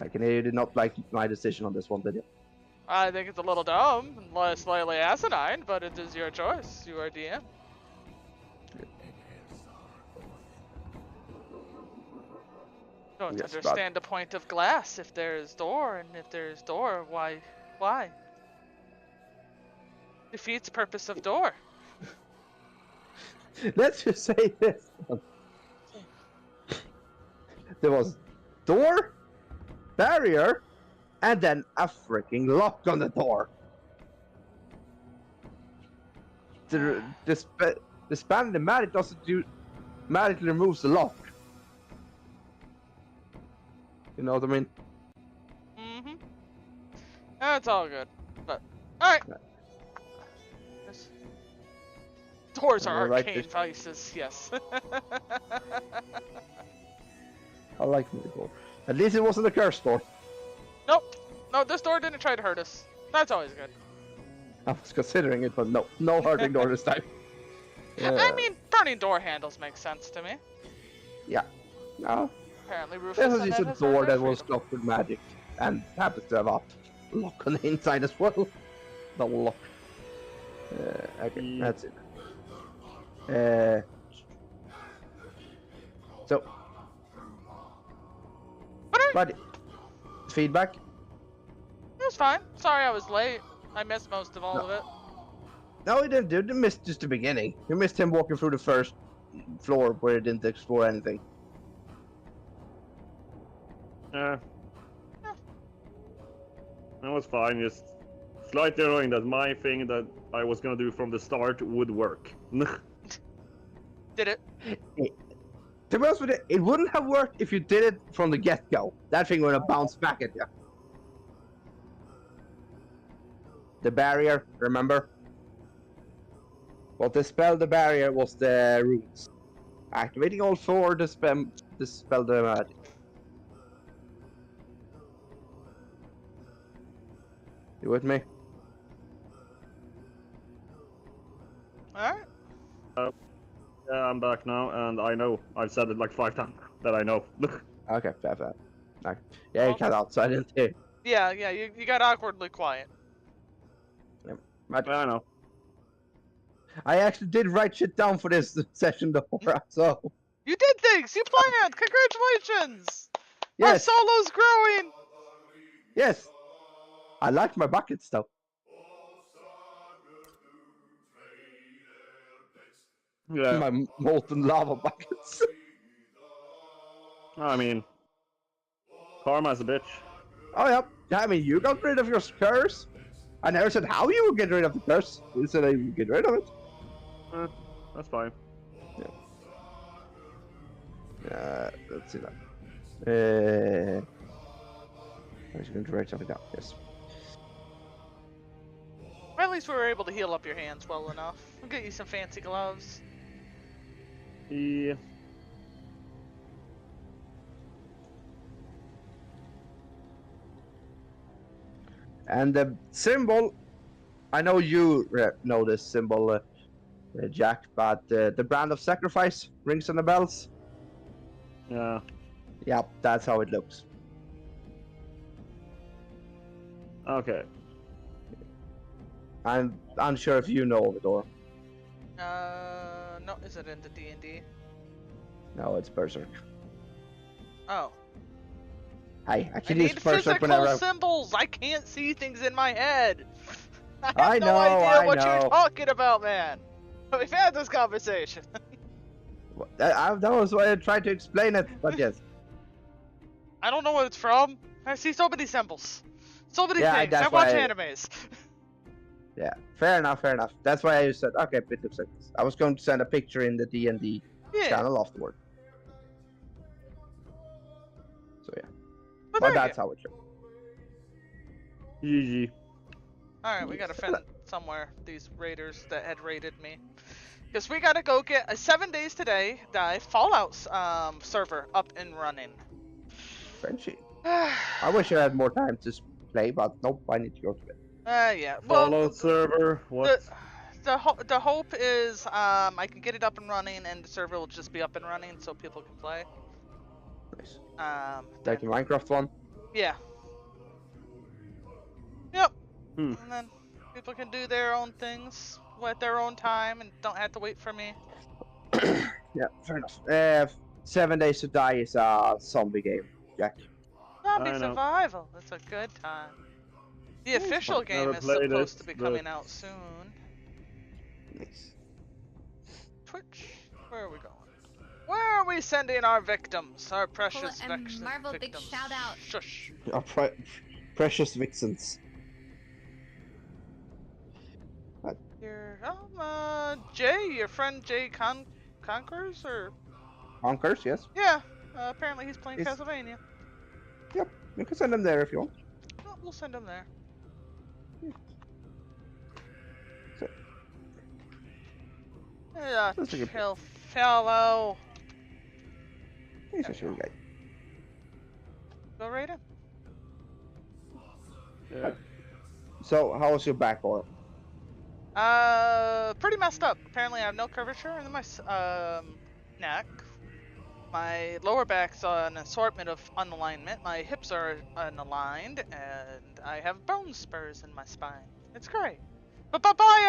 Like, you did not like my decision on this one, did you? I think it's a little dumb, and slightly asinine, but it is your choice. You are DM. Don't Yes, but- understand the point of glass if there is door, and if there is door, why? Why? Defeats purpose of door. Let's just say this. There was door, barrier, and then a freaking lock on the door. The span in the magic doesn't do magically removes the lock. You know what I mean? Mm-hmm. That's all good. But alright. Yeah. Yes. Doors are Right, arcane vices, yes. I like the door. At least it wasn't a curse door. Nope. No, this door didn't try to hurt us. That's always good. I was considering it, but no hurting door this time. I mean, turning door handles make sense to me. No. Apparently, Rufus This was and just Ed a has door earned their that was freedom. locked with magic, and happens to have a lock on the inside as well. Double lock. Okay, Yeah. that's it. So, but feedback? It was fine. Sorry I was late. I missed most of all of it. No, he didn't do. You missed just the beginning. You missed him walking through the first floor where he didn't explore anything. Yeah. That was fine, just slightly annoying that my thing that I was gonna do from the start would work. Did it? To be honest with you, it wouldn't have worked if you did it from the get-go. That thing would have bounced back at you. The barrier, remember? What dispelled the barrier was the runes. Activating all four dispel the magic. You with me? Alright. Yeah, I'm back now, and I know. I've said it like 5 times that I know. Okay, fair. Okay. Yeah, you cut out, so I didn't hear. Yeah, you got awkwardly quiet. I know. I actually did write shit down for this session though, so... You did things! You planned! Congratulations! Our Yes, solo's growing! yes! I like my buckets though. Yeah. My molten lava buckets. I mean, karma's a bitch. Oh yeah, I mean you got rid of your curse. I never said how you would get rid of the curse. You said I would get rid of it. That's fine. Let's see that. I'm just going to write something down. Yes. At least we were able to heal up your hands well enough. We'll get you some fancy gloves. Yeah. And the symbol, I know you know this symbol, Jack, but the brand of sacrifice rings on the bells. Yeah. Yep, that's how it looks. Okay. I'm unsure if you know it or No, is it in the D&D? no, it's Berserk. Oh. I I can use need Berserk physical whenever I... symbols! I can't see things in my head! I I have no know, idea I what know. you're talking about, man! We've had this conversation. That was why I tried to explain it, but yes. I don't know what it's from. I see so many symbols. So many Yeah, things. I that's watch why animes. Yeah, fair enough, fair enough. That's why I said, okay, it looks like this. I was going to send a picture in the D&D Yeah. channel afterward. So yeah, But but there you that's go. how it should. GG. All right, we gotta find somewhere these raiders that had raided me. Because we gotta go get a 7 days today Fallout server up and running. Frenchie. I wish I had more time to play, but nope, I need to go to bed. Yeah. Well, Fallout server. What? the hope is I can get it up and running, and the server will just be up and running so people can play. Nice. then- Like the Minecraft one. Yeah. Yep. Hmm. And then people can do their own things at their own time and don't have to wait for me. Yeah, fair enough. 7 Days to Die is a zombie game, Jack. Zombie I know. survival. That's a good time. The it's official fun. game Never is played supposed it, to be but- coming out soon. Nice. Twitch. Where are we going? Where are we sending our victims? Our precious and victims. Marvel, big shout out. Shush. Our precious vixens. Here, Jay, your friend Jay Conquers, or Honkers, yes. yeah. Apparently he's playing Is- Castlevania. Yep, you can send them there if you want. Oh, we'll send him there. So- Yeah, That's a good- chill fellow. He's a chill guy. Go right in. Yeah. So, how was your back oil? Pretty messed up. Apparently, I have no curvature in my neck. My lower back's an assortment of unalignment. My hips are unaligned, and I have bone spurs in my spine. It's great. But bye bye,